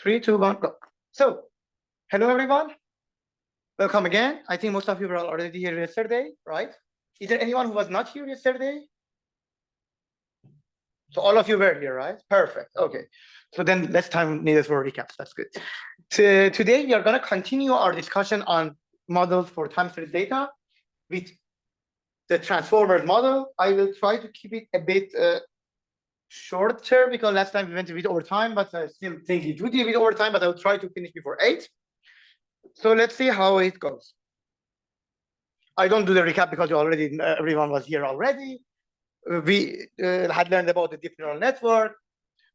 3, 2, 1, go. So, hello everyone. Welcome again. I think most of you were already here yesterday, right? Is there anyone who was not here yesterday? So all of you were here, right? Perfect. Okay. So then less time needed for recaps. That's good. Today we are going to continue our discussion on models for time series data with the transformer model. I will try to keep it a bit shorter because last time we went a bit over time, but I still think it would be a bit over time, but I'll try to finish before 8. So let's see how it goes. I don't do the recap because everyone was here already. We had learned about the deep neural network,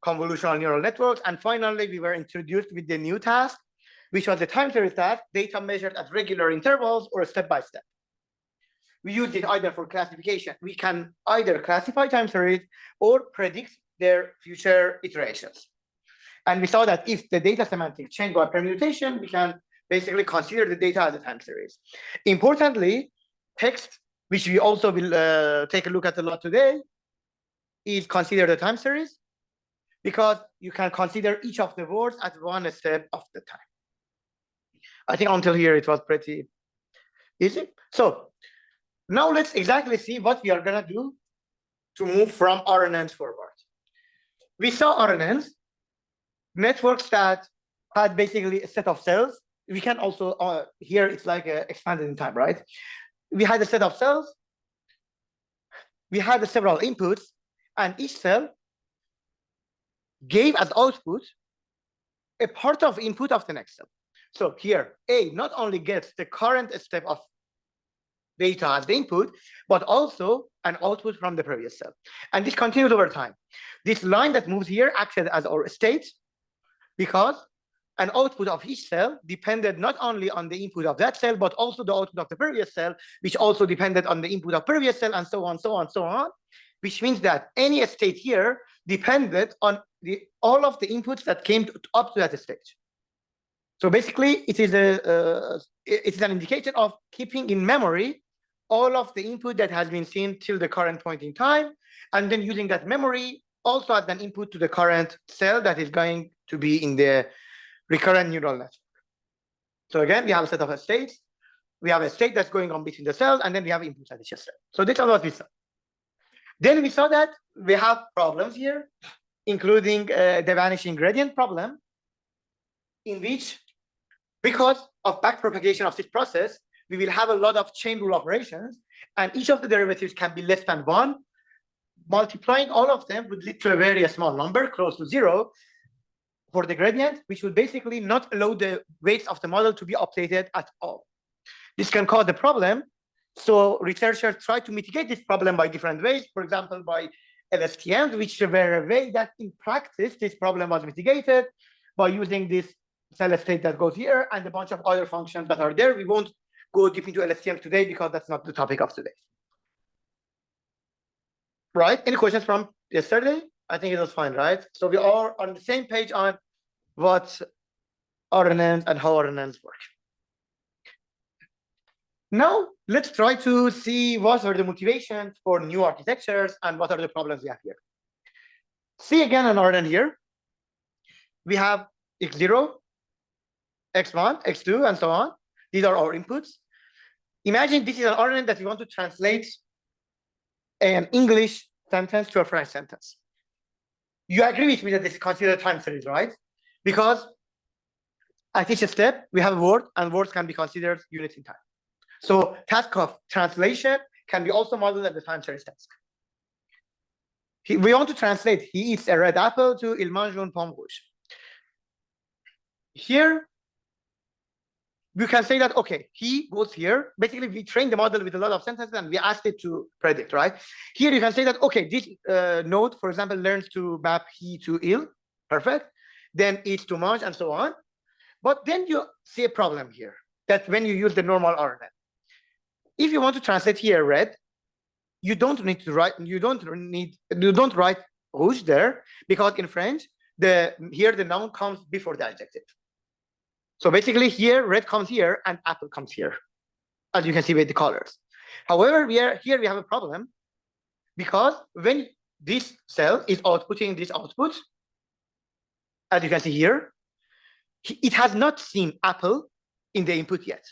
convolutional neural networks, and finally we were introduced with the new task, which was the time series task, data measured at regular intervals or step by step. We use it either for classification. We can either classify time series or predict their future iterations. And we saw that if the data semantic change by permutation, we can basically consider the data as a time series. Importantly, text, which we also will take a look at a lot today, is considered a time series because you can consider each of the words at one step of the time. I think until here it was pretty easy. So now let's exactly see what we are going to do to move from RNNs forward. We saw RNNs, networks that had basically a set of cells. We can also, here it's like expanded in time, right? We had a set of cells. We had several inputs, and each cell gave as output a part of input of the next cell. So here, A not only gets the current step of data as the input, but also an output from the previous cell. And this continues over time. This line that moves here acted as our state because an output of each cell depended not only on the input of that cell, but also the output of the previous cell, which also depended on the input of previous cell, and so on, so on, so on, which means that any state here depended on all of the inputs that came up to that stage. So basically, it is an indication of keeping in memory all of the input that has been seen till the current point in time, and then using that memory also as an input to the current cell that is going to be in the recurrent neural network. So again, we have a set of states. We have a state that's going on between the cells, and then we have inputs at each cell. So this is what we saw. Then we saw that we have problems here, including the vanishing gradient problem, in which, because of backpropagation of this process, we will have a lot of chain rule operations, and each of the derivatives can be less than 1. Multiplying all of them would lead to a very small number, close to 0, for the gradient, which would basically not allow the weights of the model to be updated at all. This can cause a problem. So researchers try to mitigate this problem by different ways. For example, by LSTMs, which were a way that in practice, this problem was mitigated by using this cell state that goes here and a bunch of other functions that are there. We won't go deep into LSTM today because that's not the topic of today. Right? Any questions from yesterday? I think it was fine, right? So we are on the same page on what RNNs and how RNNs work. Now, let's try to see what are the motivations for new architectures and what are the problems we have here. See again an RNN here. We have x0, x1, x2, and so on. These are our inputs. Imagine this is an RNN that we want to translate an English sentence to a French sentence. You agree with me that this is considered time series, right? Because at each step, we have a word, and words can be considered units in time. So task of translation can be also modeled as a time series task. We want to translate, he eats a red apple, to il mange une pomme rouge. Here, we can say that, okay, he goes here. Basically, we train the model with a lot of sentences and we asked it to predict, right? Here, you can say that, okay, this node, for example, learns to map he to il. Perfect. Then eats to mange and so on. But then you see a problem here that when you use the normal RNN, if you want to translate here red, you don't need to write, you don't write rouge there, because in French, here the noun comes before the adjective. So basically here, red comes here and apple comes here, as you can see with the colors. However, here we have a problem because when this cell is outputting this output, as you can see here, it has not seen Apple in the input yet.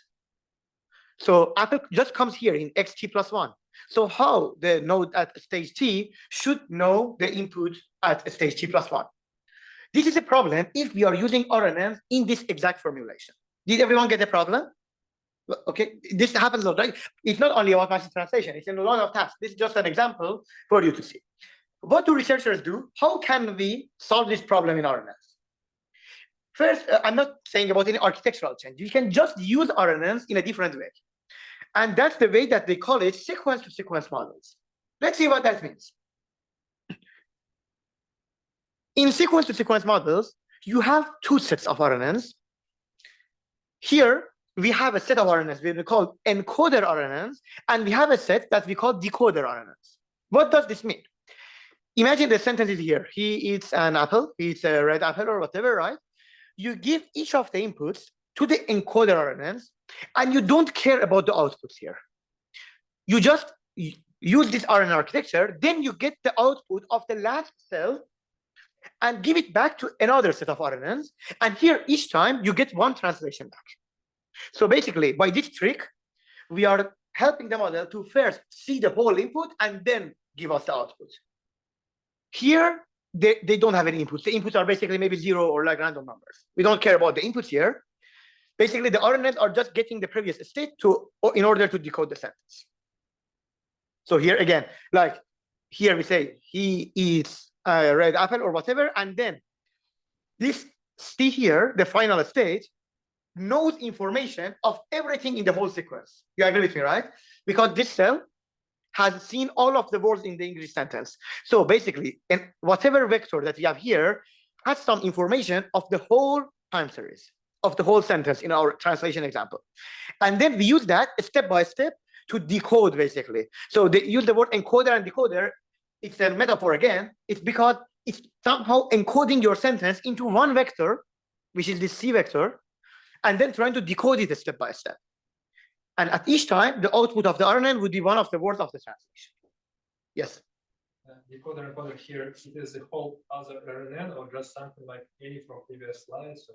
So Apple just comes here in xt plus 1. So how the node at stage t should know the input at stage t plus 1? This is a problem if we are using RNNs in this exact formulation. Did everyone get the problem? Okay, this happens a lot, right? It's not only about machine translation, it's in a lot of tasks. This is just an example for you to see. What do researchers do? How can we solve this problem in RNNs? First, I'm not saying about any architectural change. You can just use RNNs in a different way. And that's the way that they call it sequence-to-sequence models. Let's see what that means. In sequence-to-sequence models, you have two sets of RNNs. Here, we have a set of RNNs we call encoder RNNs, and we have a set that we call decoder RNNs. What does this mean? Imagine the sentence is here. He eats an apple, he eats a red apple or whatever, right? You give each of the inputs to the encoder RNNs, and you don't care about the outputs here. You just use this RNN architecture, then you get the output of the last cell and give it back to another set of RNNs. And here, each time, you get one translation back. So basically, by this trick, we are helping the model to first see the whole input and then give us the output. Here, they don't have any inputs. The inputs are basically maybe 0 or like random numbers. We don't care about the inputs here. Basically, the RNNs are just getting the previous state in order to decode the sentence. So here again, like here we say he eats a red apple or whatever, and then this T here, the final state, knows information of everything in the whole sequence. You agree with me, right? Because this cell has seen all of the words in the English sentence. So basically, in whatever vector that we have here has some information of the whole time series, of the whole sentence in our translation example. And then we use that step by step to decode, basically. So they use the word encoder and decoder. It's a metaphor again. It's because it's somehow encoding your sentence into one vector, which is this C vector, and then trying to decode it step by step. And at each time, the output of the RNN would be one of the words of the translation. Yes? Decoder encoder here, it is the whole other RNN or just something like any from previous slides?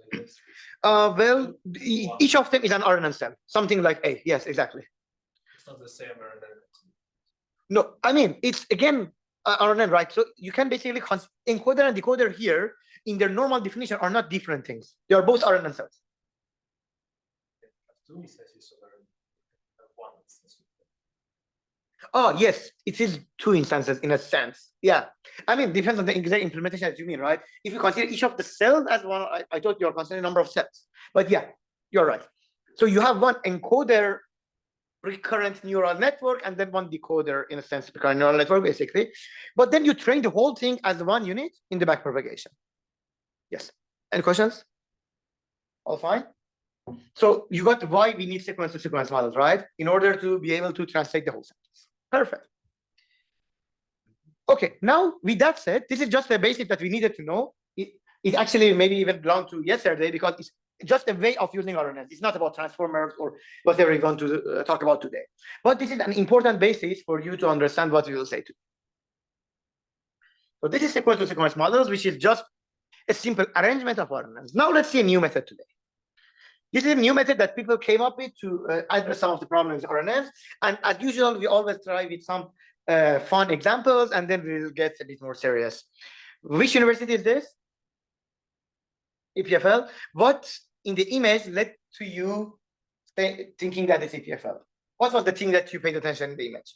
Well, each of them is an RNN cell, something like A. Yes, exactly. It's not the same RNN. No, I mean, it's again RNN, right? So you can basically encoder and decoder here in their normal definition are not different things. They are both RNN cells. Oh, yes, it is two instances in a sense. Yeah. I mean, depends on the exact implementation that you mean, right? If you consider each of the cells as one, I thought you're considering number of cells. But yeah, you're right. So you have one encoder recurrent neural network and then one decoder in a sense, recurrent neural network, basically. But then you train the whole thing as one unit in the backpropagation. Yes. Any questions? All fine? So you got why we need sequence-to-sequence models, right? In order to be able to translate the whole sentence. Perfect. Okay, now with that said, this is just the basic that we needed to know. It actually maybe even belonged to yesterday because it's just a way of using RNNs. It's not about transformers or whatever we're going to talk about today. But this is an important basis for you to understand what we will say today. So this is sequence-to-sequence models, which is just a simple arrangement of RNNs. Now let's see a new method today. This is a new method that people came up with to address some of the problems with RNNs. And as usual, we always try with some fun examples, and then we'll get a bit more serious. Which university is this? EPFL. What in the image led to you thinking that it's EPFL? What was the thing that you paid attention in the image?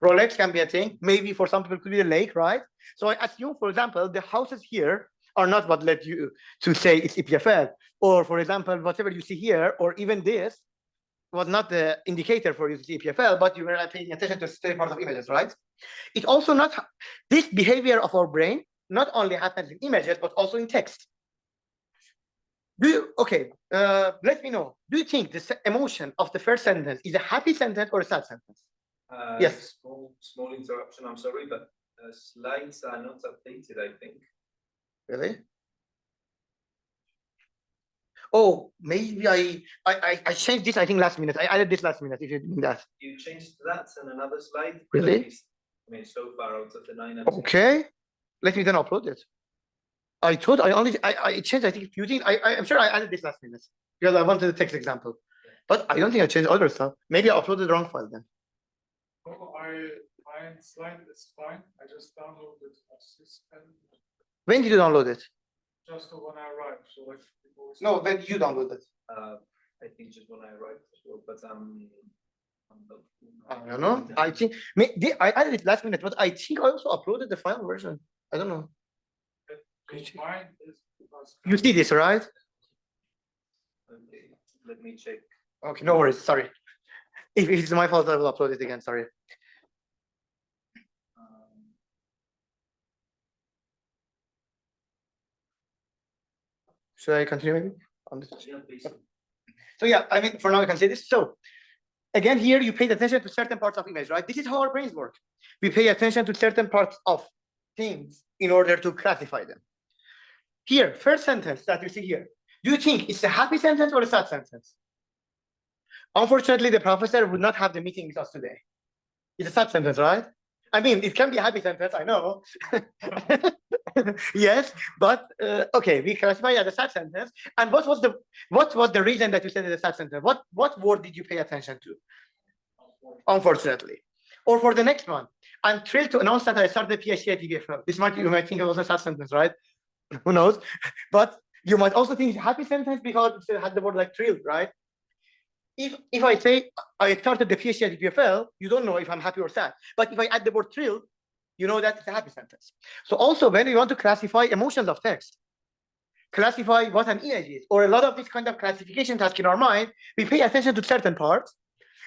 Rolex can be a thing. Maybe for some people it could be the lake, right? So I assume, for example, the houses here are not what led you to say it's EPFL. Or for example, whatever you see here, or even this, was not the indicator for you to see EPFL, but you were paying attention to study part of images, right? It also not, this behavior of our brain not only happens in images, but also in text. Do you, okay, let me know. Do you think the emotion of the first sentence is a happy sentence or a sad sentence? Yes. Small interruption, I'm sorry, but slides are not updated, I think. Really? Oh, maybe I changed this, I think, last minute. I added this last minute, if you mean that. You changed that and another slide? Really? I mean, so far out of the 9. Okay. Let me then upload it. I thought I changed, I think, a few things. I'm sure I added this last minute because I wanted the text example. But I don't think I changed other stuff. Maybe I uploaded the wrong file then. Oh, my slide is fine. I just downloaded assistant When did you download it? just when I arrived. So like No, when you downloaded it. I think just when I arrived, so, but I don't know. I think I added it last minute, but I think I also uploaded the final version. I don't know. mine is because You see this, right? okay, let me check. Okay, no worries. Sorry. If it's my fault, I will upload it again. Sorry. Should I continue maybe? On this? Yeah, please. So yeah, I mean, for now I can say this. So again, here you pay attention to certain parts of image, right? This is how our brains work. We pay attention to certain parts of things in order to classify them. Here, first sentence that you see here. Do you think it's a happy sentence or a sad sentence? Unfortunately, the professor would not have the meeting with us today. It's a sad sentence, right? I mean, it can be a happy sentence, I know. Yes, but okay, we classify it as a sad sentence. And what was the reason that you said it's a sad sentence? What word did you pay attention to? Unfortunately. Or for the next one, I'm thrilled to announce that I started a PhD at TBFL. You might think it was a sad sentence, right? Who knows? But you might also think it's a happy sentence because it had the word like thrilled, right? If I say I started the PhD at TBFL, you don't know if I'm happy or sad. But if I add the word thrilled, you know that it's a happy sentence. So also when we want to classify emotions of text, classify what an image is, or a lot of this kind of classification task in our mind, we pay attention to certain parts.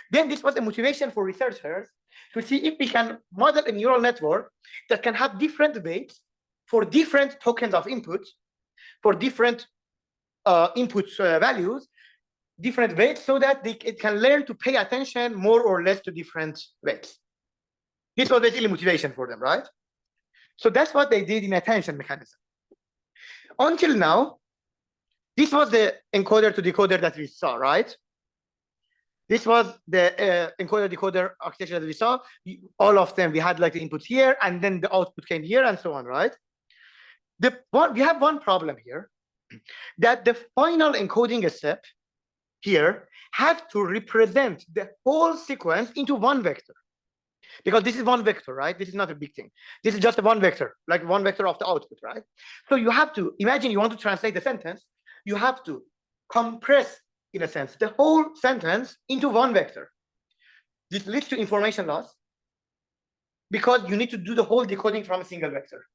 Then this was a motivation for researchers to see if we can model a neural network that can have different weights for different tokens of input, for different input values, different weights, so that it can learn to pay attention more or less to different weights. This was basically motivation for them, right? So that's what they did in attention mechanism. Until now, this was the encoder to decoder that we saw, right? This was the encoder-decoder architecture that we saw. All of them, we had like the input here, and then the output came here, and so on, right? We have one problem here, that the final encoding step here has to represent the whole sequence into one vector. Because this is one vector, right? This is not a big thing. This is just a one vector, like one vector of the output, right? So you have to imagine you want to translate the sentence, you have to compress, in a sense, the whole sentence into one vector. This leads to information loss because you need to do the whole decoding from a single vector.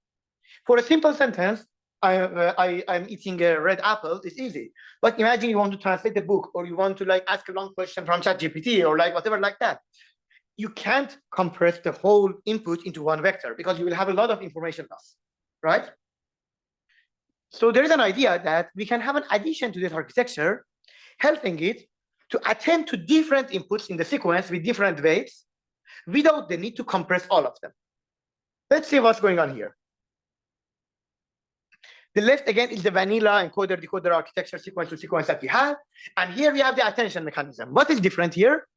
For a simple sentence, I'm eating a red apple, it's easy. But imagine you want to translate the book, or you want to like ask a long question from ChatGPT, or like whatever like that. You can't compress the whole input into one vector because you will have a lot of information loss, right? So there is an idea that we can have an addition to this architecture, helping it to attend to different inputs in the sequence with different weights without the need to compress all of them. Let's see what's going on here. The left, again, is the vanilla encoder-decoder architecture sequence to sequence that we have. And here we have the attention mechanism. What is different here?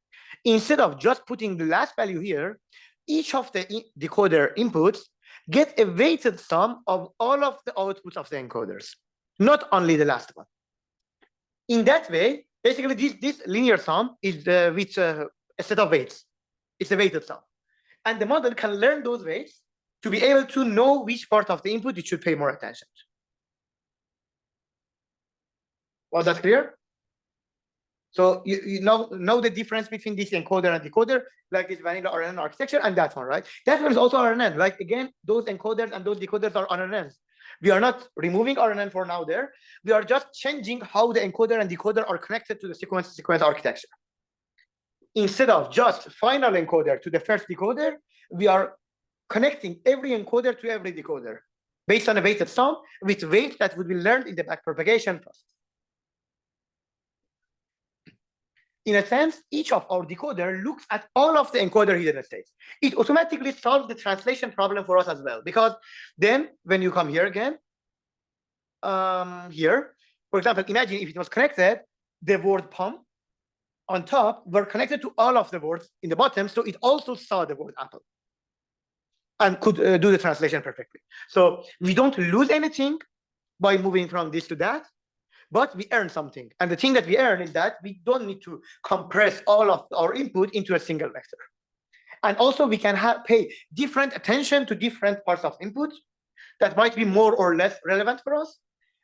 Instead of just putting the last value here, each of the decoder inputs get a weighted sum of all of the outputs of the encoders, not only the last one. In that way, basically, this linear sum is with a set of weights. It's a weighted sum. And the model can learn those weights to be able to know which part of the input it should pay more attention to. Was that clear? So you know the difference between this encoder and decoder, like this vanilla RNN architecture, and that one, right? That one is also RNN. Like again, those encoders and those decoders are RNNs. We are not removing RNN for now there. We are just changing how the encoder and decoder are connected to the sequence architecture. Instead of just final encoder to the first decoder, we are connecting every encoder to every decoder based on a weighted sum with weights that would be learned in the backpropagation process. In a sense, each of our decoder looks at all of the encoder hidden states. It automatically solves the translation problem for us as well, because then when you come here again, here, for example, imagine if it was connected, the word palm on top were connected to all of the words in the bottom, so it also saw the word apple and could do the translation perfectly. So we don't lose anything by moving from this to that, but we earn something. And the thing that we earn is that we don't need to compress all of our input into a single vector. And also we can pay different attention to different parts of input that might be more or less relevant for us.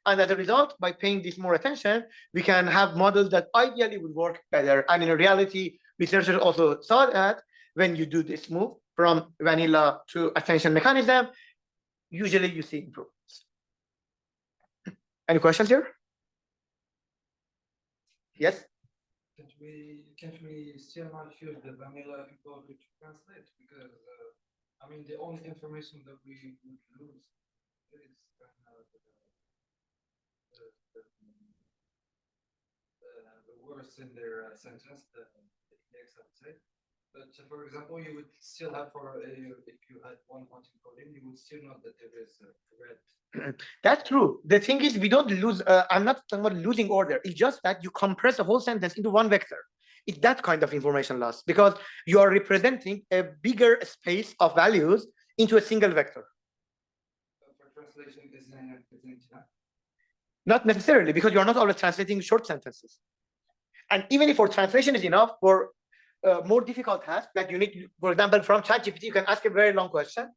And as a result, by paying this more attention, we can have models that ideally would work better. And in reality, researchers also saw that when you do this move from vanilla to attention mechanism, usually you see improvements. Any questions here? Yes? Can't we still not use the vanilla encoder to translate? Because I mean, the only information that we would lose is the words in their sentence, the index, I would say. But for example, you would still have if you had one encoding, you would still know that there is a red. That's true. The thing is, we don't lose. I'm not talking about losing order. It's just that you compress a whole sentence into one vector. It's that kind of information loss because you are representing a bigger space of values into a single vector. For translation, isn't enough? Not necessarily, because you are not always translating short sentences. And even if for translation is enough, for more difficult tasks, like you need, for example, from ChatGPT, you can ask a very long question.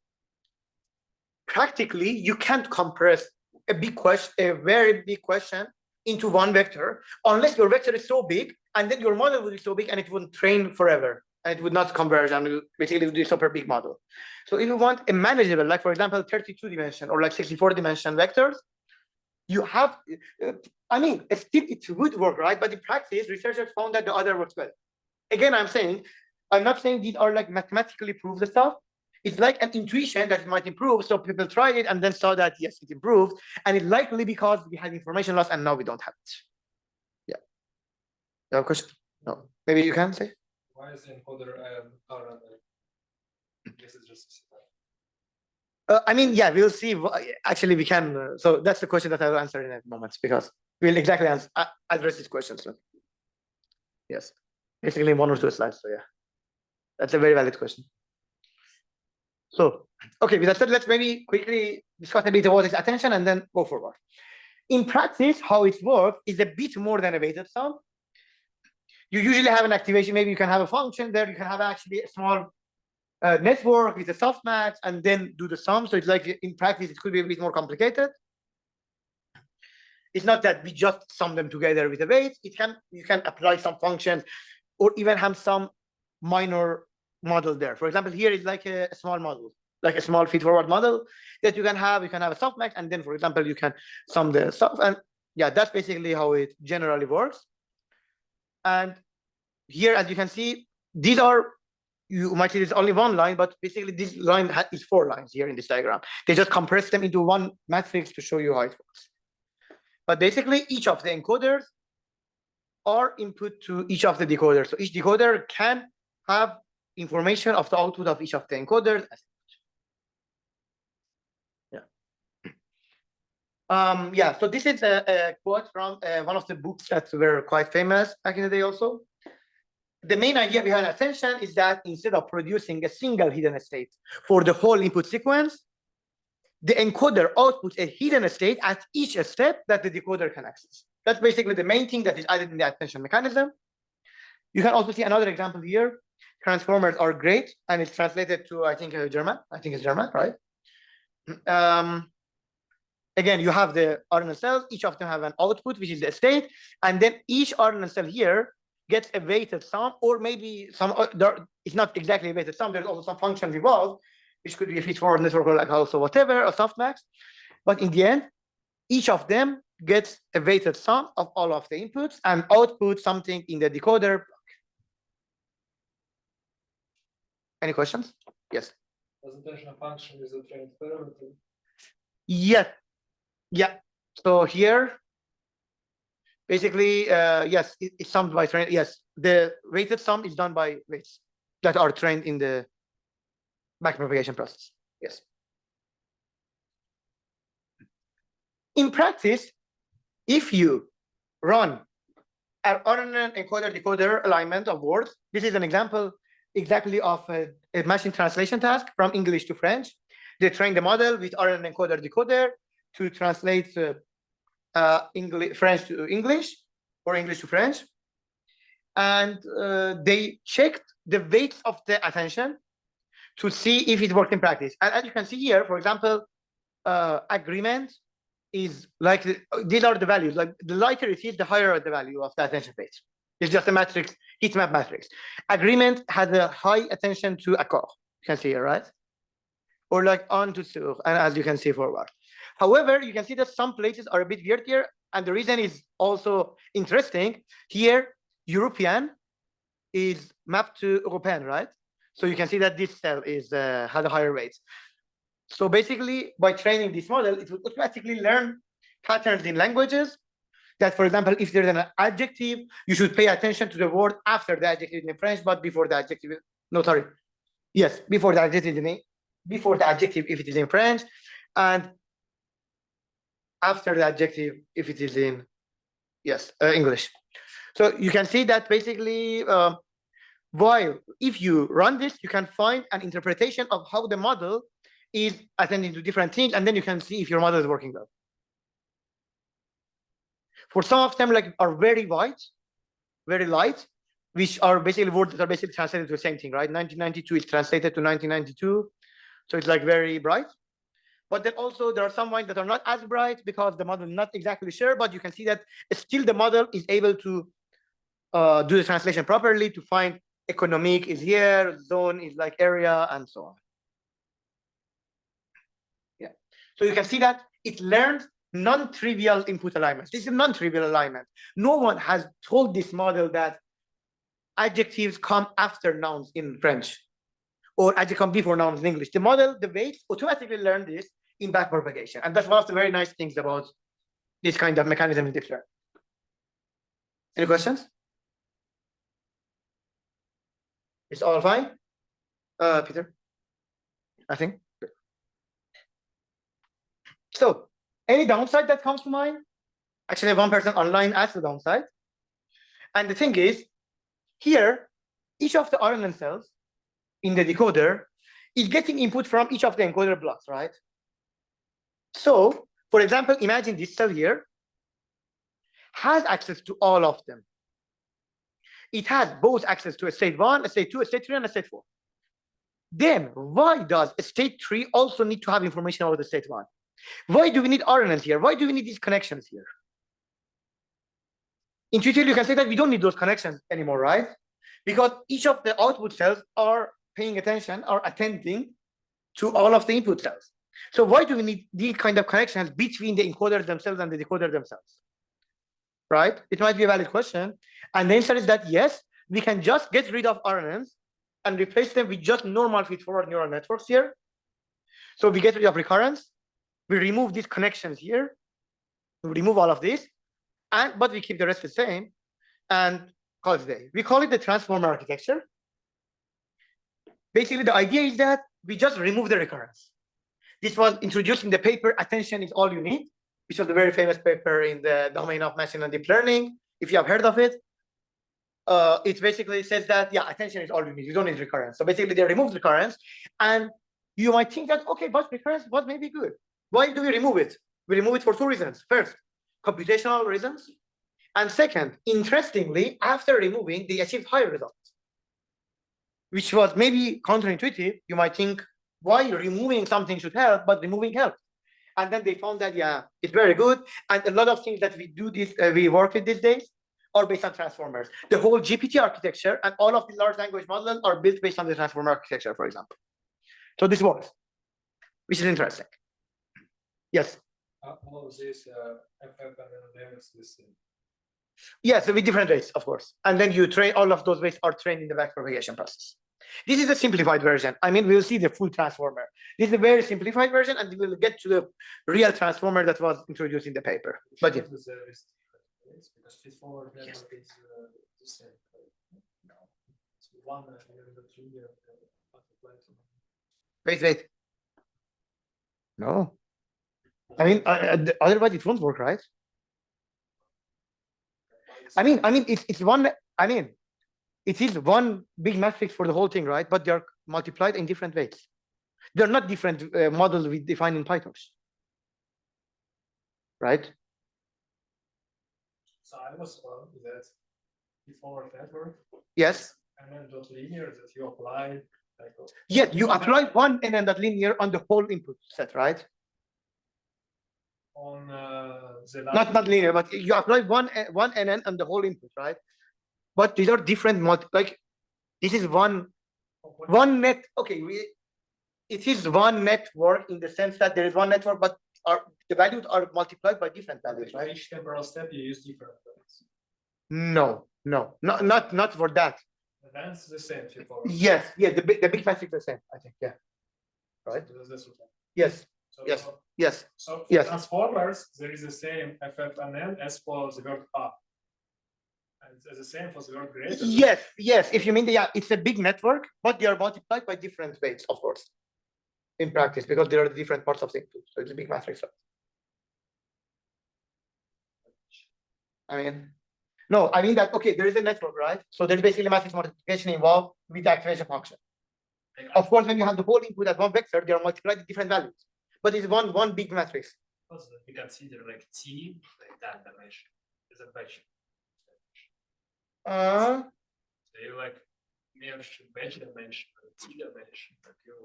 Practically, you can't compress a very big question into one vector, unless your vector is so big, and then your model would be so big, and it wouldn't train forever, and it would not converge, and basically it would be a super big model. So if you want a manageable, like for example, 32 dimension or like 64 dimension vectors, you have, I mean, it would work, right? But in practice, researchers found that the other works well. Again, I'm not saying these are like mathematically proved stuff. It's like an intuition that it might improve. So people tried it and then saw that, yes, it improved. And it's likely because we had information loss and now we don't have it. Yeah. You have a question? No. Maybe you can say? Why is the encoder this is just I mean, yeah, we'll see. Actually, we can. So that's the question that I will answer in a moment because we'll exactly address these questions. Yes. Basically, 1 or 2 slides. So yeah, that's a very valid question. So, okay, with that said, let's maybe quickly discuss a bit about its attention and then go forward. In practice, how it works is a bit more than a weighted sum. You usually have an activation. Maybe you can have a function there. You can have actually a small network with a softmax and then do the sum. So it's like in practice, it could be a bit more complicated. It's not that we just sum them together with a weight. You can apply some functions or even have some minor model there. For example, here is like a small model, like a small feed-forward model that you can have. You can have a softmax, and then, for example, you can sum the stuff. And yeah, that's basically how it generally works. And here, as you can see, these are, you might see there's only one line, but basically this line is 4 lines here in this diagram. They just compress them into one matrix to show you how it works. But basically, each of the encoders are input to each of the decoders. So each decoder can have information of the output of each of the encoders. Yeah. Yeah, so this is a quote from one of the books that were quite famous back in the day also. The main idea behind attention is that instead of producing a single hidden state for the whole input sequence, the encoder outputs a hidden state at each step that the decoder can access. That's basically the main thing that is added in the attention mechanism. You can also see another example here. Transformers are great, and it's translated to, I think, German. I think it's German, right? Again, you have the RNN cells. Each of them have an output, which is the state, and then each RNN cell here gets a weighted sum, or maybe some. It's not exactly a weighted sum. There's also some functions involved, which could be a feed-forward network or like also whatever, or softmax. But in the end, each of them gets a weighted sum of all of the inputs and outputs something in the decoder. Any questions? Yes. Does attention function is a trained parameter? Yes. Yeah. So here, basically, yes, it's summed by train. Yes, the weighted sum is done by weights that are trained in the backpropagation process. Yes. In practice, if you run an RNN encoder-decoder alignment of words, this is an example exactly of a machine translation task from English to French. They train the model with RNN encoder-decoder to translate English, French to English or English to French. And they checked the weights of the attention to see if it worked in practice. And as you can see here, for example, agreement is like, these are the values. Like the lighter it is, the higher the value of the attention weight. It's just a matrix, heat map matrix. Agreement has a high attention to accord. You can see here, right? Or like on to sur, and as you can see forward. However, you can see that some places are a bit weird here, and the reason is also interesting. Here, European is mapped to European, right? So you can see that this cell is has a higher weight. So basically, by training this model, it will automatically learn patterns in languages. That, for example, if there's an adjective, you should pay attention to the word after the adjective in French, but before the adjective. No, sorry. Yes, before the adjective if it is in French, and after the adjective if it is in English. So you can see that basically, while if you run this, you can find an interpretation of how the model is attending to different things, and then you can see if your model is working well. For some of them, like are very white, very light, which are basically words that are basically translated to the same thing, right? 1992 is translated to 1992, so it's like very bright. But then also there are some ones that are not as bright because the model is not exactly sure, but you can see that still the model is able to do the translation properly to find economic is here, zone is like area, and so on. Yeah. So you can see that it learned non-trivial input alignments. This is a non-trivial alignment. No one has told this model that adjectives come after nouns in French or adjectives come before nouns in English. The model, the weights automatically learn this in backpropagation. And that's one of the very nice things about this kind of mechanism in deep learning. Any questions? It's all fine? Peter? Nothing? Good. So, any downside that comes to mind? Actually, one person online asked the downside. And the thing is, here, each of the RNN cells in the decoder is getting input from each of the encoder blocks, right? So, for example, imagine this cell here has access to all of them. It has both access to a state 1, a state 2, a state 3, and a state 4. Then, why does a state 3 also need to have information about the state 1? Why do we need RNNs here? Why do we need these connections here? Intuitively, you can say that we don't need those connections anymore, right? Because each of the output cells are paying attention, are attending to all of the input cells. So why do we need these kind of connections between the encoders themselves and the decoder themselves? Right? It might be a valid question. And the answer is that yes, we can just get rid of RNNs and replace them with just normal feed-forward neural networks here. So we get rid of recurrence. We remove these connections here. We remove all of this, but we keep the rest the same and call it a day. We call it the transformer architecture. Basically, the idea is that we just remove the recurrence. This was introduced in the paper, Attention is All You Need, which was a very famous paper in the domain of machine and deep learning. If you have heard of it, it basically says that, yeah, attention is all you need. You don't need recurrence. So basically, they removed recurrence. And you might think that, okay, but recurrence was maybe good. Why do we remove it? We remove it for two reasons. First, computational reasons. And second, interestingly, after removing, they achieved higher results, which was maybe counterintuitive. You might think, why removing something should help, but removing helped. And then they found that, yeah, it's very good. And a lot of things that we do we work with these days are based on transformers. The whole GPT architecture and all of the large language models are built based on the transformer architecture, for example. So this works, which is interesting. Yes. All of this FF and LMs is Yes, with different rates, of course. And then you train, all of those weights are trained in the backpropagation process. This is a simplified version. I mean, we'll see the full transformer. This is a very simplified version, and we'll get to the real transformer that was introduced in the paper. But yeah. Because feed-forward network is the same. No. It's one Wait. No. I mean, otherwise it won't work, right? I mean, it's one. I mean, it is one big matrix for the whole thing, right? But they are multiplied in different ways. They're not different models we define in PyTorch. right? So I was told that before network Yes. and then dot linear that you apply like Yes, you apply one and then that linear on the whole input set, right? on the Not linear, but you apply one NN on the whole input, right? But these are different like this is one net. Okay, it is one network in the sense that there is one network, but the values are multiplied by different values, for right? each temporal step you use different values. No, not for that. And that's the same for Yes, the big matrix is the same, I think. Yeah. Right. So this is what- Yes. So, Yes. Yes. So for Yes. transformers, there is the same FFNN as for the word up. And it's the same for the word greater. Yes. If you mean it's a big network, but they are multiplied by different weights, of course, in practice, because there are different parts of the input. So it's a big matrix. I mean that, okay, there is a network, right? So there's basically matrix multiplication involved with the activation function. Of course, when you have the whole input at one vector, they are multiplied with different values. But it's one big matrix. We consider like T, like that dimension, is a batch. So you like merge batch dimension, T dimension, but you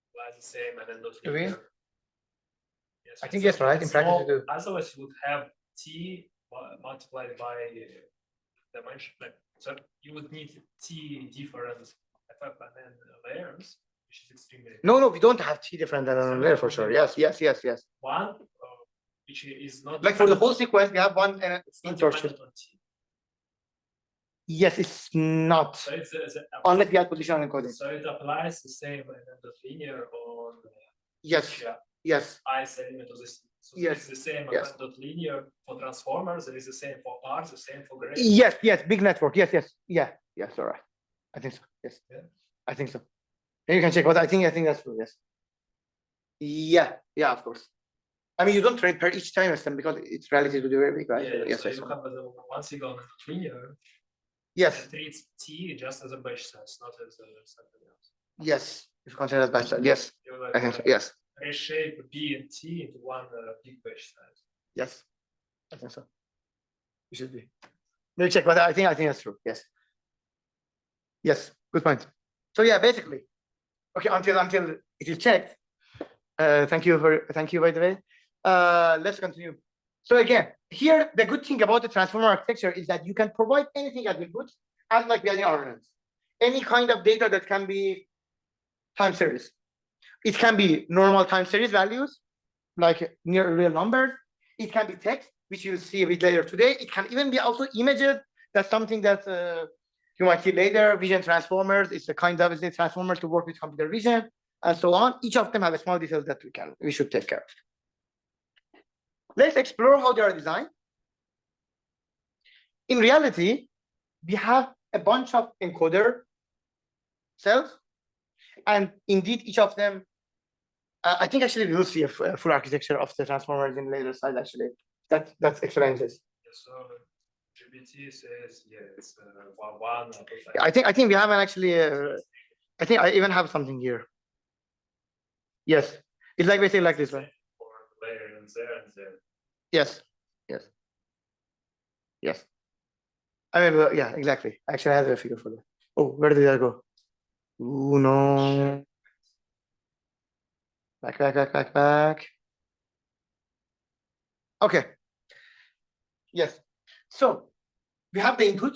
apply the same and then those. Do we? Yes, I think yes, right? In practice, you do. Otherwise, you would have T multiplied by dimension. Like, so you would need T different FFNN layers, which is extremely. No, we don't have T different than another layer for sure. Yes. One, which is not Like for the whole sequence, we have one it's not insertion. dependent on T. Yes, it's not. So it's Unless we have positional encoding. So it applies the same element of linear on Yes. Yes. ice element of this. So Yes. it's the same Yes. element of linear for transformers. It is the same for R, the same for gray. Yes. Big network. Yes. Yes. All right. I think so. Yes. Yeah. I think so. Maybe you can check, but I think that's true. Yes. Yeah. Of course. I mean, you don't trade per each time system because it's relatively very big, right? Yeah, Yes. so you have once you go linear, Yes. it treats T just as a batch size, not as something else. Yes. If you consider that batch size. Yes. You like, I think so. Yes. reshape B and T into one big batch size. Yes. I think so. You should be. Maybe check, but I think that's true. Yes. Yes. Good point. So yeah, basically, okay. Until it is checked. Thank you by the way. Let's continue. So again, here the good thing about the transformer architecture is that you can provide anything as input, as like we are in RNNs. Any kind of data that can be time series. It can be normal time series values, like near real numbers. It can be text, which you'll see a bit later today. It can even be also images. That's something that you might see later. Vision transformers. It's a kind of transformer to work with computer vision and so on. Each of them have a small details that we should take care of. Let's explore how they are designed. In reality, we have a bunch of encoder cells, and indeed each of them. I think actually we will see a full architecture of the transformers in later slides. Actually, that explains this. So GPT says it's one. I think we haven't actually. I think I even have something here. Yes, it's like basically like this, right? For layer and there. Yes. I mean, yeah, exactly. Actually, I have a figure for that. Oh, where did that go? Ooh, no. Back. Okay. Yes. So we have the input.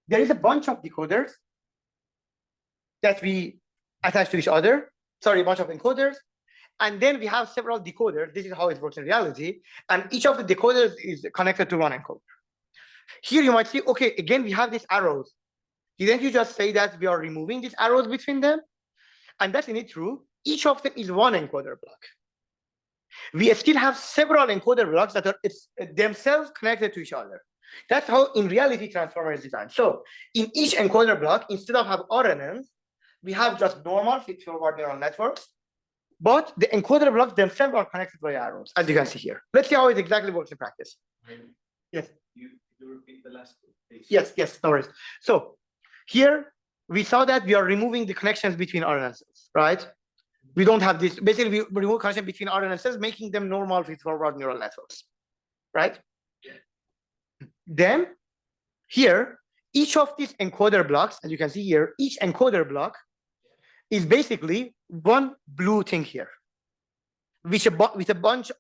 There is a bunch of decoders that we attach to each other. Sorry, a bunch of encoders. And then we have several decoders. This is how it works in reality. And each of the decoders is connected to one encoder. Here you might see, okay, again, we have these arrows. Didn't you just say that we are removing these arrows between them? And that's indeed true. Each of them is one encoder block. We still have several encoder blocks that are themselves connected to each other. That's how, in reality, transformer is designed. So in each encoder block, instead of have RNNs, we have just normal feed-forward neural networks. But the encoder blocks themselves are connected by arrows, as you can see here. Let's see how it exactly works in practice. Yes. You repeat the last one, please. Yes, no worries. So here we saw that we are removing the connections between RNNs, right? We don't have this. Basically, we remove connection between RNSs, making them normal feed-forward neural networks, right? Then here, each of these encoder blocks, as you can see here, each encoder block is basically one blue thing here, with a bunch,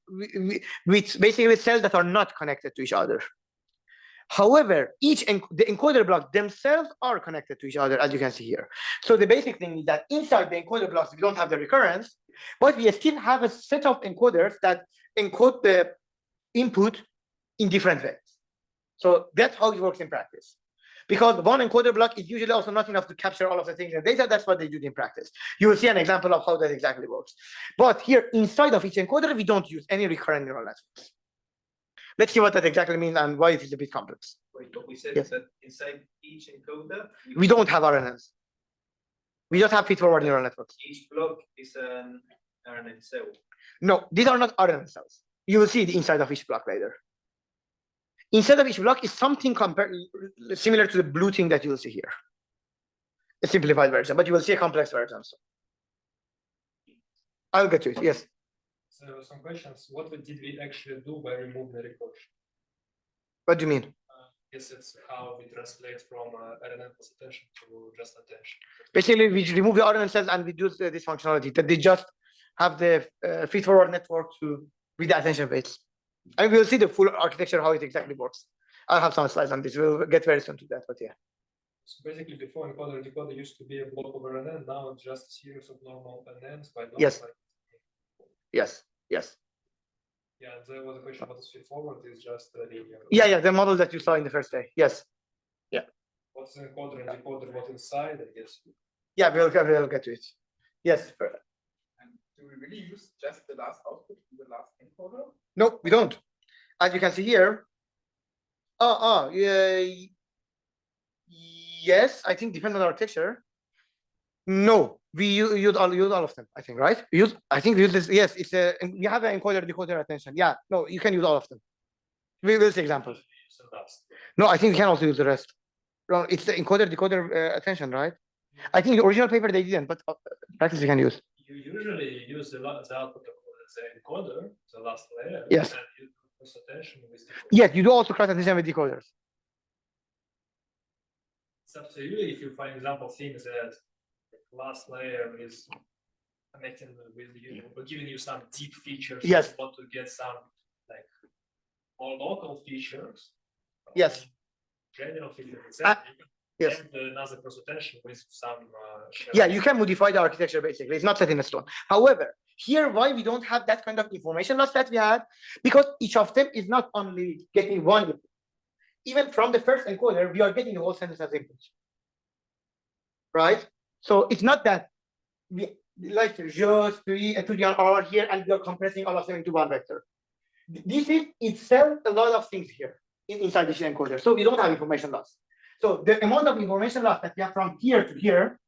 with basically cells that are not connected to each other. However, the encoder block themselves are connected to each other, as you can see here. So the basic thing is that inside the encoder blocks, we don't have the recurrence, but we still have a set of encoders that encode the input in different ways. So that's how it works in practice. Because one encoder block is usually also not enough to capture all of the things in data. That's what they do in practice. You will see an example of how that exactly works. But here, inside of each encoder, we don't use any recurrent neural networks. Let's see what that exactly means and why it is a bit complex. Wait, what we said Yes. is that inside each encoder, We don't have RNNs. We just have feed-forward neural networks. each block is an RNN cell. No, these are not RNN cells. You will see the inside of each block later. Inside of each block is something similar to the blue thing that you will see here. A simplified version, but you will see a complex version. So I'll get to it. Yes. So some questions. What did we actually do by removing the recursion? What do you mean? Guess it's how we translate from RNN plus attention to just attention. Basically, we remove the RNN cells and we do this functionality that they just have the feed-forward network with the attention weights. And we'll see the full architecture, how it exactly works. I'll have some slides on this. We'll get very soon to that, but yeah. So basically, before encoder-decoder used to be a block of RNN, now it's just a series of normal RNNs by blocks. Yes. Like, Yes. Yes. yeah, there was a question about the feed-forward is just linear. Yeah. The model that you saw in the first day. Yes. What's the encoder and decoder? What inside? I guess. Yeah, we'll get to it. Yes. And do we really use just the last output from the last encoder? No, we don't. As you can see here. Yes, I think depends on the architecture. No, we use all of them. I think, right? I think we use this. Yes, we have an encoder-decoder attention. Yeah, no, you can use all of them. We will see examples. So that's No, I think we can also use the rest. No, it's the encoder-decoder attention, right? I think the original paper they didn't, but practice we can use. you usually use the output of the encoder, the last layer. Yes. And you cross attention with the Yes, you do also cross attention with decoders. It's up to you if you, for example, think that the last layer is connecting with you or giving you some deep features. Yes. You want to get some like more local features. Yes. General features, etc. Yes. And another cross attention with some. Yeah, you can modify the architecture basically. It's not set in stone. However, here why we don't have that kind of information loss that we had, because each of them is not only getting one input. Even from the first encoder, we are getting the whole sentence as input. Right? So it's not that we like je suis étudiant are here and we are compressing all of them into one vector. This is itself a lot of things here inside this encoder. So we don't have information loss. So the amount of information loss that we have from here to here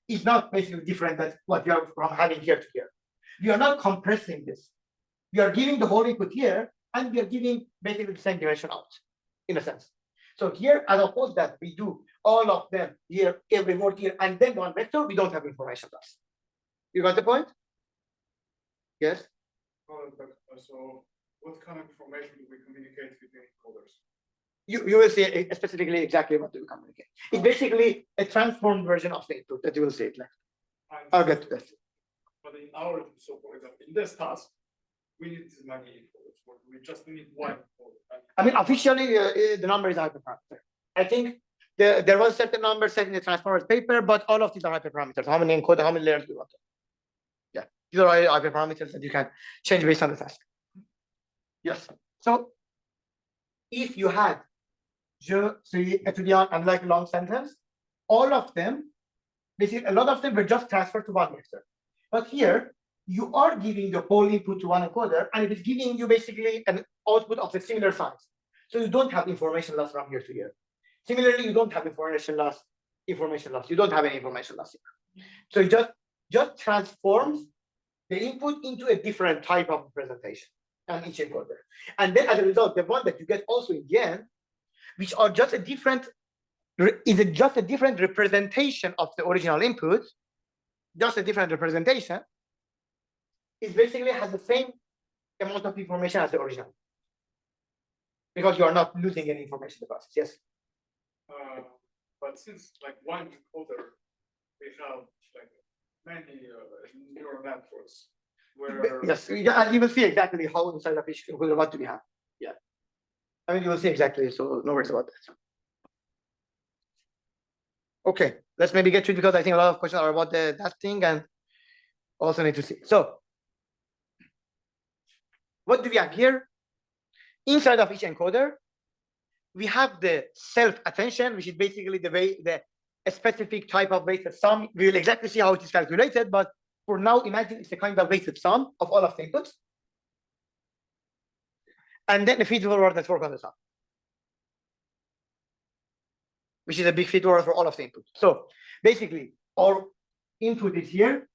is not basically different than what we are from having here to here. We are not compressing this. We are giving the whole input here, and we are giving basically the same dimension out, in a sense. So here, as opposed that we do all of them here, every word here, and then one vector, we don't have information loss. You got the point? Yes? So what kind of information do we communicate between encoders? You will see specifically exactly what we communicate. It's basically a transformed version of the input that you will see it like. I'll get to that. But in our, so for example, in this task, we need this many encoders. We just need one encoder. I mean, officially, the number is a hyperparameter. I think there was a certain number set in the transformers paper, but all of these are hyperparameters. How many encoder, how many layers do you want? Yeah, these are hyperparameters that you can change based on the task. Yes. So if you had je suis étudiant and like a long sentence, all of them, basically a lot of them were just transferred to one vector. But here, you are giving the whole input to one encoder, and it is giving you basically an output of a similar size. So you don't have information loss from here to here. Similarly, you don't have information loss. You don't have any information loss here. So it just transforms the input into a different type of representation on each encoder. And then as a result, the one that you get also in the end, which are just a different representation of the original input, just a different representation, it basically has the same amount of information as the original. Because you are not losing any information in the process. Yes. But since like one encoder, we have like many neural networks where Yes, yeah, and you will see exactly how inside of each encoder what do we have. Yeah. I mean, you will see exactly, so no worries about that. Okay, let's maybe get to it because I think a lot of questions are about that thing and also need to see. So, what do we have here? Inside of each encoder, we have the self-attention, which is basically a specific type of weighted sum. We will exactly see how it is calculated, but for now, imagine it's a kind of weighted sum of all of the inputs. And then a feed-forward network on the top, which is a big feed-forward for all of the inputs. So basically, our input is here.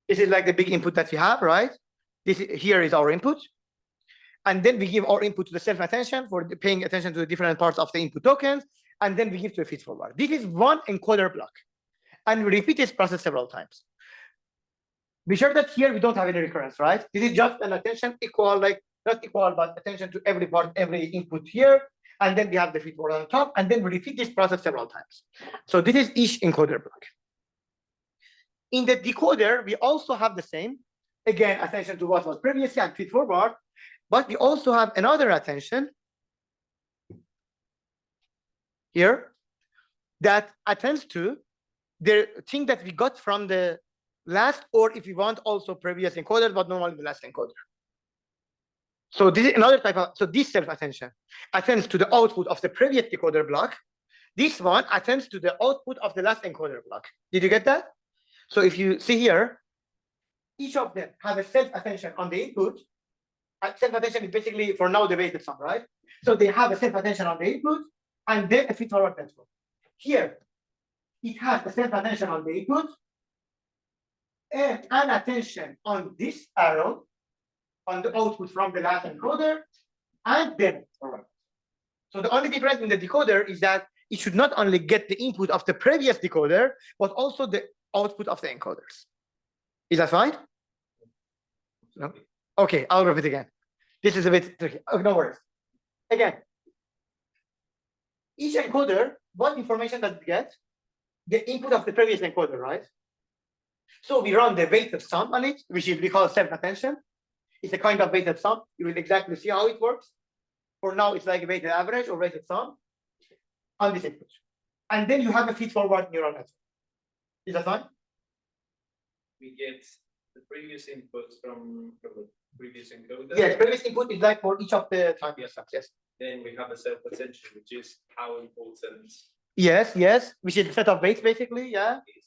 This is like the big input that we have, right? Here is our input. And then we give our input to the self-attention for paying attention to the different parts of the input tokens. And then we give to a feed-forward. This is one encoder block. And we repeat this process several times. Be sure that here we don't have any recurrence, right? This is just an attention equal, like not equal, but attention to every part, every input here. And then we have the feed-forward on top. And then we repeat this process several times. So this is each encoder block. In the decoder, we also have the same. Again, attention to what was previously and feed-forward. But we also have another attention here that attends to the thing that we got from the last, or if you want, also previous encoder, but normally the last encoder. So this is another type of, so this self-attention attends to the output of the previous decoder block. This one attends to the output of the last encoder block. Did you get that? So if you see here, each of them have a self-attention on the input. Self-attention is basically, for now, the weighted sum, right? So they have a self-attention on the input, and then a feed-forward network. Here, it has a self-attention on the input, and an attention on this arrow, on the output from the last encoder, and then forward. So the only difference in the decoder is that it should not only get the input of the previous decoder, but also the output of the encoders. Is that fine? No? Okay, I'll repeat again. This is a bit tricky. Oh, no worries. Again, each encoder, what information does it get? The input of the previous encoder, right? So we run the weighted sum on it, which we call self-attention. It's a kind of weighted sum. You will exactly see how it works. For now, it's like a weighted average or weighted sum on this input. And then you have a feed-forward neural network. Is that fine? We get the previous inputs from the previous encoder. Yes, previous input is like for each of the time steps. Yes. Then we have a self-attention, which is how important. Yes, yes, which is a set of weights basically. Yeah. Is.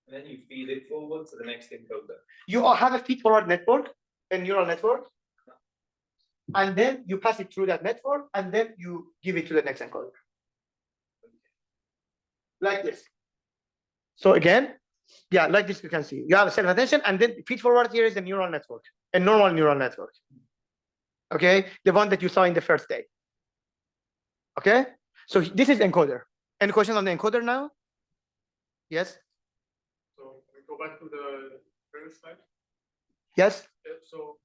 And then you feed it forward to the next encoder. You all have a feed-forward network, a neural network, and then you pass it through that network, and then you give it to the next encoder. Like this. So again, yeah, like this you can see. You have a self-attention, and then feed-forward here is a neural network, a normal neural network. Okay, the one that you saw in the first day. Okay, so this is encoder. Any questions on the encoder now? Yes. So we go back to the previous slide. Yes. So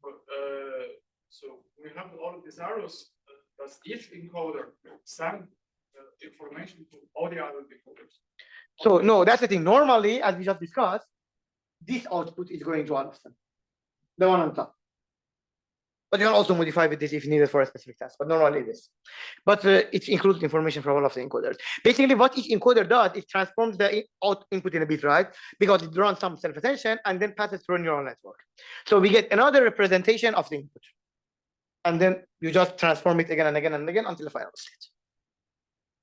we have all of these arrows. Does each encoder send information to all the other decoders? So no, that's the thing. Normally, as we just discussed, this output is going to understand the one on top. But you can also modify with this if needed for a specific task. But normally this. But it includes information from all of the encoders. Basically, what each encoder does, it transforms the input in a bit, right? Because it runs some self-attention and then passes through a neural network. So we get another representation of the input. And then you just transform it again and again and again until the final state.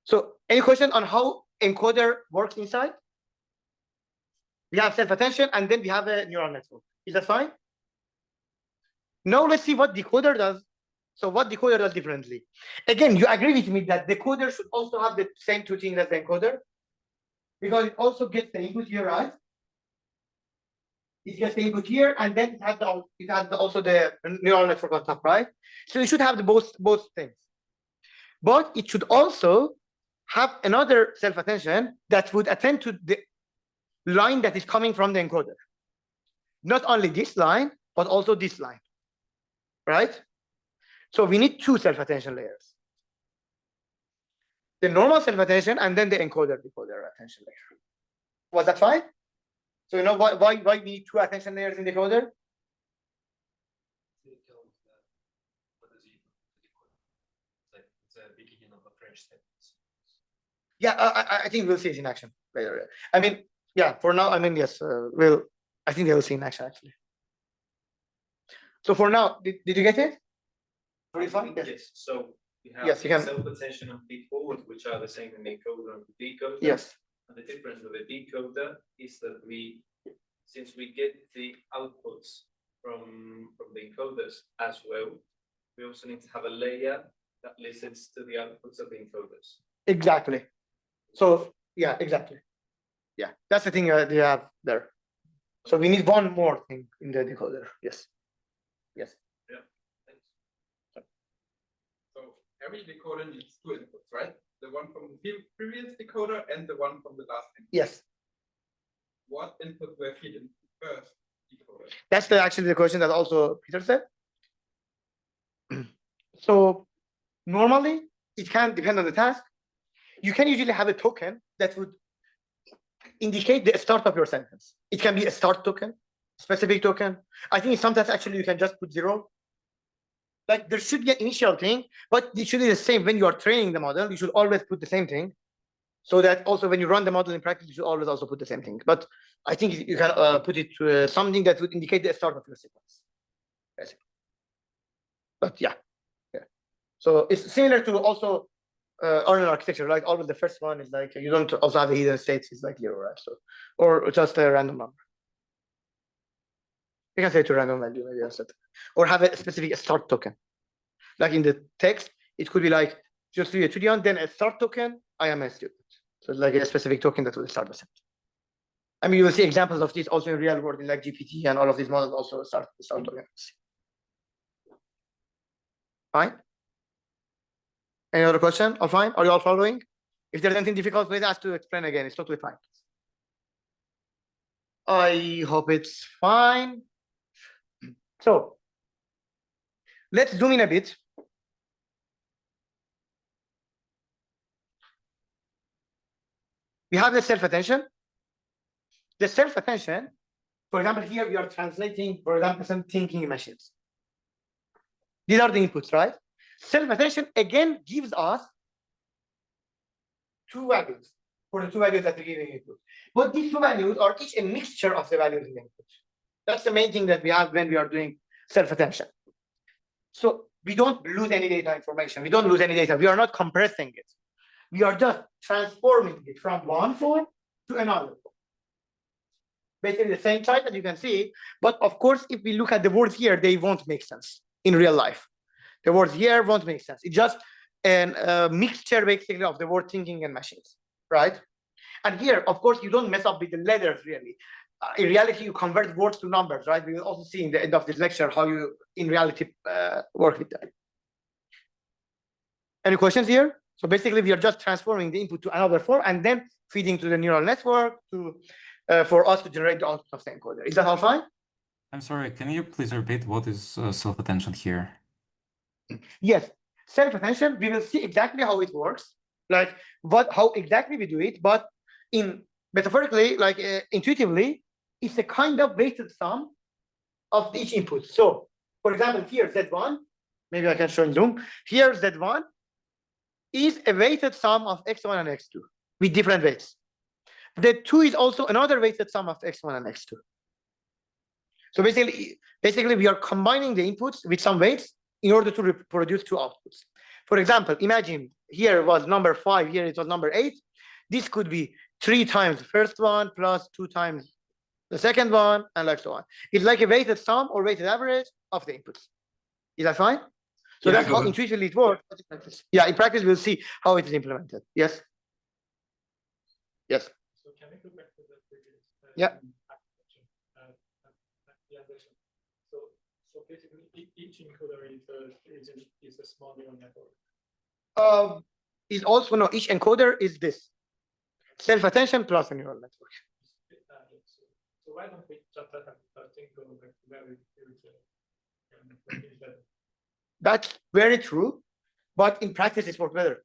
So any question on how encoder works inside? We have self-attention and then we have a neural network. Is that fine? Now let's see what decoder does. So what decoder does differently? Again, you agree with me that decoder should also have the same two things as the encoder, because it also gets the input here, right? It gets the input here, and then it has also the neural network on top, right? So it should have the both things. But it should also have another self-attention that would attend to the line that is coming from the encoder. Not only this line, but also this line, right? So we need two self-attention layers. The normal self-attention and then the encoder-decoder attention layer. Was that fine? So you know why we need two attention layers in the decoder? It's a beginning of a French sentence. Yeah, I think we'll see it in action later. I mean, yeah, for now, I mean, yes, I think they will see in action actually. So for now, did you get it? Very fine. Yes. Yes, so we have Yes, you can. self-attention and feed-forward, which are the same in the encoder and the decoder. Yes. And the difference with the decoder is that since we get the outputs from the encoders as well, we also need to have a layer that listens to the outputs of the encoders. Exactly. So yeah, exactly. Yeah, that's the thing they have there. So we need one more thing in the decoder. Yes. Yes. So every decoder needs two inputs, right? The one from the previous decoder and the one from the last input. Yes. What input were feed in first decoder? That's actually the question that also Peter said. So normally it can depend on the task. You can usually have a token that would indicate the start of your sentence. It can be a start token, specific token. I think sometimes actually you can just put 0. Like there should be an initial thing, but it should be the same when you are training the model. You should always put the same thing, so that also when you run the model in practice, you should always also put the same thing. But I think you can put it to something that would indicate the start of your sequence. But yeah. So it's similar to also Arnold architecture. Like always, the first one is like you don't also have a hidden states. It's like 0, right? So or just a random number. You can say to random value, maybe that's it. Or have a specific start token. Like in the text, it could be like just a Julian, then a start token. I am a student. So it's like a specific token that will start the sentence. I mean, you will see examples of this also in real world, in like GPT and all of these models also start tokens. Fine. Any other question? All fine? Are you all following? If there's anything difficult, please ask to explain again. It's totally fine. I hope it's fine. So let's zoom in a bit. We have the self-attention. The self-attention, for example, here we are translating, for example, some thinking machines. These are the inputs, right? Self-attention again gives us two values for the two values that we're giving input. But these two values are each a mixture of the values in the input. That's the main thing that we have when we are doing self-attention. So we don't lose any data information. We don't lose any data. We are not compressing it. We are just transforming it from one form to another form. Basically the same type as you can see. But of course, if we look at the words here, they won't make sense in real life. The words here won't make sense. It's just a mixture basically of the word thinking and machines, right? And here, of course, you don't mess up with the letters really. In reality, you convert words to numbers, right? We will also see in the end of this lecture how you, in reality, work with that. Any questions here? So basically, we are just transforming the input to another form and then feeding to the neural network to for us to generate the output of the encoder. Is that all fine? I'm sorry, can you please repeat what is self-attention here? Yes, self-attention, we will see exactly how it works, like how exactly we do it, but in metaphorically, like intuitively, it's a kind of weighted sum of each input. So, for example, here Z1, maybe I can show in Zoom. Here Z1 is a weighted sum of X1 and X2 with different weights. Z2 is also another weighted sum of X1 and X2. So basically, we are combining the inputs with some weights in order to produce two outputs. For example, imagine here was number 5, here it was number 8. This could be 3 times the first one plus 2 times the second one, and like so on. It's like a weighted sum or weighted average of the inputs. Is that fine? So Yeah, that's how intuitively it works. Yeah, in practice, we'll see how it is implemented. Yes? Yes. So can we go back to the previous Yeah. architecture, realization? So basically each encoder is a small neural network. Is also no, each encoder is this self-attention plus a neural network. So why don't we just let them think of like very That's very true, but in practice it's works better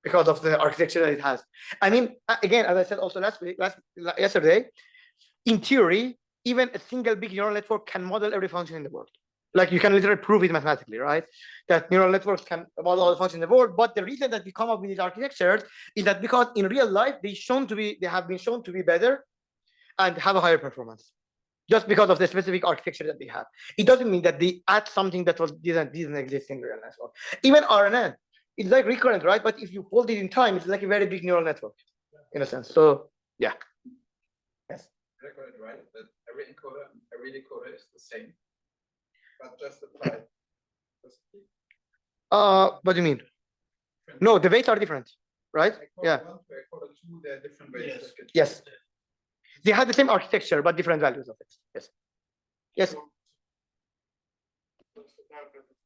because of the architecture that it has. I mean, again, as I said also yesterday, in theory, even a single big neural network can model every function in the world. Like you can literally prove it mathematically, right? That neural networks can model all the functions in the world. But the reason that we come up with these architectures is that because in real life they have been shown to be better and have a higher performance, just because of the specific architecture that they have. It doesn't mean that they add something that didn't exist in real network. Even RNN, it's like recurrent, right? But if you fold it in time, it's like a very big neural network, in a sense. So yeah. Yes. Recurrent, right? That every encoder, every decoder is the same, but just applied. What do you mean? No, the weights are different, right? Yeah. One to encoder two, there are different ways. Yes. that get Yes. They have the same architecture, but different values of it. Yes. Yes.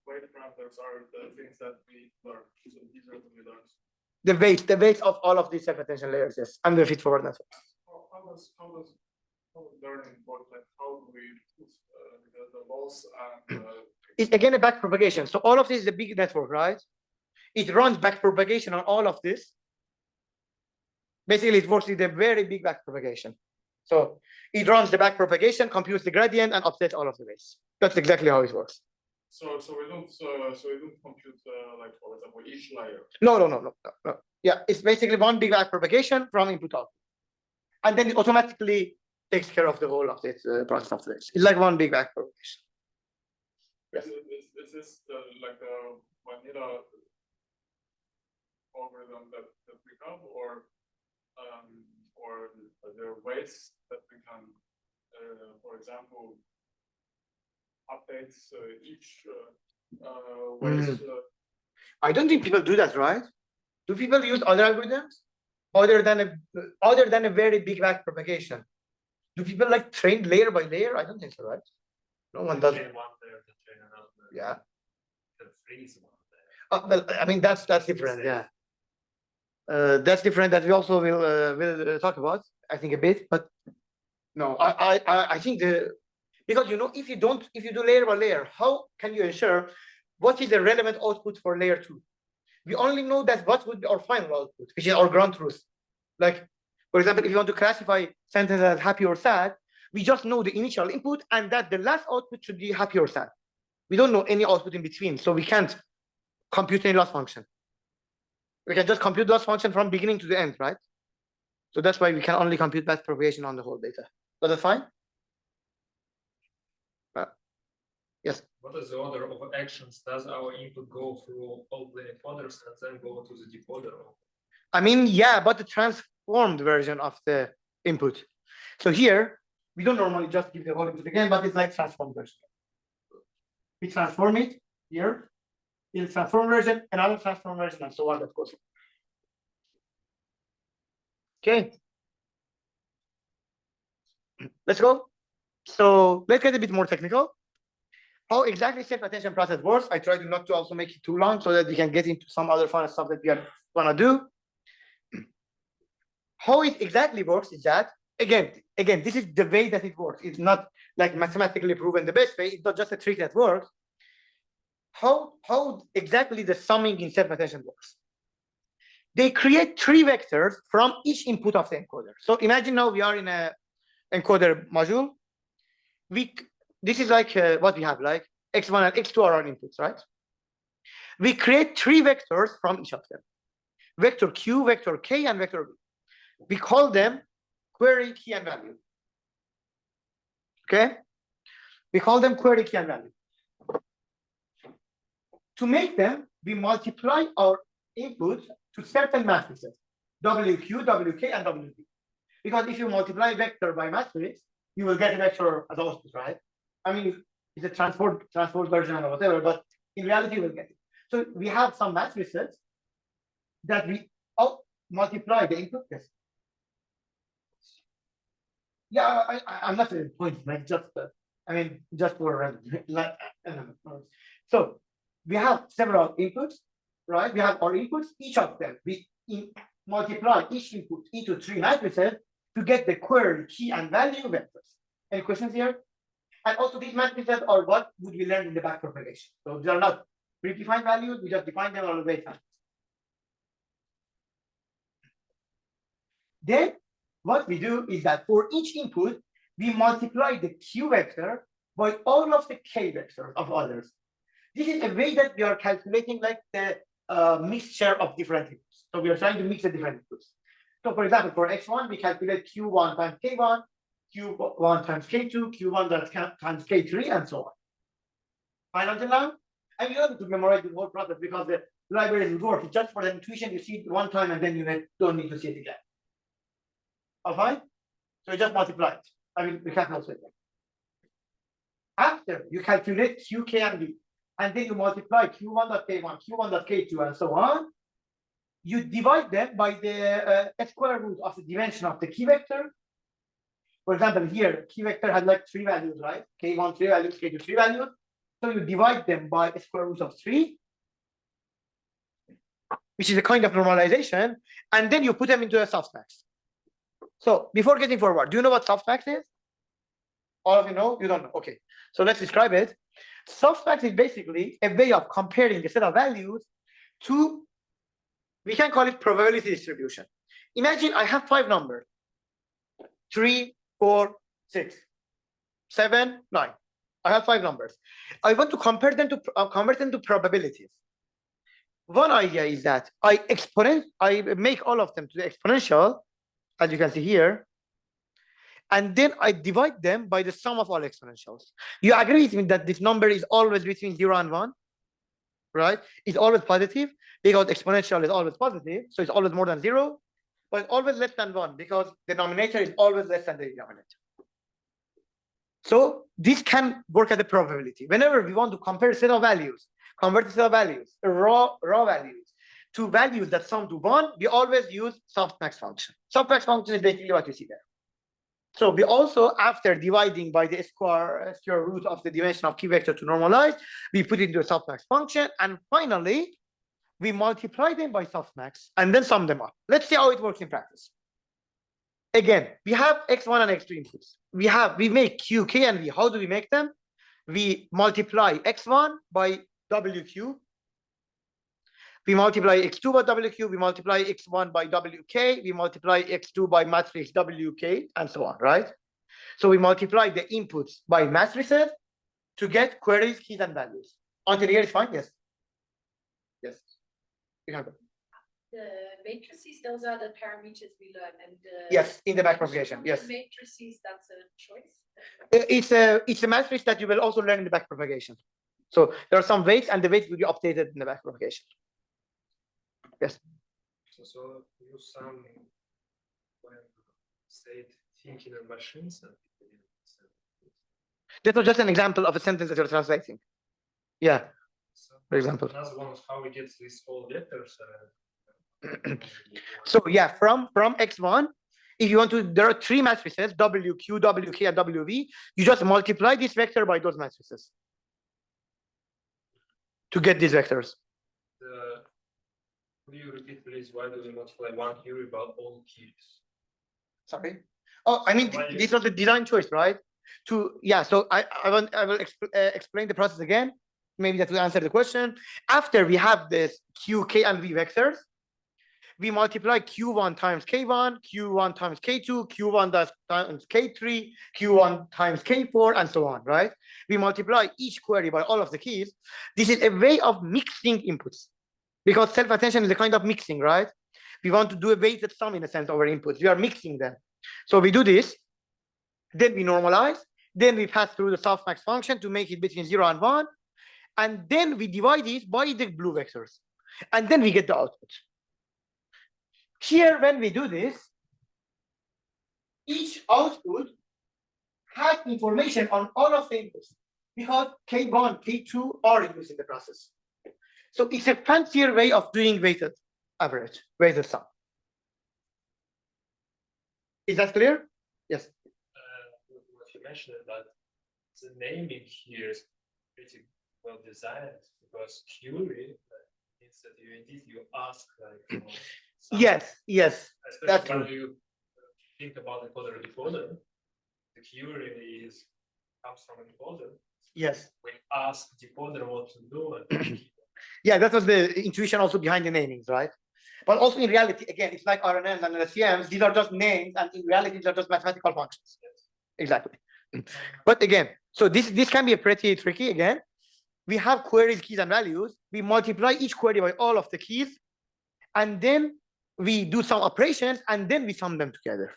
Weight parameters are the things that we learn. So these are the we learn. The weights of all of these self-attention layers, yes, and the feed-forward network. How does learning work? Like how do we use the loss and It's again a back propagation. So all of this is a big network, right? It runs back propagation on all of this. Basically, it works with a very big back propagation. So it runs the back propagation, computes the gradient, and updates all of the weights. That's exactly how it works. so we don't compute like for example each layer. No. Yeah, it's basically one big back propagation from input to output, and then it automatically takes care of the whole of this process of this. It's like one big back propagation. Yes. Is this like the vanilla algorithm that we have, or there are ways that we can, for example, updates each ways. I don't think people do that, right? Do people use other algorithms other than a very big back propagation? Do people like train layer by layer? I don't think so, right? No one does. One there to train another. Yeah. The freeze one there. Well, I mean that's different. Yeah. That's different. That we also will talk about. I think a bit, but no, I think because if you do layer by layer, how can you ensure what is the relevant output for layer 2? We only know that what would be our final output, which is our ground truth. Like, for example, if you want to classify sentences as happy or sad, we just know the initial input and that the last output should be happy or sad. We don't know any output in between, so we can't compute any loss function. We can just compute loss function from beginning to the end, right? So that's why we can only compute back propagation on the whole data. But that's fine? Yes. What is the order of actions? Does our input go through all the encoders and then go to the decoder? I mean, yeah, but the transformed version of the input. So here, we don't normally just give the whole input again, but it's like transformed version. We transform it here, in transform version, another transform version, and so on, of course. Okay. Let's go. So let's get a bit more technical. How exactly self-attention process works? I try not to also make it too long so that we can get into some other fun stuff that we are gonna do. How it exactly works is that, again, this is the way that it works. It's not like mathematically proven the best way. It's not just a trick that works. How exactly the summing in self-attention works? They create 3 vectors from each input of the encoder. So imagine now we are in a encoder module. This is like what we have, like x1 and x2 are our inputs, right? We create 3 vectors from each of them. Vector q, vector k, and vector v. We call them query, key, and value. Okay? We call them query, key, and value. To make them, we multiply our input to certain matrices, WQ, WK, and WV. Because if you multiply vector by matrix, you will get a vector as output, right? I mean, it's a transport version or whatever, but in reality, we'll get it. So we have some matrices that we multiply the input. Yes. Yeah, I'm not at the point, like just, just for like, so we have several inputs, right? We have our inputs, each of them, we multiply each input into 3 matrices, to get the query key and value vectors. Any questions here? And also these matrices are what would we learn in the backpropagation. So they are not predefined values, we just define them on the weight matrix. Then what we do is that for each input, we multiply the Q vector by all of the K vectors of others. This is a way that we are calculating like the mixture of different inputs. So we are trying to mix the different inputs. So for example, for X1, we calculate Q1 times K1, Q1 times K2, Q1 times K3, and so on. Fine until now? And you don't need to memorize the whole process because the library will work. It's just for the intuition, you see it one time and then you don't need to see it again. All fine? So you just multiply it. I mean, we can't also. After you calculate Q, K, and V, and then you multiply Q1.K1, Q1.K2, and so on, you divide them by the square root of the dimension of the key vector. For example, here, key vector has like 3 values, right? K1, 3 values, K2, 3 values. So you divide them by a square root of 3, which is a kind of normalization, and then you put them into a softmax. So before getting forward, do you know what softmax is? All of you know? You don't know? Okay. So let's describe it. Softmax is basically a way of comparing a set of values to, we can call it probability distribution. Imagine I have 5 numbers, 3, 4, 6, 7, 9. I have 5 numbers. I want to compare them to convert them to probabilities. One idea is that I make all of them to the exponential, as you can see here, and then I divide them by the sum of all exponentials. You agree with me that this number is always between 0 and 1, right? It's always positive because exponential is always positive, so it's always more than 0, but always less than 1 because the denominator is always less than the denominator. So this can work as a probability. Whenever we want to compare a set of values, convert a set of values, raw values, to values that sum to 1, we always use softmax function. Softmax function is basically what you see there. So we also, after dividing by the square root of the dimension of key vector to normalize, we put it into a softmax function, and finally, we multiply them by softmax and then sum them up. Let's see how it works in practice. Again, we have X1 and X2 inputs. We make Q, K, and V. How do we make them? We multiply X1 by WQ. We multiply X2 by WQ. We multiply X1 by WK. We multiply X2 by matrix WK, and so on, right? So we multiply the inputs by matrices to get queries, keys, and values. Until here is fine? Yes. Yes. You have it. The matrices, those are the parameters we learn, and yes, in the backpropagation. Yes. Matrices, that's a choice. It's a matrix that you will also learn in the backpropagation. So there are some weights, and the weights will be updated in the backpropagation. Yes. So you sum when state thinking of machines. That was just an example of a sentence that you're translating. Yeah. So for example. Another one is how we get these all vectors. So yeah, from X1, if you want to, there are 3 matrices, WQ, WK, and WV. You just multiply this vector by those matrices to get these vectors. Could you repeat, please? Why do we multiply 1 here about all keys? Sorry. Oh, I mean, this was the design choice, right? So I will explain the process again. Maybe that will answer the question. After we have this Q, K, and V vectors, we multiply Q1 times K1, Q1 times K2, Q1 times K3, Q1 times K4, and so on, right? We multiply each query by all of the keys. This is a way of mixing inputs because self-attention is a kind of mixing, right? We want to do a weighted sum in a sense over inputs. We are mixing them. So we do this, then we normalize, then we pass through the softmax function to make it between 0 and 1, and then we divide it by the blue vectors, and then we get the output. Here, when we do this, each output has information on all of the inputs because K1, K2 are inputs in the process. So it's a fancier way of doing weighted average, weighted sum. Is that clear? Yes. What you mentioned about the naming here is pretty well designed because query means that you ask like. Yes, that's especially true. when you think about encoder-decoder, the query comes from encoder. Yes. We ask decoder what to do. And Yeah, that was the intuition also behind the namings, right? But also in reality, again, it's like RNNs and LSTMs. These are just names, and in reality, these are just mathematical functions. Exactly. But again, so this can be a pretty tricky. Again, we have queries, keys, and values. We multiply each query by all of the keys, and then we do some operations, and then we sum them together.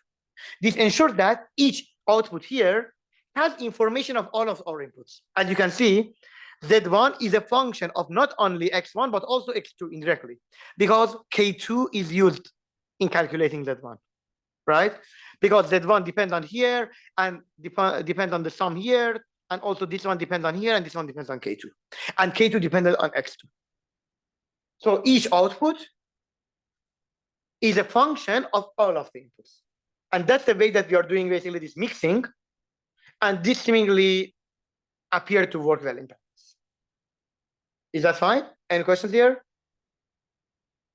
This ensures that each output here has information of all of our inputs. As you can see, Z1 is a function of not only X1, but also X2 indirectly, because K2 is used in calculating Z1, right? Because Z1 depends on here and depends on the sum here, and also this one depends on here, and this one depends on K2. And K2 depended on X2. So each output is a function of all of the inputs. And that's the way that we are doing basically this mixing. And this seemingly appeared to work well in practice. Is that fine? Any questions here?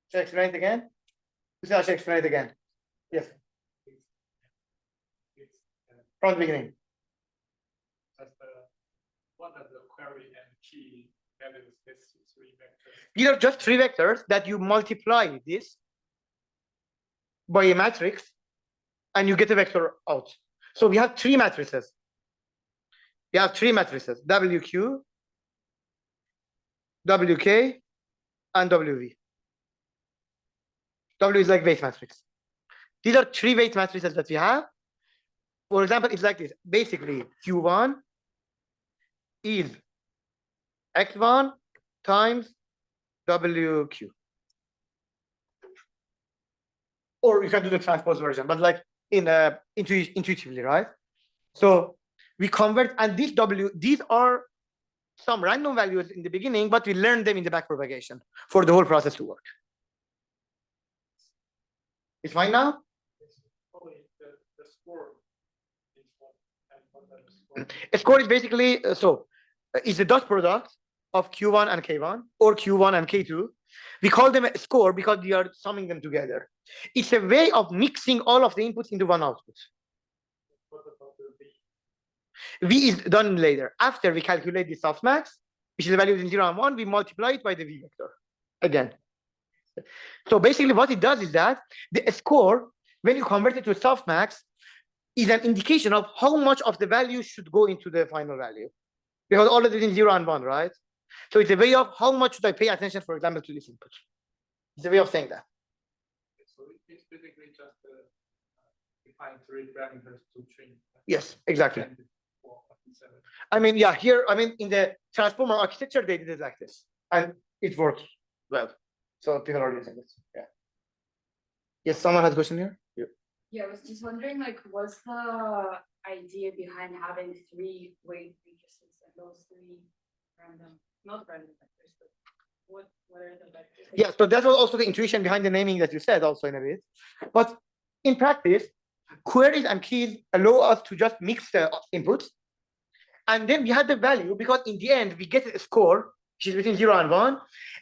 Should I explain it again? I should explain it again. Yes. From the beginning. what are the query and key values? This 3 vectors. These are just 3 vectors that you multiply this by a matrix, and you get a vector out. So we have 3 matrices. We have 3 matrices: WQ, WK, and WV. W is like weight matrix. These are 3 weight matrices that we have. For example, it's like this. Basically, Q1 is X1 times WQ. Or you can do the transpose version, but like intuitively, right? So we convert, and these are some random values in the beginning, but we learn them in the backpropagation for the whole process to work. It's fine now? The score. A score is basically is the dot product of Q1 and K1, or Q1 and K2. We call them a score because we are summing them together. It's a way of mixing all of the inputs into one output. V is done later. After we calculate the softmax, which is the value in 0 and 1, we multiply it by the V vector again. So basically what it does is that the score, when you convert it to a softmax, is an indication of how much of the value should go into the final value. Because all of it is 0 and 1, right? So it's a way of how much should I pay attention, for example, to this input. It's a way of saying that. So it's basically just define 3 parameters to train. Yes, exactly. I mean, yeah, here, I mean, in the transformer architecture, they did it like this, and it works well. So people are using it. Yeah. Yes, someone has a question here? Yeah. Yeah, I was just wondering, like, what's the idea behind having 3 weight matrices and those 3 random, not random vectors, but what are the vectors? Yeah, so that was also the intuition behind the naming that you said also in a bit. But in practice, queries and keys allow us to just mix the inputs. And then we had the value, because in the end, we get a score, which is between 0 and 1.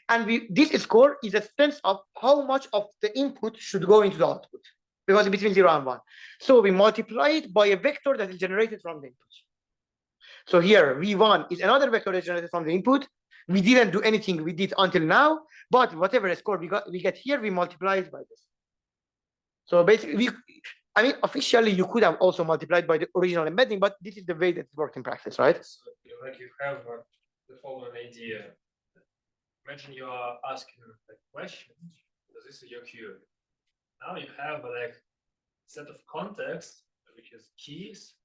And this score is a sense of how much of the input should go into the output, because it's between 0 and 1. So we multiply it by a vector that is generated from the input. So here, V1 is another vector that is generated from the input. We didn't do anything we did until now, but whatever score we get here, we multiply it by this. So basically, I mean, officially, you could have also multiplied by the original embedding, but this is the way that it works in practice, right? So, like you have the following idea. Imagine you are asking a question. So this is your query. Now you have like set of context, which is keys,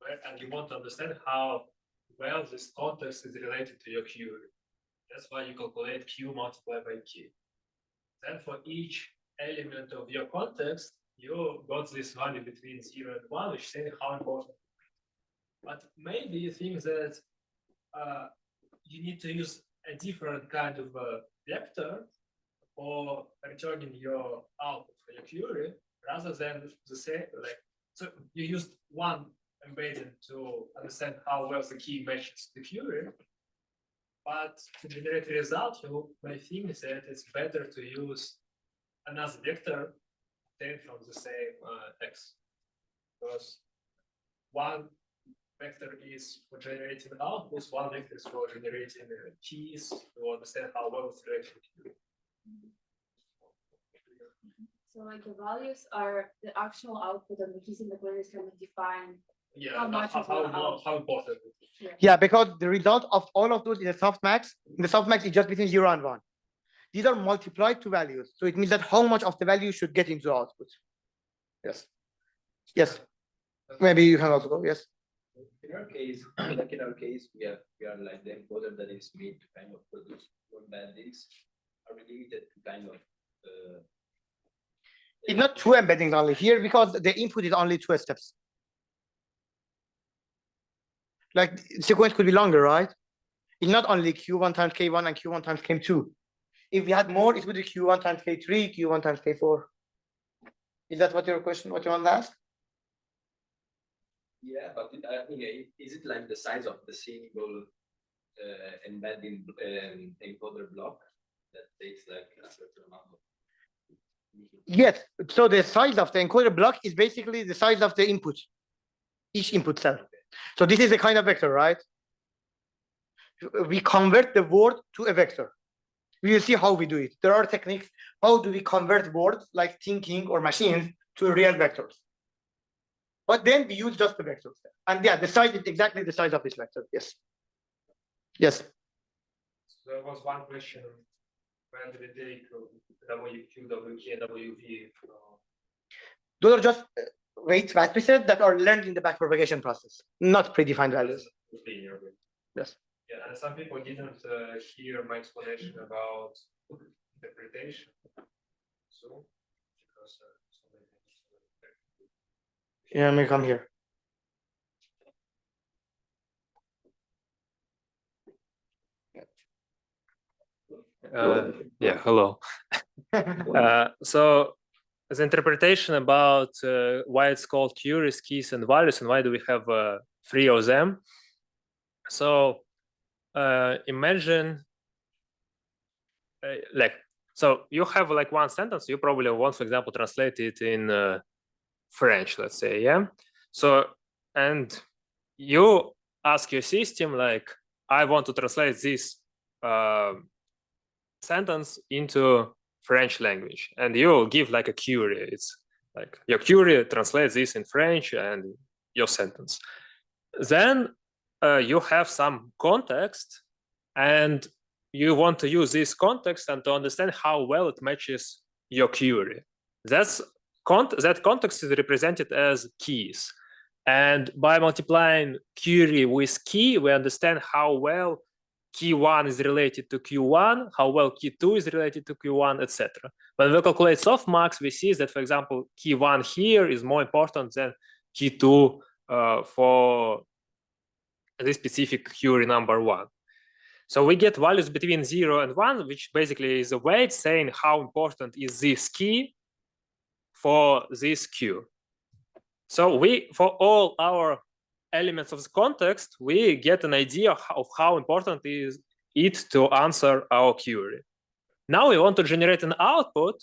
right? And you want to understand how well this context is related to your query. That's why you calculate Q multiplied by K. Then for each element of your context, you got this value between 0 and 1, which says how important. But maybe you think that you need to use a different kind of vector for returning your output for your query, rather than the same, like, so you used one embedding to understand how well the key matches the query, but to generate a result, you may think that it's better to use another vector obtained from the same X. because one vector is for generating outputs, one vector is for generating keys to understand how well it's related to. So like the values are the actual output and the keys in the code is kind of define. Yeah, How much of what out- how important it is. Yeah, because the result of all of those in the softmax, is just between 0 and 1. These are multiplied to values. So it means that how much of the value should get into output. Yes. Yes. Maybe you can also go. Yes. In our case, we are like the encoder that is made to kind of produce embeddings are related to kind of It's not 2 embeddings only here because the input is only 2 steps. Like sequence could be longer, right? It's not only Q1 times K1 and Q1 times K2. If we had more, it would be Q1 times K3, Q1 times K4. Is that what your question, what you want to ask? yeah, but is it like the size of the single embedding encoder block that takes like a certain amount of Yes. So the size of the encoder block is basically the size of the input, each input cell. So this is a kind of vector, right? We convert the word to a vector. We will see how we do it. There are techniques. How do we convert words like thinking or machines to real vectors? But then we use just the vectors. And yeah, the size is exactly the size of this vector. Yes. Yes. So there was one question: when did we take WQ, WK, and WV? Those are just weight matrices that are learned in the backpropagation process, not predefined values. Yes. Yeah, and some people didn't hear my explanation about interpretation. So, because Yeah, may come here. yeah, hello. So the interpretation about why it's called queries, keys, and values, and why do we have 3 of them. So imagine so you have like one sentence, you probably want, for example, translate it in French, let's say, yeah. So, and you ask your system like, I want to translate this sentence into French language, and you give like a query. It's like your query translates this in French and your sentence. Then you have some context, and you want to use this context and to understand how well it matches your query. That context is represented as keys. And by multiplying query with key, we understand how well key 1 is related to Q1, how well key 2 is related to Q1, etc. When we calculate softmax, we see that, for example, key 1 here is more important than key 2 for this specific query number 1. So we get values between 0 and 1, which basically is a weight saying how important is this key for this queue. So for all our elements of the context, we get an idea of how important is it to answer our query. Now we want to generate an output,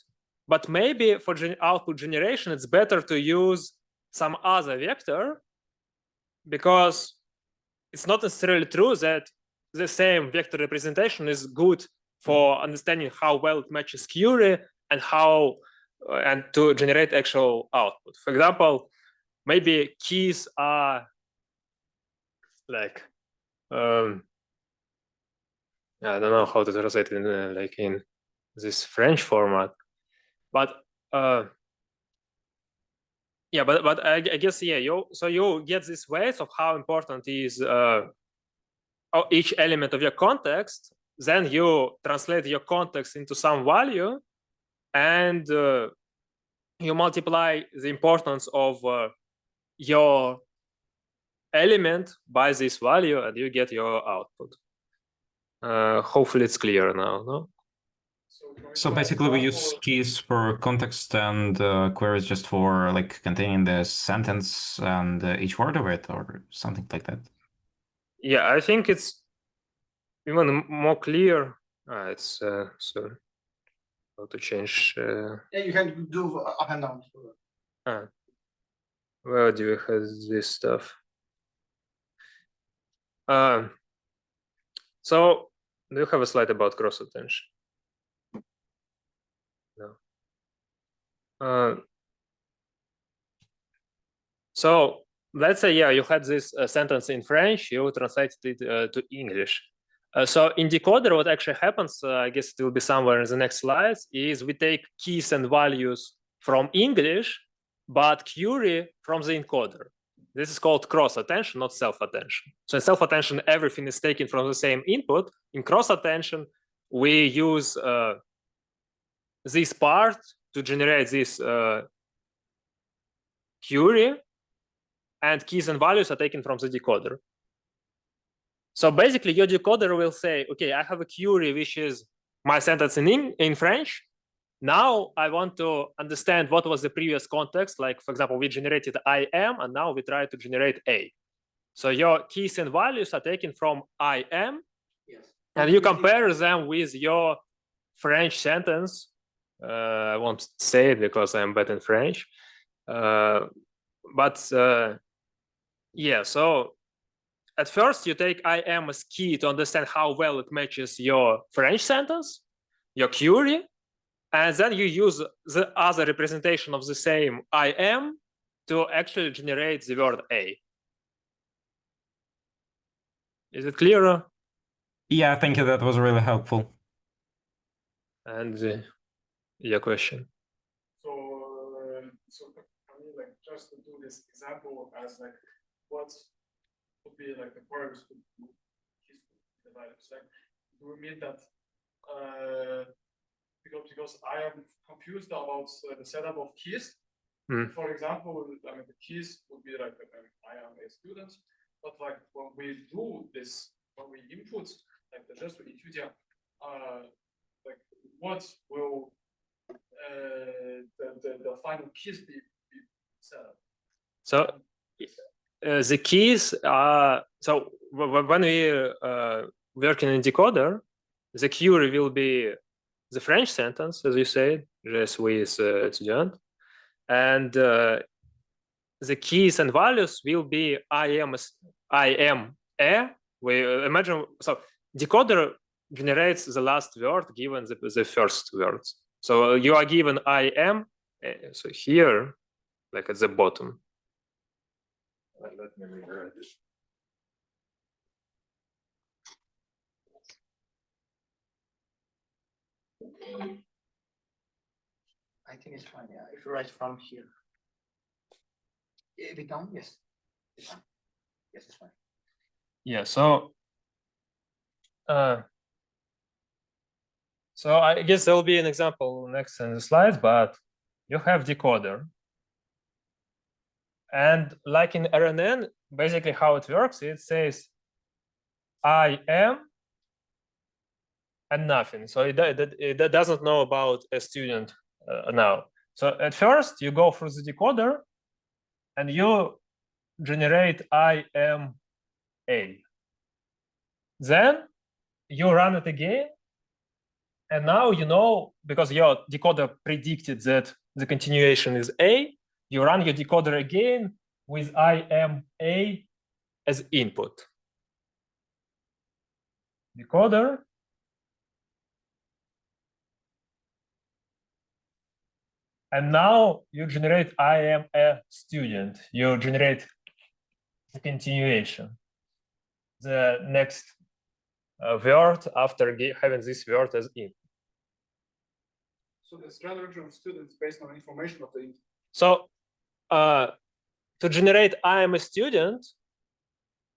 but maybe for output generation, it's better to use some other vector, because it's not necessarily true that the same vector representation is good for understanding how well it matches query and how and to generate actual output. For example, maybe keys are like I don't know how to translate it in like in this French format, but yeah, but I guess yeah, you get this ways of how important is each element of your context. Then you translate your context into some value, and you multiply the importance of your element by this value, and you get your output. Hopefully it's clear now, no? So basically we use keys for context and queries just for like containing the sentence and each word of it or something like that. Yeah, I think it's even more clear. It's so how to change. Yeah, you can do up and down. Where do we have this stuff? So do you have a slide about cross attention? No. So let's say, yeah, you had this sentence in French, you translated it to English. So in decoder, what actually happens, I guess it will be somewhere in the next slides, is we take keys and values from English, but query from the encoder. This is called cross attention, not self attention. So in self attention, everything is taken from the same input. In cross attention, we use this part to generate this query, and keys and values are taken from the decoder. So basically, your decoder will say, okay, I have a query, which is my sentence in French. Now I want to understand what was the previous context. Like, for example, we generated I am, and now we try to generate A. So your keys and values are taken from I am, Yes. and you compare them with your French sentence. I won't say it because I'm bad in French. But yeah, so at first you take I am as key to understand how well it matches your French sentence, your query, and then you use the other representation of the same I am to actually generate the word A. Is it clearer? Yeah, thank you. That was really helpful. And your question. So I mean, like, just to do this example as like, what would be like the queries would the values, like, do we mean that because I am confused about the setup of keys. For example, I mean, the keys would be like, I am a student, but like when we do this, when we input like the just Etudia, like what will the final keys be set up? So the keys are, so when we work in a decoder, the query will be the French sentence, as you said, je suis étudiant, and the keys and values will be I am a. We imagine, so decoder generates the last word given the first words. So you are given I am, so here, like at the bottom. Let me rewrite this. I think it's fine. Yeah, if you write from here. If it down, yes, it's fine. Yes, it's fine. Yeah. So I guess there will be an example next in the slides, but you have decoder, and like in RNN, basically how it works, it says I am and nothing. So it doesn't know about a student now. So at first you go through the decoder and you generate I am A. Then you run it again. And now you know, because your decoder predicted that the continuation is A, you run your decoder again with I am A as input. Decoder. And now you generate I am a student. You generate the continuation, the next word after having this word as input. So the strategy of students based on information of the input. So to generate I am a student,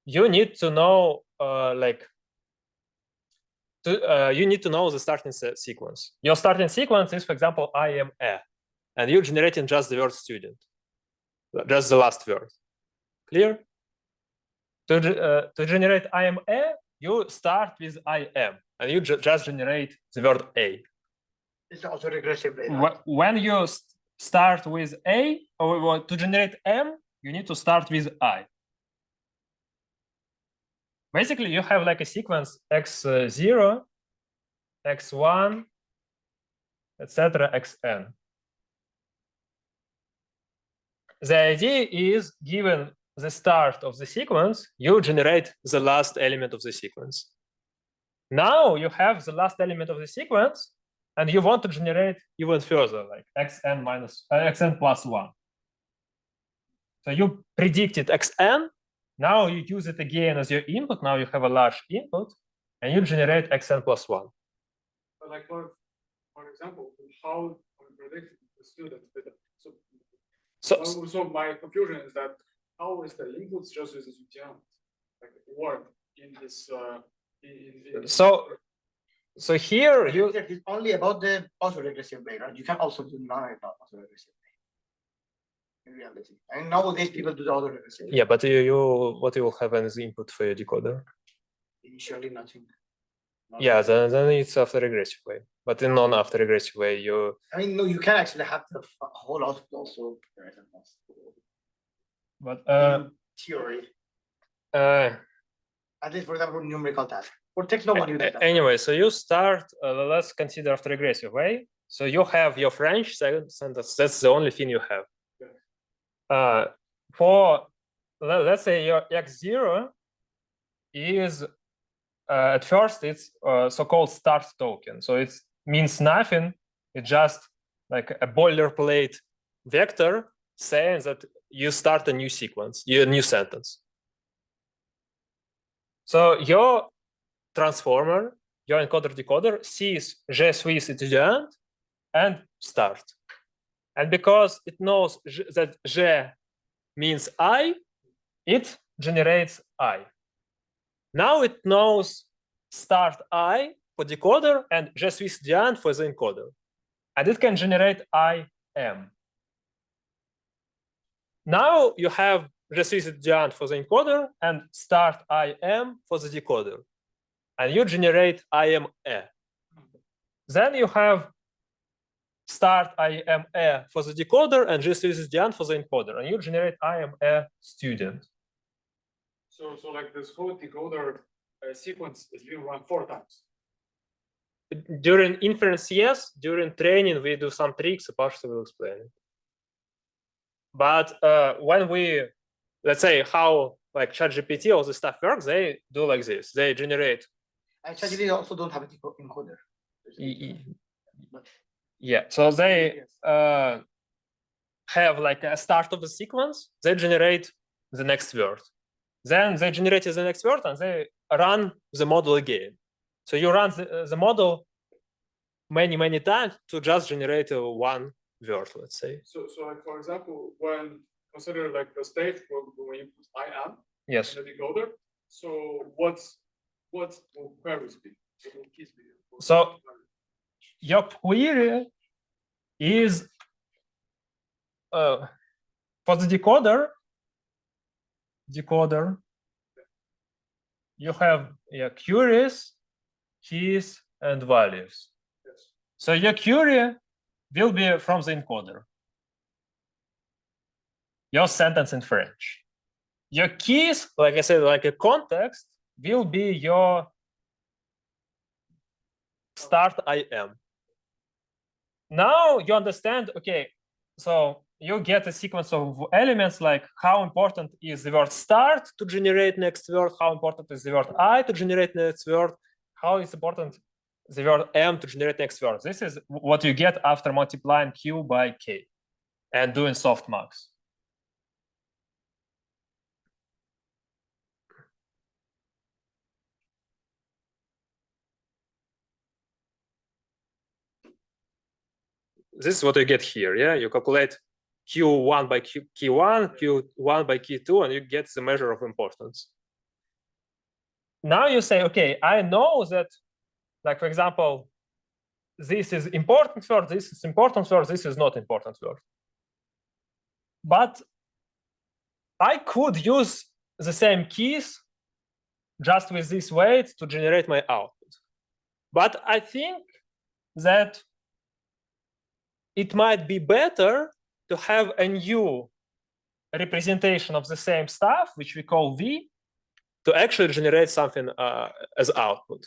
you need to know you need to know the starting sequence. Your starting sequence is, for example, I am a, and you're generating just the word student, just the last word. Clear? To generate I am a, you start with I am, and you just generate the word a. It's also regressive. When you start with a, or to generate m, you need to start with I. Basically, you have like a sequence x0, x1, etc., xn. the idea is, given the start of the sequence, you generate the last element of the sequence. Now you have the last element of the sequence, and you want to generate even further, like xn plus 1. So you predicted xn, now you use it again as your input, now you have a large input, and you generate xn plus 1. But like for example, how we predict the student data. So my confusion is that how is the inputs just with the student like work in this So here you It's only about the autoregressive way, right? You can also do non-autoregressive way in reality. And nowadays people do the autoregressive. yeah, but what you will have as input for your decoder? Initially nothing. Yeah, then it's after regressive way. But in non-after regressive way, I mean, no, you can actually have the whole output also. but In theory, uh, at least for example, numerical task. For text, nobody does that. anyway, so you start. Let's consider after regressive way. So you have your French sentence. That's the only thing you have. For let's say your x0 is at first it's so-called start token. So it means nothing. It's just like a boilerplate vector saying that you start a new sequence, a new sentence. So your transformer, your encoder-decoder sees G Swiss étudiant and start. And because it knows that G means I, it generates I. Now it knows start I for decoder and G Swiss étudiant for the encoder. And it can generate IM. Now you have G Swiss étudiant for the encoder and start IM for the decoder. And you generate IME. Then you have start IME for the decoder and G Swiss étudiant for the encoder. And you generate IME student. So like this whole decoder sequence is being run 4 times. During inference, yes. During training, we do some tricks. Partially will explain it. But when we, let's say how like ChatGPT, all the stuff works, they do like this. They generate. And ChatGPT also don't have a encoder. Yeah. So they have like a start of the sequence. They generate the next word. Then they generate the next word and they run the model again. So you run the model many times to just generate one word, let's say. So like for example, when consider like the state when you put I am yes in the decoder, so what will queries be? What will keys be? So your query is for the decoder, you have queries, keys, and values. Yes. So your query will be from the encoder. Your sentence in French. Your keys, like I said, like a context, will be your start IM. Now you understand, okay, so you get a sequence of elements like how important is the word start to generate next word, how important is the word I to generate next word, how is important the word M to generate next word. This is what you get after multiplying Q by K and doing softmax. This is what you get here, yeah? You calculate Q1 by Q1, Q1 by Q2, and you get the measure of importance. Now you say, okay, I know that, like, for example, this is important word, this is important word, this is not important word. But I could use the same keys just with these weights to generate my output. But I think that it might be better to have a new representation of the same stuff, which we call V, to actually generate something as output.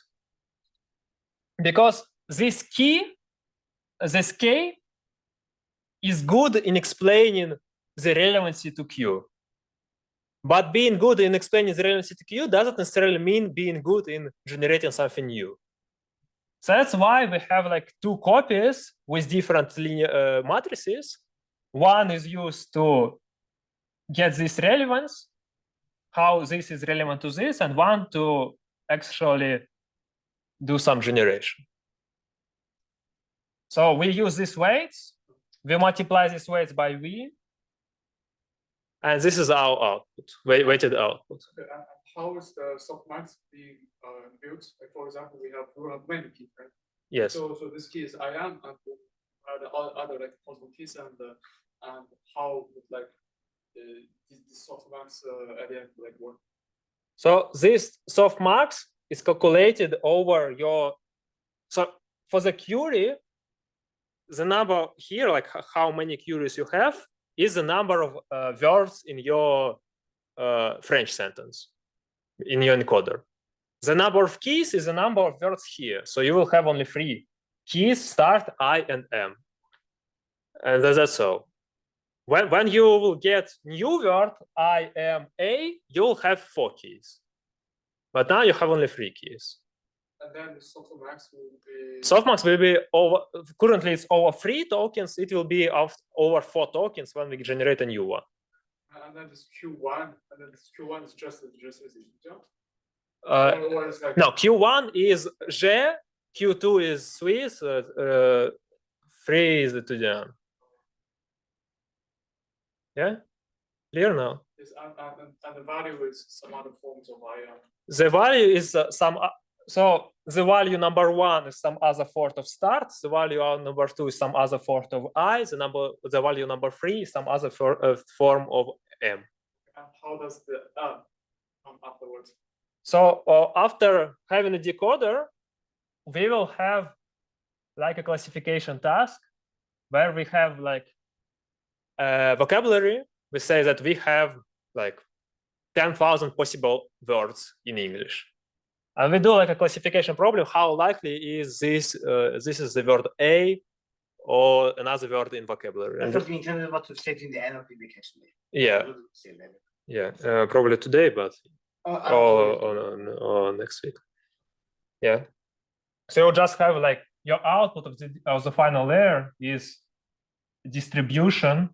Because this K is good in explaining the relevancy to Q. But being good in explaining the relevancy to Q doesn't necessarily mean being good in generating something new. So that's why we have like two copies with different linear matrices. One is used to get this relevance, how this is relevant to this, and one to actually do some generation. So we use these weights, we multiply these weights by V, and this is our output, weighted output. Okay, and how is the softmax being built? Like, for example, we have many keys, right? Yes. So this key is I am, and the other like possible keys, and how would like the softmax at the end like work? So this softmax is calculated over your. So for the query, the number here, like how many queries you have, is the number of words in your French sentence, in your encoder. The number of keys is the number of words here. So you will have only 3 keys, start, I, and M. And that's all. When you will get new word, I, M, A, you'll have 4 keys. But now you have only 3 keys. And then the softmax will be. Softmax will be over, currently it's over 3 tokens. It will be over 4 tokens when we generate a new one. And then this Q1, and then this Q1 is just as easy. Like no, Q1 is G, Q2 is Swiss, 3 is Etudiant. Yeah, clear now. And the value is some other forms of I. The value is so the value number 1 is some other fort of start. The value number 2 is some other fort of I. The value number 3 is some other form of M. And how does the come afterwards? So after having a decoder, we will have like a classification task where we have like a vocabulary. We say that we have like 10,000 possible words in English. And we do like a classification problem. How likely is this? This is the word A or another word in vocabulary. That's what we intended about to state in the NLP actually. Yeah. Yeah, probably today, but or next week. Yeah. So you just have like your output of the final layer is distribution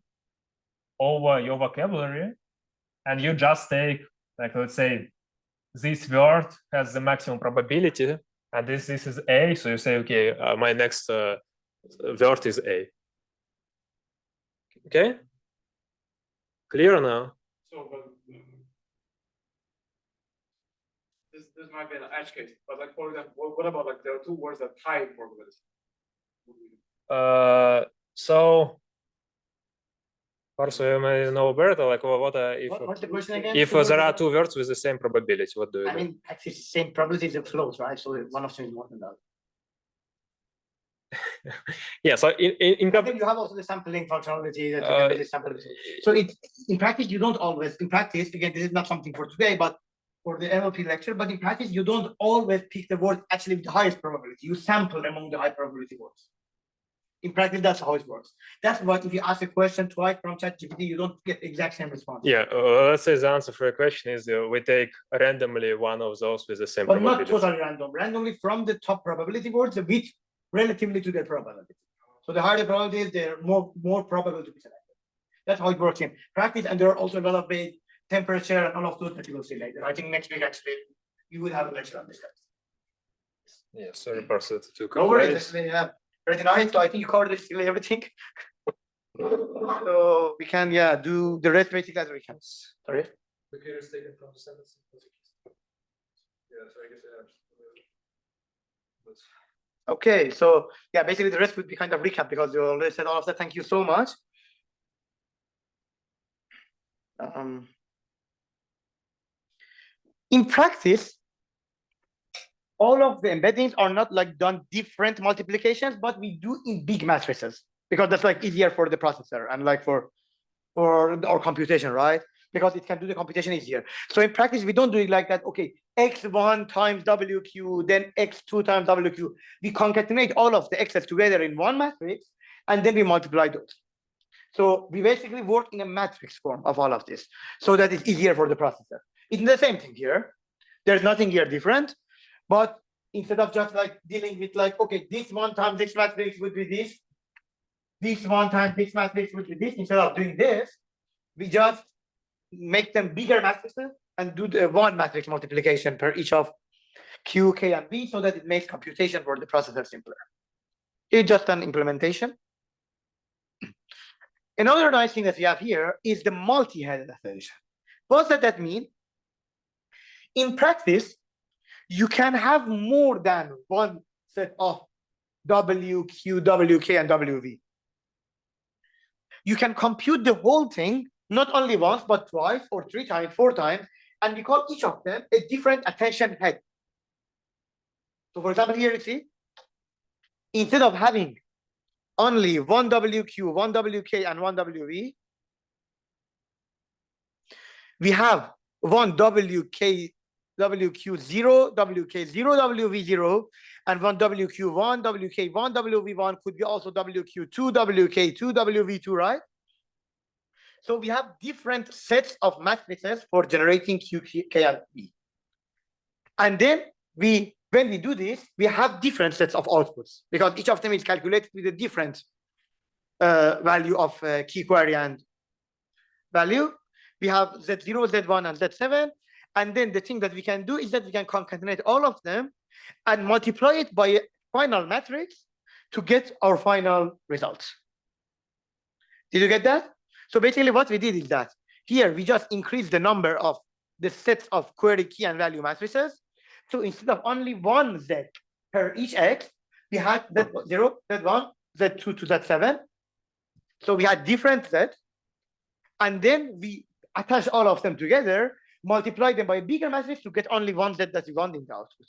over your vocabulary, and you just take like, let's say this word has the maximum probability, and this is A. So you say, okay, my next word is A. Okay. Clear now? So, but this might be an edge case, but like for example, what about like there are 2 words that high probability? So also you may know better, like What's the question again? if there are 2 words with the same probability, what do you do? I mean, actually, it's the same probabilities and flows, right? So one of them is more than the other. Yeah, so in you have also the sampling functionality that you can really sample. So in practice, you don't always, in practice, again, this is not something for today, but for the NLP lecture, but in practice, you don't always pick the word actually with the highest probability. You sample among the high probability words. In practice, that's how it works. That's why if you ask a question twice from ChatGPT, you don't get the exact same response. Yeah, let's say the answer for a question is we take randomly one of those with the same but probability. Not totally random. Randomly from the top probability words, which relatively to their probability. So the higher the probability, they're more probable to be selected. That's how it works in practice. And there are also a lot of big temperature and all of those that you will see later. I think next week actually you will have a lecture on this. Yeah, sorry, person to No worries. Very nice. So I think you covered basically everything. So we can do the rest basically as we can. Sorry. The key is taken from the sentence. Yeah, so I guess Okay, so basically the rest would be kind of recap because you already said all of that. Thank you so much. In practice, all of the embeddings are not like done different multiplications, but we do in big matrices because that's like easier for the processor and like for our computation, right? Because it can do the computation easier. So in practice, we don't do it like that. Okay, x1 times wq, then x2 times wq. We concatenate all of the x's together in one matrix, and then we multiply those. So we basically work in a matrix form of all of this so that it's easier for the processor. It's the same thing here. There's nothing here different, but instead of just like dealing with like, okay, this one times this matrix would be this one times this matrix would be this, instead of doing this, we just make them bigger matrices and do the one matrix multiplication per each of Q, K, and V so that it makes computation for the processor simpler. It's just an implementation. Another nice thing that we have here is the multi-headed attention. What does that mean? In practice, you can have more than one set of W, Q, WK, and WV. You can compute the whole thing, not only once, but twice, or 3 times, 4 times, and we call each of them a different attention head. So for example, here you see, instead of having only one WQ, one WK, and one WV, we have one WQ0, WK0, WV0, and one WQ1, WK1, WV1 could be also WQ2, WK2, WV2, right? So we have different sets of matrices for generating Q, K, and V. And then when we do this, we have different sets of outputs because each of them is calculated with a different value of key query and value. We have Z0, Z1, and Z7. And then the thing that we can do is that we can concatenate all of them and multiply it by a final matrix to get our final results. Did you get that? So basically what we did is that here we just increased the number of the sets of query, key, and value matrices. So instead of only one Z per each X, we had Z0, Z1, Z2 to Z7. So we had different Zs. And then we attach all of them together, multiply them by a bigger matrix to get only one Z that we want in the output.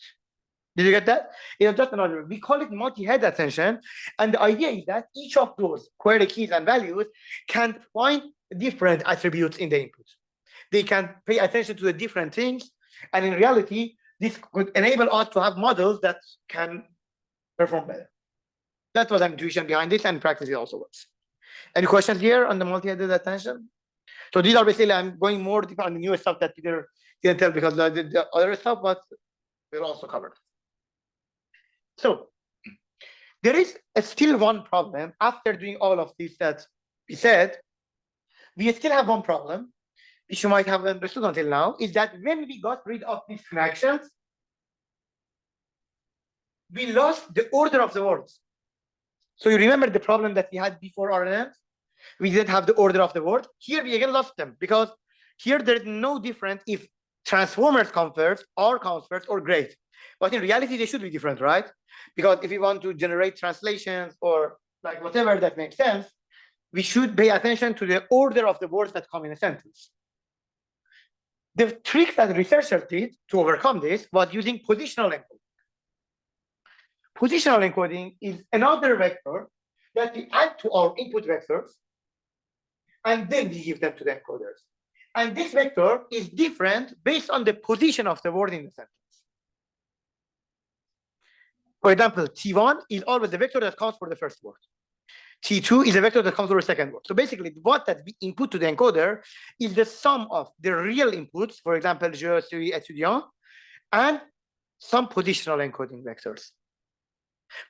Did you get that? It's just another. We call it multi-head attention. And the idea is that each of those query keys and values can find different attributes in the input. They can pay attention to the different things. And in reality, this could enable us to have models that can perform better. That was an intuition behind it, and practice it also works. Any questions here on the multi-headed attention? So these are basically, I'm going more deep on the newer stuff that Peter didn't tell because the other stuff, but we're also covered. So there is still one problem after doing all of this that we said. We still have one problem, which you might have understood until now, is that when we got rid of these connections, we lost the order of the words. So you remember the problem that we had before RNNs? We didn't have the order of the word. Here we again lost them because here there's no difference if transformers come first, or comes first, or great. But in reality, they should be different, right? Because if we want to generate translations or like whatever that makes sense, we should pay attention to the order of the words that come in a sentence. The trick that researchers did to overcome this was using positional encoding. Positional encoding is another vector that we add to our input vectors, and then we give them to the encoders. And this vector is different based on the position of the word in the sentence. For example, T1 is always the vector that comes for the first word. T2 is a vector that comes for the second word. So basically, what that we input to the encoder is the sum of the real inputs, for example, je suis étudiant, and some positional encoding vectors.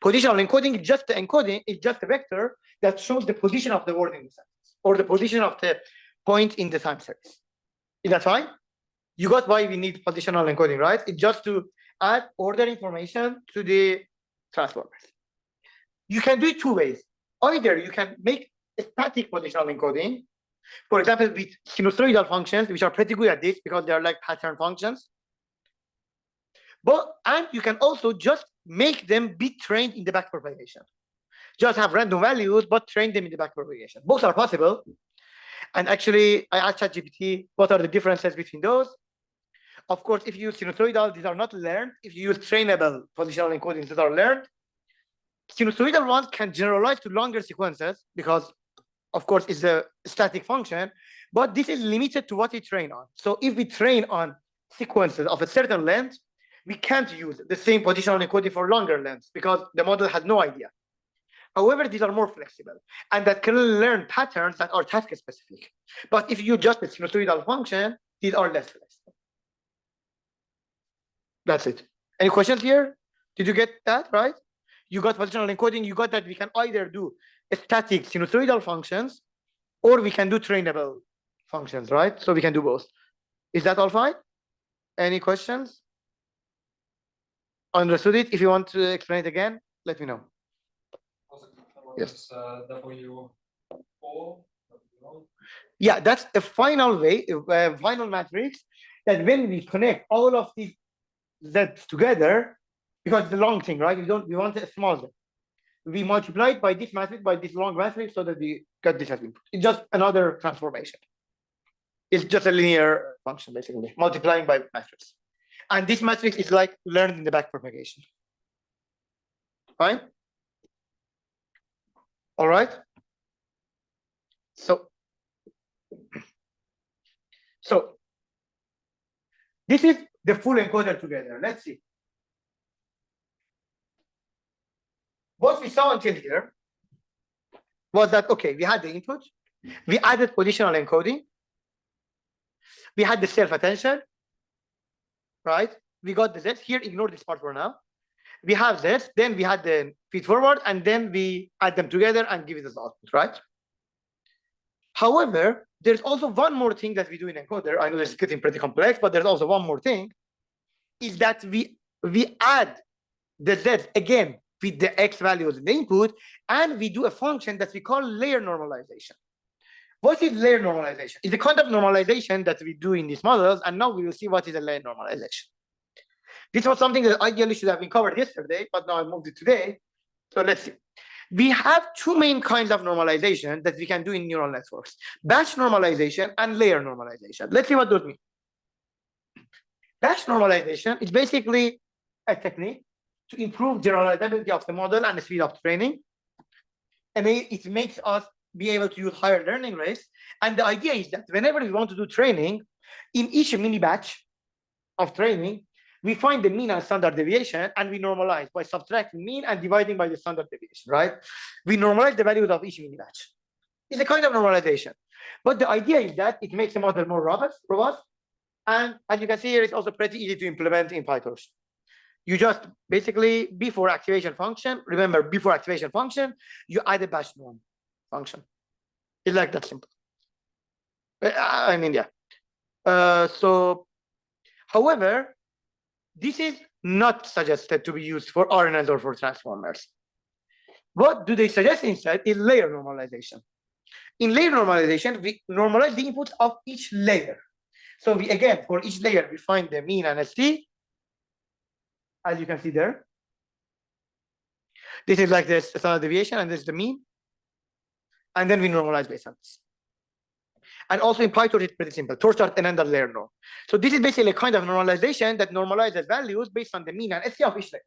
Positional encoding is just the encoding, it's just a vector that shows the position of the word in the sentence, or the position of the point in the time series. Is that fine? You got why we need positional encoding, right? It's just to add order information to the transformers. You can do it 2 ways. Either you can make a static positional encoding, for example, with sinusoidal functions, which are pretty good at this because they're like pattern functions. And you can also just make them be trained in the backpropagation. Just have random values, but train them in the backpropagation. Both are possible. And actually, I asked ChatGPT, what are the differences between those? Of course, if you use sinusoidal, these are not learned. If you use trainable positional encodings, these are learned. Sinusoidal ones can generalize to longer sequences because, of course, it's a static function, but this is limited to what we train on. So if we train on sequences of a certain length, we can't use the same positional encoding for longer lengths because the model has no idea. However, these are more flexible and that can learn patterns that are task specific. But if you just a sinusoidal function, these are less flexible. That's it. Any questions here? Did you get that right? You got positional encoding. You got that we can either do static sinusoidal functions or we can do trainable functions, right? So we can do both. Is that all fine? Any questions? Understood it? If you want to explain it again, let me know. Yes. W4. Yeah, that's a final way, a final matrix that when we connect all of these z's together, because it's a long thing, right? We want a small z. We multiply it by this matrix, by this long matrix, so that we get this as input. It's just another transformation. It's just a linear function, basically, multiplying by matrix. And this matrix is like learned in the backpropagation. Fine? All right. So this is the full encoder together. Let's see. What we saw until here was that, okay, we had the input, we added positional encoding, we had the self-attention, right? We got the Z here, ignore this part for now. We have Z, then we had the feed forward, and then we add them together and give it as output, right? However, there's also one more thing that we do in encoder. I know this is getting pretty complex, but there's also one more thing, is that we add the Z again with the X values in the input, and we do a function that we call layer normalization. What is layer normalization? It's the kind of normalization that we do in these models, and now we will see what is a layer normalization. This was something that ideally should have been covered yesterday, but now I moved it today. So let's see. We have two main kinds of normalization that we can do in neural networks: batch normalization and layer normalization. Let's see what those mean. Batch normalization is basically a technique to improve generalizability of the model and speed up training. And it makes us be able to use higher learning rates. And the idea is that whenever we want to do training, in each mini batch of training, we find the mean and standard deviation, and we normalize by subtracting mean and dividing by the standard deviation, right? We normalize the values of each mini batch. It's a kind of normalization. But the idea is that it makes the model more robust. And as you can see here, it's also pretty easy to implement in PyTorch. You just basically, before activation function, remember, before activation function, you add a batch norm function. It's like that simple. I mean, yeah. However, this is not suggested to be used for RNNs or for transformers. What do they suggest instead is layer normalization. In layer normalization, we normalize the inputs of each layer. So we, again, for each layer, we find the mean and ST, as you can see there. This is like the standard deviation, and this is the mean. And then we normalize based on this. And also in PyTorch, it's pretty simple. Torch start and end of layer norm. So this is basically a kind of normalization that normalizes values based on the mean and ST of each layer.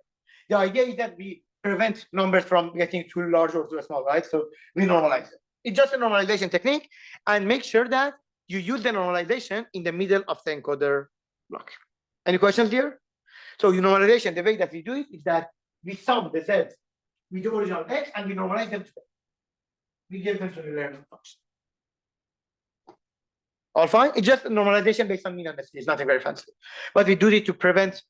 The idea is that we prevent numbers from getting too large or too small, right? So we normalize it. It's just a normalization technique, and make sure that you use the normalization in the middle of the encoder block. Any questions here? So in normalization, the way that we do it is that we sum the Z's with the original X and we normalize them together. We give them to the learning function. All fine? It's just a normalization based on mean and ST. It's nothing very fancy. But we do it to prevent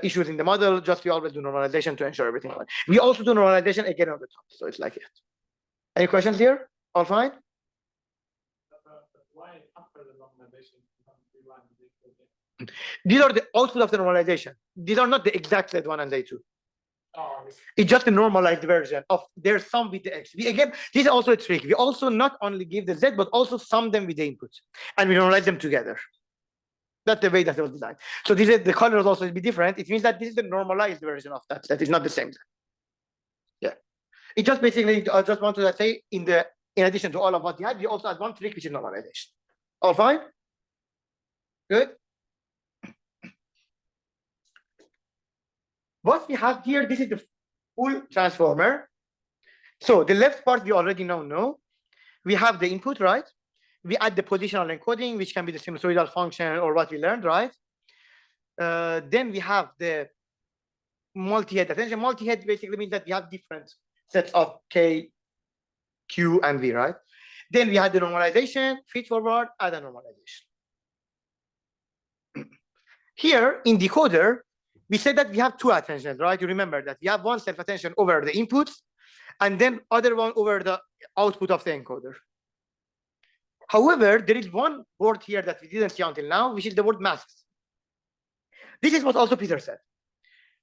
issues in the model. Just we always do normalization to ensure everything fine. We also do normalization again on the top. So it's like it. Any questions here? All fine? Why after the normalization? These are the output of the normalization. These are not the exact Z1 and Z2. Oh, It's just a normalized version of their sum with the X. Again, this is also a trick. We also not only give the Z, but also sum them with the input. And we normalize them together. That's the way that it was designed. So this is, the colors also be different. It means that this is the normalized version of that. That is not the same. Yeah. It just basically, I just want to say, in addition to all of what you had, we also had one trick, which is normalization. All fine? Good. What we have here, this is the full transformer. So the left part we already know. We have the input, right? We add the positional encoding, which can be the sinusoidal function or what we learned, right? Then we have the multi-head attention. Multi-head basically means that we have different sets of K, Q, and V, right? Then we had the normalization, feed forward, add a normalization. Here in decoder, we said that we have two attentions, right? You remember that we have one self-attention over the inputs, and then other one over the output of the encoder. However, there is one word here that we didn't see until now, which is the word masks. This is what also Peter said.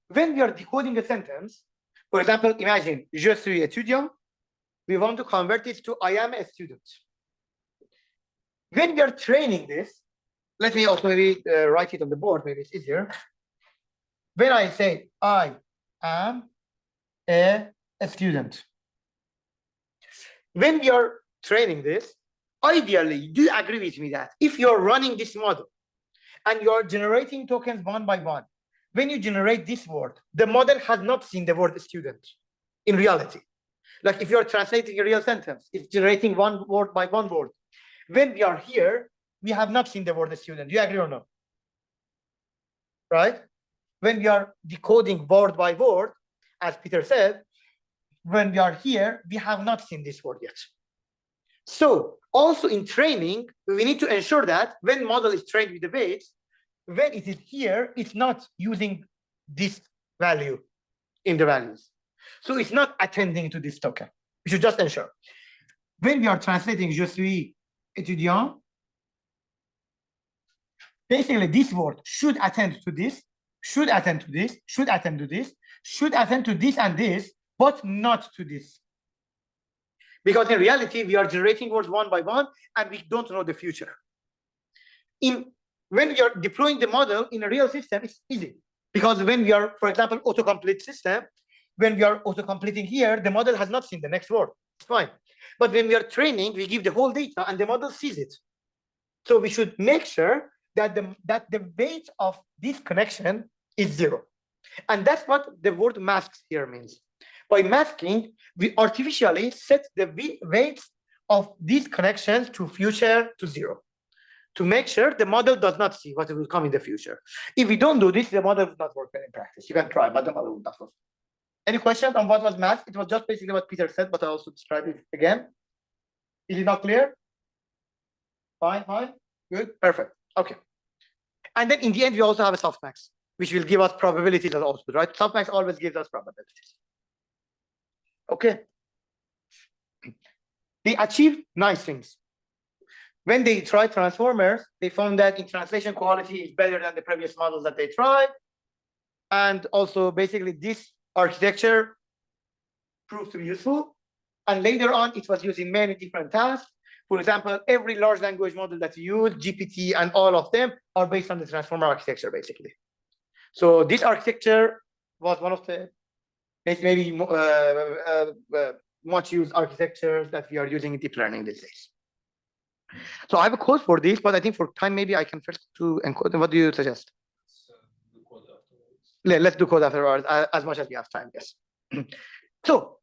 When we are decoding a sentence, for example, imagine, je suis étudiant, we want to convert it to I am a student. When we are training this, let me also maybe write it on the board, maybe it's easier. When I say I am a student, when we are training this, ideally, do you agree with me that if you're running this model and you're generating tokens one by one, when you generate this word, the model has not seen the word student in reality. Like if you're translating a real sentence, it's generating one word by one word. When we are here, we have not seen the word student. Do you agree or no? Right? When we are decoding word by word, as Peter said, when we are here, we have not seen this word yet. So also in training, we need to ensure that when model is trained with the weights, when it is here, it's not using this value in the values. So it's not attending to this token. We should just ensure. When we are translating je suis étudiant, basically this word should attend to this, should attend to this, should attend to this, should attend to this and this, but not to this. Because in reality, we are generating words one by one, and we don't know the future. When we are deploying the model in a real system, it's easy. Because when we are, for example, autocomplete system, when we are autocompleting here, the model has not seen the next word. It's fine. But when we are training, we give the whole data, and the model sees it. So we should make sure that the weight of this connection is 0. And that's what the word masks here means. By masking, we artificially set the weights of these connections to future to 0, to make sure the model does not see what will come in the future. If we don't do this, the model will not work in practice. You can try, but the model will not work. Any questions on what was masked? It was just basically what Peter said, but I also described it again. Is it not clear? Fine, fine, good, perfect. Okay. And then in the end, we also have a softmax, which will give us probabilities as also, right? Softmax always gives us probabilities. Okay. They achieve nice things. When they tried transformers, they found that in translation quality is better than the previous models that they tried. And also basically this architecture proved to be useful. And later on, it was used in many different tasks. For example, every large language model that you use, GPT and all of them are based on the transformer architecture, basically. So this architecture was one of the maybe much used architectures that we are using in deep learning these days. So I have a code for this, but I think for time, maybe I can first to encode. What do you suggest? Let's do code afterwards, as much as we have time, yes. So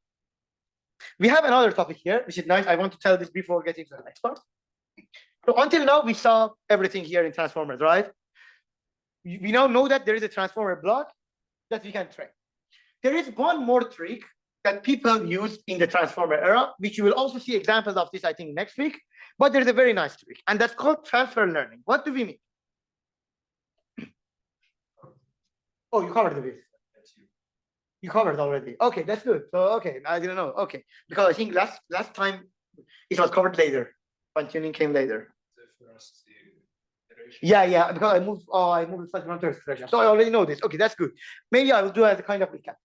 we have another topic here, which is nice. I want to tell this before getting to the next part. So until now, we saw everything here in transformers, right? We now know that there is a transformer block that we can train. There is one more trick that people use in the transformer era, which you will also see examples of this, I think, next week. But there's a very nice trick, and that's called transfer learning. What do we mean? Oh, you covered this. You covered already. Okay, that's good. So okay, I didn't know. Okay, because I think last time it was covered later. Fine tuning came later. Yeah, because I moved the slide from third direction. So I already know this. Okay, that's good. Maybe I will do as a kind of recap.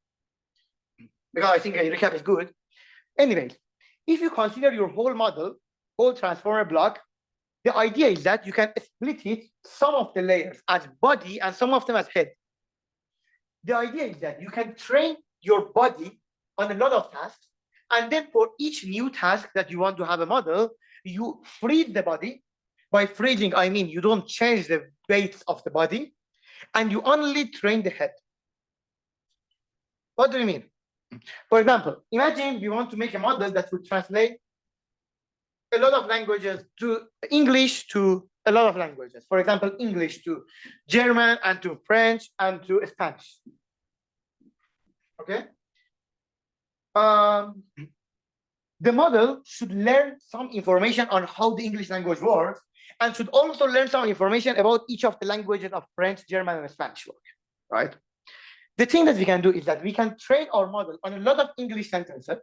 Because I think a recap is good. Anyways, if you consider your whole model, whole transformer block, the idea is that you can split it, some of the layers as body and some of them as head. The idea is that you can train your body on a lot of tasks, and then for each new task that you want to have a model, you freeze the body. By freezing, I mean you don't change the weights of the body, and you only train the head. What do you mean? For example, imagine you want to make a model that would translate a lot of languages to English to a lot of languages. For example, English to German and to French and to Spanish. Okay? the model should learn some information on how the English language works, and should also learn some information about each of the languages of French, German, and Spanish work, right? The thing that we can do is that we can train our model on a lot of English sentences.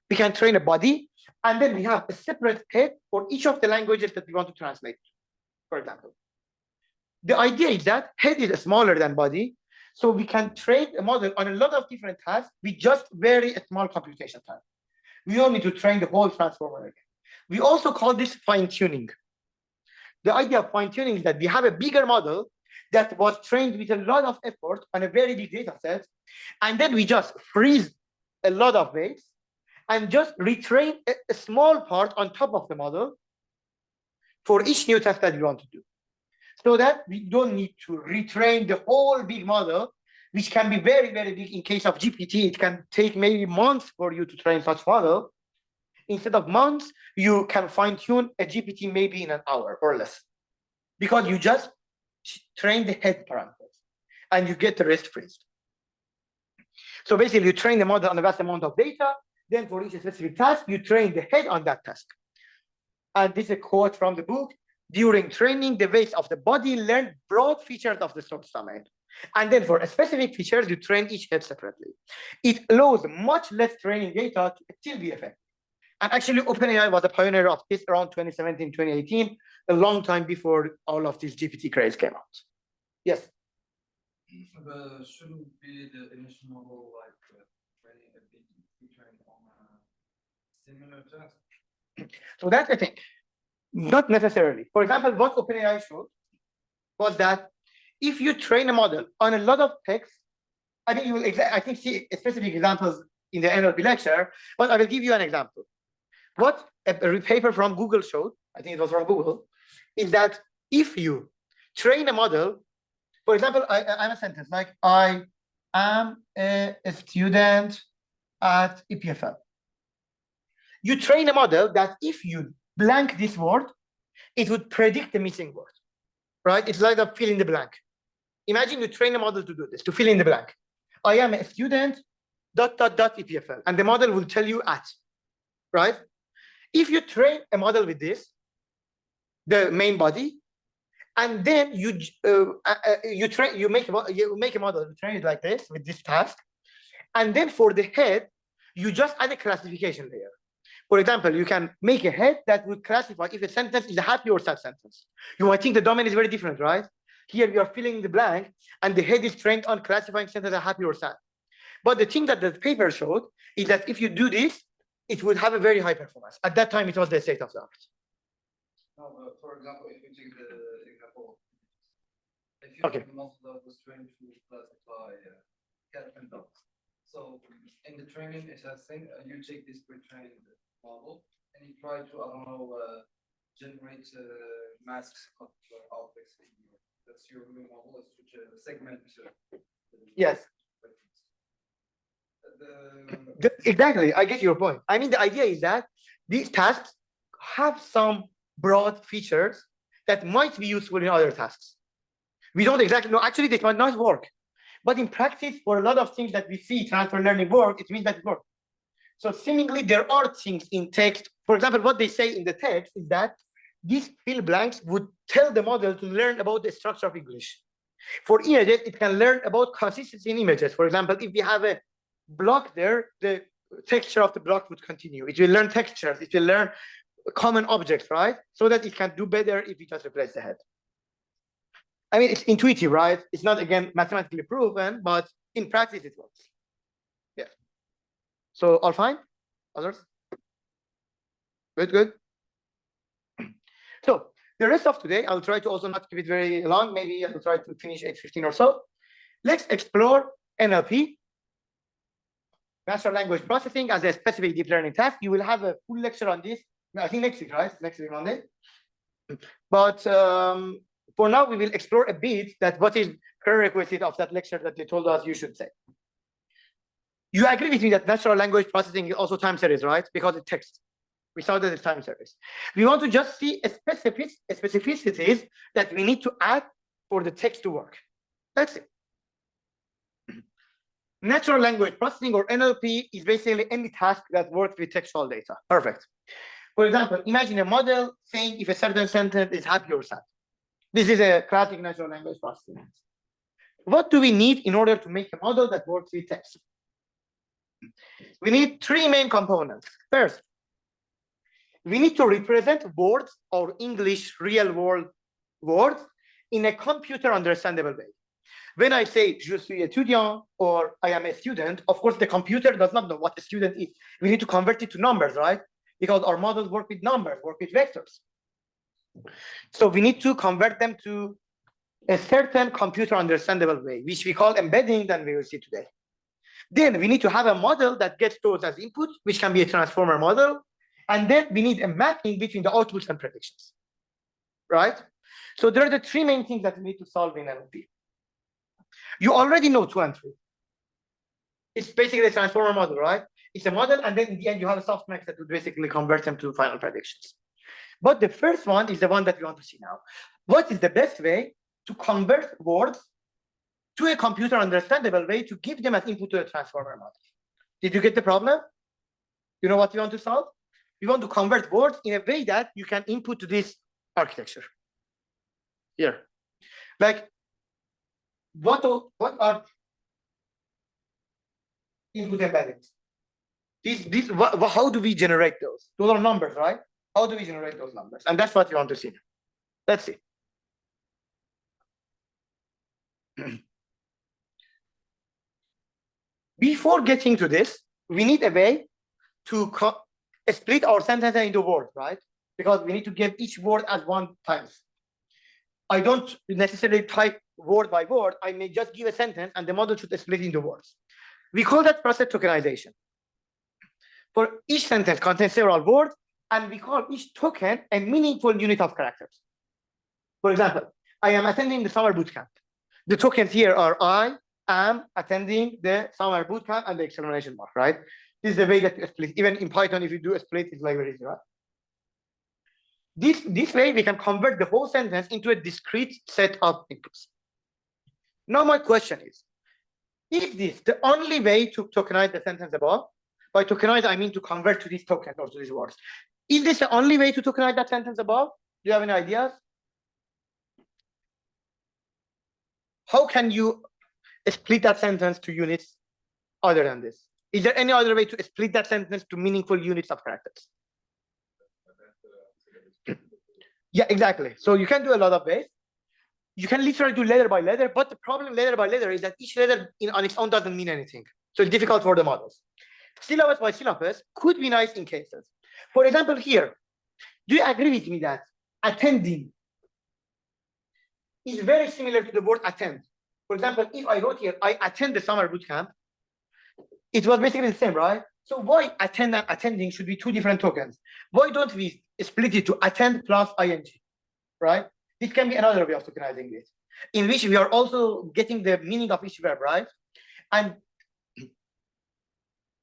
We can train a body, and then we have a separate head for each of the languages that we want to translate, for example. The idea is that head is smaller than body, so we can train a model on a lot of different tasks with just very small computation time. We don't need to train the whole transformer again. We also call this fine-tuning. The idea of fine-tuning is that we have a bigger model that was trained with a lot of effort on a very big data set, and then we just freeze a lot of weights and just retrain a small part on top of the model for each new task that we want to do, so that we don't need to retrain the whole big model, which can be very, very big. In case of GPT, it can take maybe months for you to train such model. Instead of months, you can fine-tune a GPT maybe in an hour or less, because you just train the head parameters and you get the rest freezed. So basically, you train the model on a vast amount of data. Then for each specific task, you train the head on that task. And this is a quote from the book. During training, the weights of the body learn broad features of the source domain. And then for specific features, you train each head separately. It allows much less training data to still be effective. And actually, OpenAI was a pioneer of this around 2017, 2018, a long time before all of these GPT craze came out. Yes? But shouldn't be the initial model like training a big train on a similar task? So that's the thing. Not necessarily. For example, what OpenAI showed was that if you train a model on a lot of text, I think you will see specific examples in the NLP lecture, but I will give you an example. What a paper from Google showed, I think it was from Google, is that if you train a model, for example, I'm a sentence like, I am a student at EPFL. You train a model that if you blank this word, it would predict the missing word, right? It's like a fill in the blank. Imagine you train a model to do this, to fill in the blank. I am a student, ... EPFL, and the model will tell you at, right? If you train a model with this, the main body, and then you make a model, you train it like this with this task, and then for the head, you just add a classification layer. For example, you can make a head that would classify if a sentence is a happy or sad sentence. You might think the domain is very different, right? Here you are filling the blank, and the head is trained on classifying sentences as happy or sad. But the thing that the paper showed is that if you do this, it would have a very high performance. At that time, it was the state of the art. No, for example, if you take the example, if you Okay. have a model that was trained to classify cat and dog. So in the training, it's a thing, you take this pre-trained model and you try to, I don't know, generate masks of objects. That's your new model, is to segment. Yes. Exactly, I get your point. I mean, the idea is that these tasks have some broad features that might be useful in other tasks. We don't exactly know. Actually, they might not work. But in practice, for a lot of things that we see transfer learning work, it means that it works. So seemingly, there are things in text. For example, what they say in the text is that these fill blanks would tell the model to learn about the structure of English. For images, it can learn about consistency in images. For example, if we have a block there, the texture of the block would continue. It will learn textures. It will learn common objects, right? So that it can do better if we just replace the head. I mean, it's intuitive, right? It's not, again, mathematically proven, but in practice, it works. Yeah. So all fine? Others? Good, good. So the rest of today, I'll try to also not keep it very long. Maybe I'll try to finish 8:15 or so. Let's explore NLP, natural language processing, as a specific deep learning task. You will have a full lecture on this, I think next week, right? Next week, Monday. But for now, we will explore a bit that what is prerequisite of that lecture that they told us you should say. You agree with me that natural language processing is also time series, right? Because it's text. We saw that it's time series. We want to just see specificities that we need to add for the text to work. That's it. Natural language processing, or NLP, is basically any task that works with textual data. Perfect. For example, imagine a model saying if a certain sentence is happy or sad. This is a classic natural language processing. What do we need in order to make a model that works with text? We need three main components. First, we need to represent words or English real world words in a computer understandable way. When I say je suis étudiant or I am a student, of course the computer does not know what a student is. We need to convert it to numbers, right? Because our models work with numbers, work with vectors. So we need to convert them to a certain computer understandable way, which we call embedding, that we will see today. Then we need to have a model that gets those as input, which can be a transformer model. And then we need a mapping between the outputs and predictions, right? So there are the three main things that we need to solve in NLP. You already know 2 and 3. It's basically a transformer model, right? It's a model, and then in the end, you have a softmax that would basically convert them to final predictions. But the first one is the one that we want to see now. What is the best way to convert words to a computer understandable way to give them as input to a transformer model? Did you get the problem? You know what we want to solve? We want to convert words in a way that you can input to this architecture. Here. Like, what are input embeddings? How do we generate those? Those are numbers, right? How do we generate those numbers? And that's what we want to see. Let's see. Before getting to this, we need a way to split our sentences into words, right? Because we need to give each word as one times. I don't necessarily type word by word. I may just give a sentence and the model should split into words. We call that process tokenization. For each sentence contains several words, and we call each token a meaningful unit of characters. For example, I am attending the summer bootcamp. The tokens here are I am attending the summer bootcamp and the exclamation mark, right? This is the way that you split. Even in Python, if you do a split, it's like very easy, right? This way, we can convert the whole sentence into a discrete set of inputs. Now, my question is this the only way to tokenize the sentence above? By tokenize, I mean to convert to these tokens or to these words. Is this the only way to tokenize that sentence above? Do you have any ideas? How can you split that sentence to units other than this? Is there any other way to split that sentence to meaningful units of characters? Yeah, exactly. So you can do a lot of ways. You can literally do letter by letter, but the problem letter by letter is that each letter on its own doesn't mean anything. So it's difficult for the models. Syllabus by syllabus could be nice in cases. For example, here, do you agree with me that attending is very similar to the word attend? For example, if I wrote here, I attend the summer bootcamp, it was basically the same, right? So why attend and attending should be two different tokens? Why don't we split it to attend plus ing, right? This can be another way of tokenizing this, in which we are also getting the meaning of each verb, right? And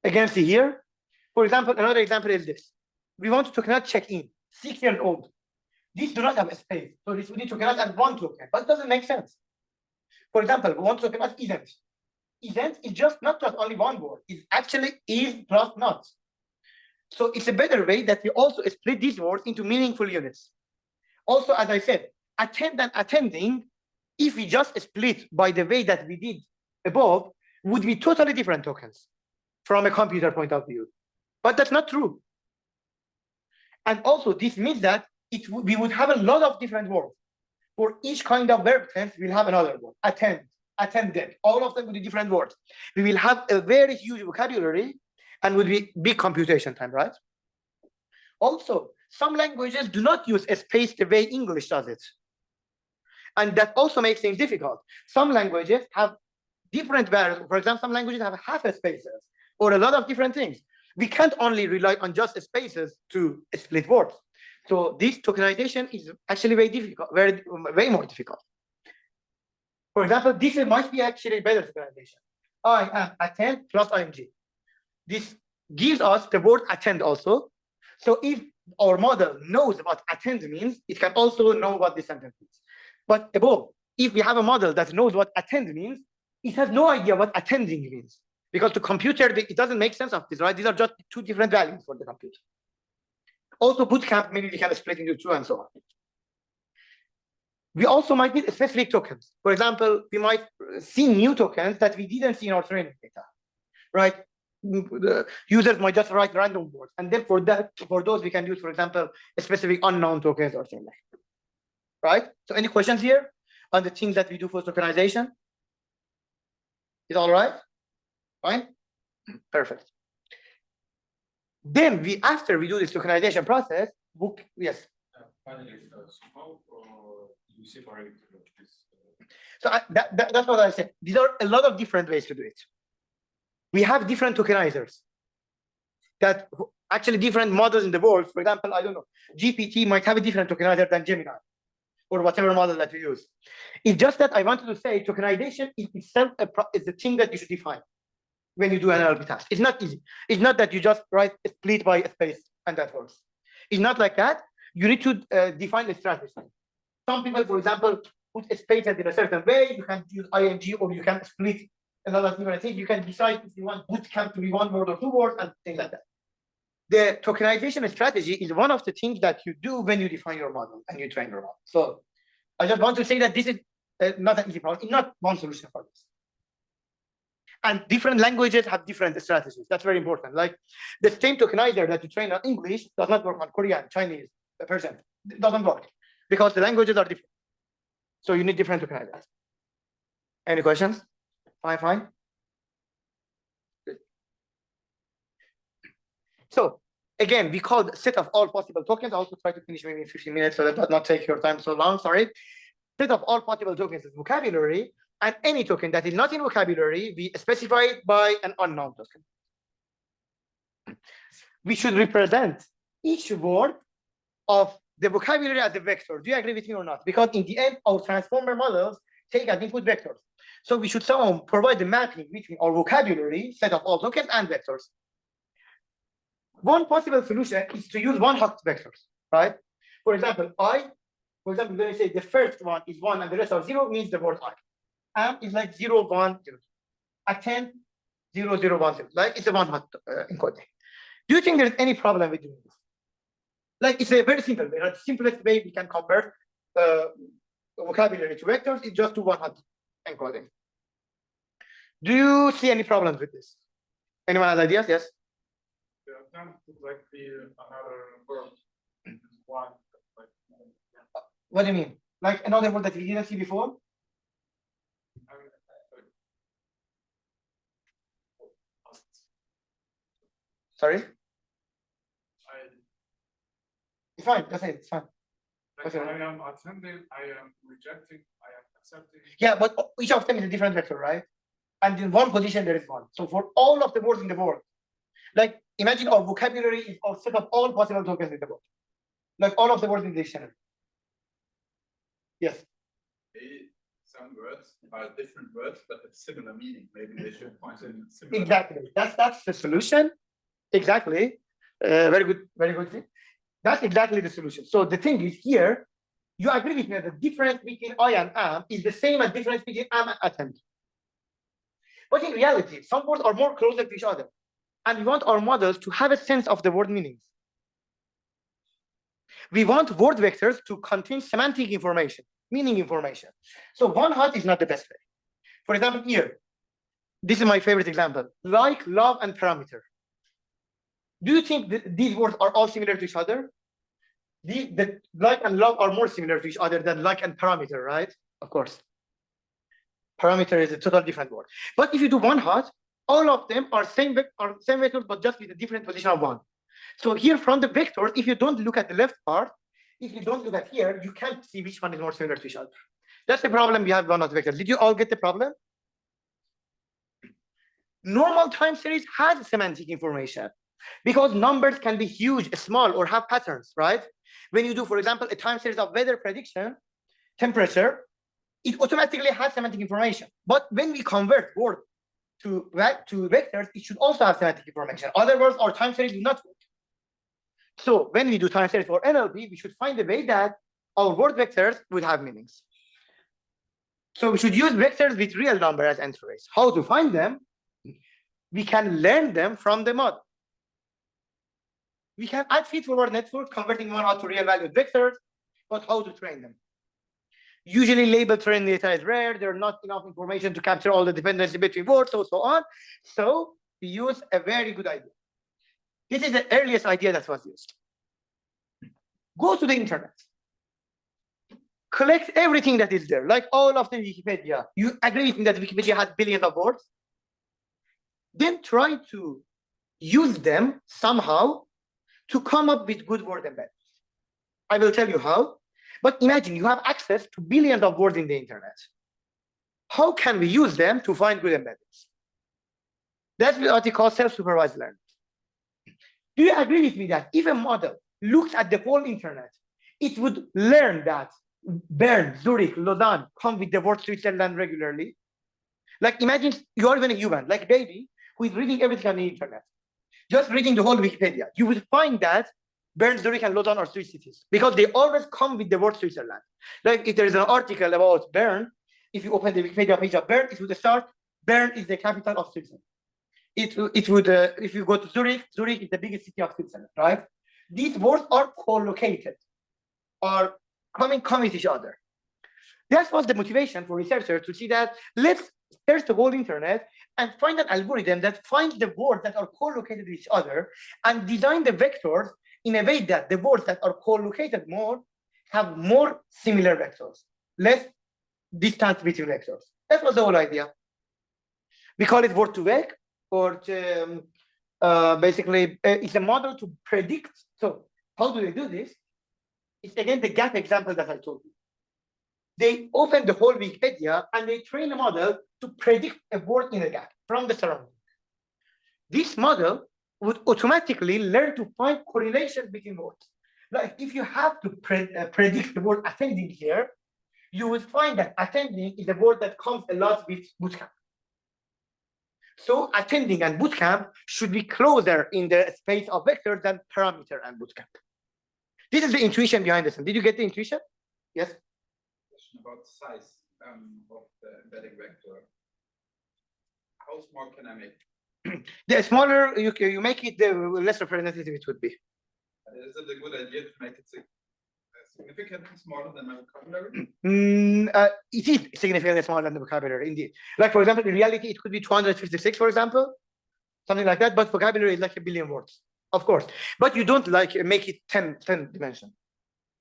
again, see here, for example, another example is this. We want to tokenize check-in, 6-year-old. These do not have a space, so this we need to tokenize as one token, but it doesn't make sense. For example, we want to tokenize event. Event is just not just only one word, it actually is plus not. So it's a better way that we also split these words into meaningful units. Also, as I said, attend and attending, if we just split by the way that we did above, would be totally different tokens from a computer point of view. But that's not true. And also, this means that we would have a lot of different words. For each kind of verb tense, we'll have another word. Attend, attended, all of them would be different words. We will have a very huge vocabulary and would be big computation time, right? Also, some languages do not use a space the way English does it. And that also makes things difficult. Some languages have different values. For example, some languages have half a spaces or a lot of different things. We can't only rely on just spaces to split words. So this tokenization is actually very difficult, way more difficult. For example, this might be actually better tokenization. I am attend plus ing. This gives us the word attend also. So if our model knows what attend means, it can also know what this sentence means. But above, if we have a model that knows what attend means, it has no idea what attending means. Because the computer, it doesn't make sense of this, right? These are just two different values for the computer. Also, bootcamp, maybe we can split into two and so on. We also might need specific tokens. For example, we might see new tokens that we didn't see in our training data, right? The users might just write random words, and then for those we can use, for example, a specific unknown tokens or something like that. Right? So any questions here on the things that we do for tokenization? Is all right? Fine? Perfect. Then after we do this tokenization process, yes. Finally, how do you separate this? So that's what I said. These are a lot of different ways to do it. We have different tokenizers that actually different models in the world. For example, I don't know, GPT might have a different tokenizer than Gemini or whatever model that we use. It's just that I wanted to say tokenization is itself is the thing that you should define when you do an NLP task. It's not easy. It's not that you just write a split by a space and that works. It's not like that. You need to define the strategy. Some people, for example, put a space in a certain way. You can use ing or you can split another different thing. You can decide if you want bootcamp to be 1 word or 2 words and things like that. The tokenization strategy is one of the things that you do when you define your model and you train your model. So I just want to say that this is not an easy problem. It's not one solution for this. And different languages have different strategies. That's very important. Like the same tokenizer that you train on English does not work on Korean, Chinese, Persian. It doesn't work because the languages are different. So you need different tokenizers. Any questions? Fine. Good. So again, we called set of all possible tokens. I'll also try to finish maybe in 15 minutes so that does not take your time so long. Sorry. Set of all possible tokens is vocabulary, and any token that is not in vocabulary, we specify it by an unknown token. We should represent each word of the vocabulary as a vector. Do you agree with me or not? Because in the end, our transformer models take as input vectors. So we should somehow provide the mapping between our vocabulary, set of all tokens, and vectors. One possible solution is to use one-hot vectors, right? For example, when I say the first one is 1 and the rest are 0, means the word I. Is like 0, 1, 0. At 10, 0, 0, 1, 0. Like it's a one-hot encoding. Do you think there's any problem with doing this? Like it's a very simple way. The simplest way we can convert vocabulary to vectors is just to one-hot encoding. Do you see any problems with this? Anyone has ideas? Yes. The attempt to like be another word. One. Like, What do you mean? Like another word that we didn't see before? Sorry? It's fine. That's it. It's fine. Like I am attending, I am rejecting, I am accepting. Yeah, but each of them is a different vector, right? And in one position, there is one. So for all of the words in the world, like imagine our vocabulary is a set of all possible tokens in the world. Like all of the words in the dictionary. Yes. Some words are different words, but have similar meaning. Maybe they should point in similar. Exactly. That's the solution. Exactly. Very good thing. That's exactly the solution. So the thing is here, you agree with me that the difference between I and am is the same as difference between am and attempt. But in reality, some words are more closer to each other. And we want our models to have a sense of the word meanings. We want word vectors to contain semantic information, meaning information. So one hot is not the best way. For example, here, this is my favorite example, like, love, and parameter. Do you think that these words are all similar to each other? The like and love are more similar to each other than like and parameter, right? Of course. Parameter is a totally different word. But if you do one hot, all of them are same vectors, but just with a different position of 1. So here from the vectors, if you don't look at the left part, if you don't look at here, you can't see which one is more similar to each other. That's the problem we have one of the vectors. Did you all get the problem? Normal time series has semantic information because numbers can be huge, small, or have patterns, right? When you do, for example, a time series of weather prediction, temperature, it automatically has semantic information. But when we convert word to vectors, it should also have semantic information. Otherwise, our time series will not work. So when we do time series for NLP, we should find a way that our word vectors would have meanings. So we should use vectors with real number as entries. How to find them? we can learn them from the model. We can add feed-forward network, converting one out to real-valued vectors, but how to train them? Usually label trained data is rare. There's not enough information to capture all the dependency between words, so on. So we use a very good idea. This is the earliest idea that was used. Go to the internet. Collect everything that is there, like all of the Wikipedia. You agree with me that Wikipedia has billions of words? Then try to use them somehow to come up with good word embeddings. I will tell you how. But imagine you have access to billions of words in the internet. How can we use them to find good embeddings? That's what we call self-supervised learning. Do you agree with me that if a model looks at the whole internet, it would learn that Bern, Zurich, Lausanne come with the word Switzerland regularly? Like imagine you are even a human, like a baby who is reading everything on the internet. Just reading the whole Wikipedia, you will find that Bern, Zurich, and Lausanne are Swiss cities because they always come with the word Switzerland. Like if there is an article about Bern, if you open the Wikipedia page of Bern, it would start, Bern is the capital of Switzerland. It would, if you go to Zurich, Zurich is the biggest city of Switzerland, right? These words are co-located, are come with each other. That was the motivation for researchers to see that let's search the whole internet and find an algorithm that finds the words that are co-located with each other and design the vectors in a way that the words that are co-located more have more similar vectors, less distance between vectors. That was the whole idea. We call it word2vec, or basically it's a model to predict. So how do they do this? It's again the gap example that I told you. They open the whole Wikipedia and they train a model to predict a word in a gap from the surrounding. This model would automatically learn to find correlations between words. Like if you have to predict the word attending here, you would find that attending is a word that comes a lot with bootcamp. So attending and bootcamp should be closer in the space of vectors than parameter and bootcamp. This is the intuition behind this. Did you get the intuition? Yes? Question about size of the embedding vector. How small can I make? The smaller you make it, the less representative it would be. Is it a good idea to make it significantly smaller than my vocabulary? It is significantly smaller than the vocabulary, indeed. Like, for example, in reality, it could be 256, for example, something like that, but vocabulary is like 1 billion words, of course. But you don't like make it 10 dimension.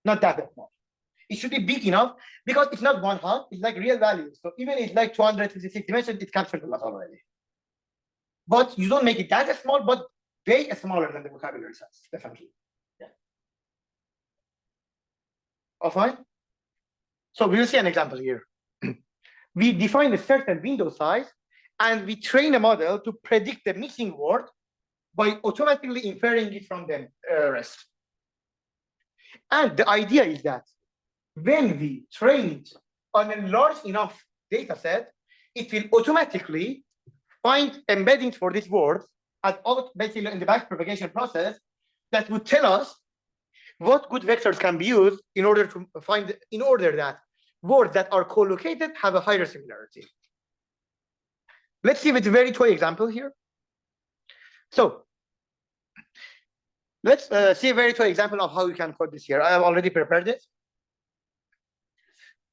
Not that small. It should be big enough because it's not one hot, it's like real values. So even it's like 256 dimensions, it captures a lot already. But you don't make it that small, but way smaller than the vocabulary size, definitely. Yeah. All fine? So we'll see an example here. We define a certain window size and we train a model to predict the missing word by automatically inferring it from the rest. And the idea is that when we train it on a large enough data set, it will automatically find embeddings for this word as basically in the back propagation process that would tell us what good vectors can be used in order to find, in order that words that are co-located have a higher similarity. Let's see with a very toy example here. So let's see a very toy example of how you can code this here. I have already prepared it.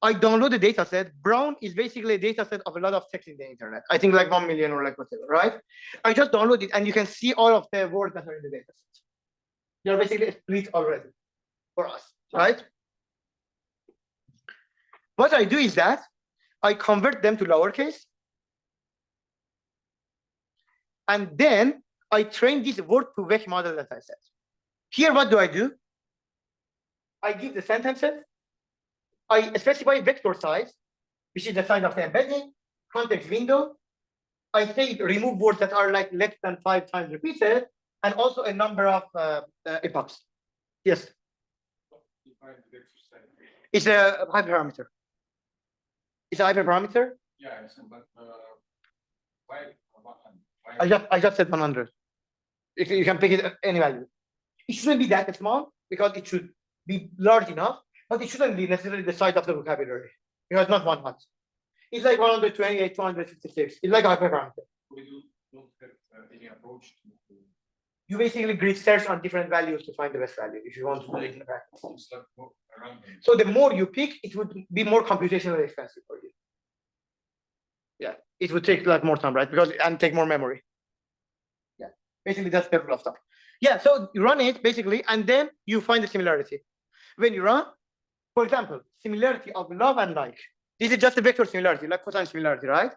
I download the data set. Brown is basically a data set of a lot of text in the internet. I think like 1 million or like whatever, right? I just download it and you can see all of the words that are in the data set. They're basically split already for us, right? What I do is that I convert them to lowercase. And then I train this word2vec model that I said. Here, what do? I give the sentences. I specify vector size, which is the size of the embedding, context window. I say remove words that are like less than 5 times repeated, and also a number of epochs. Yes. It's a hyperparameter. It's a hyperparameter. Yeah, but why? I just said 100. You can pick it any value. It shouldn't be that small because it should be large enough, but it shouldn't be necessarily the size of the vocabulary because it's not one hot. It's like 128, 256. It's like a hyperparameter. We don't get taking approach to You basically grid search on different values to find the best value if you want to do it in practice. just like go around them. So the more you pick, it would be more computationally expensive for you. Yeah, it would take like more time, right? Because and take more memory. Yeah, basically that's the rule of thumb. Yeah, so you run it basically, and then you find the similarity. When you run, for example, similarity of love and like. This is just a vector similarity, like cosine similarity, right?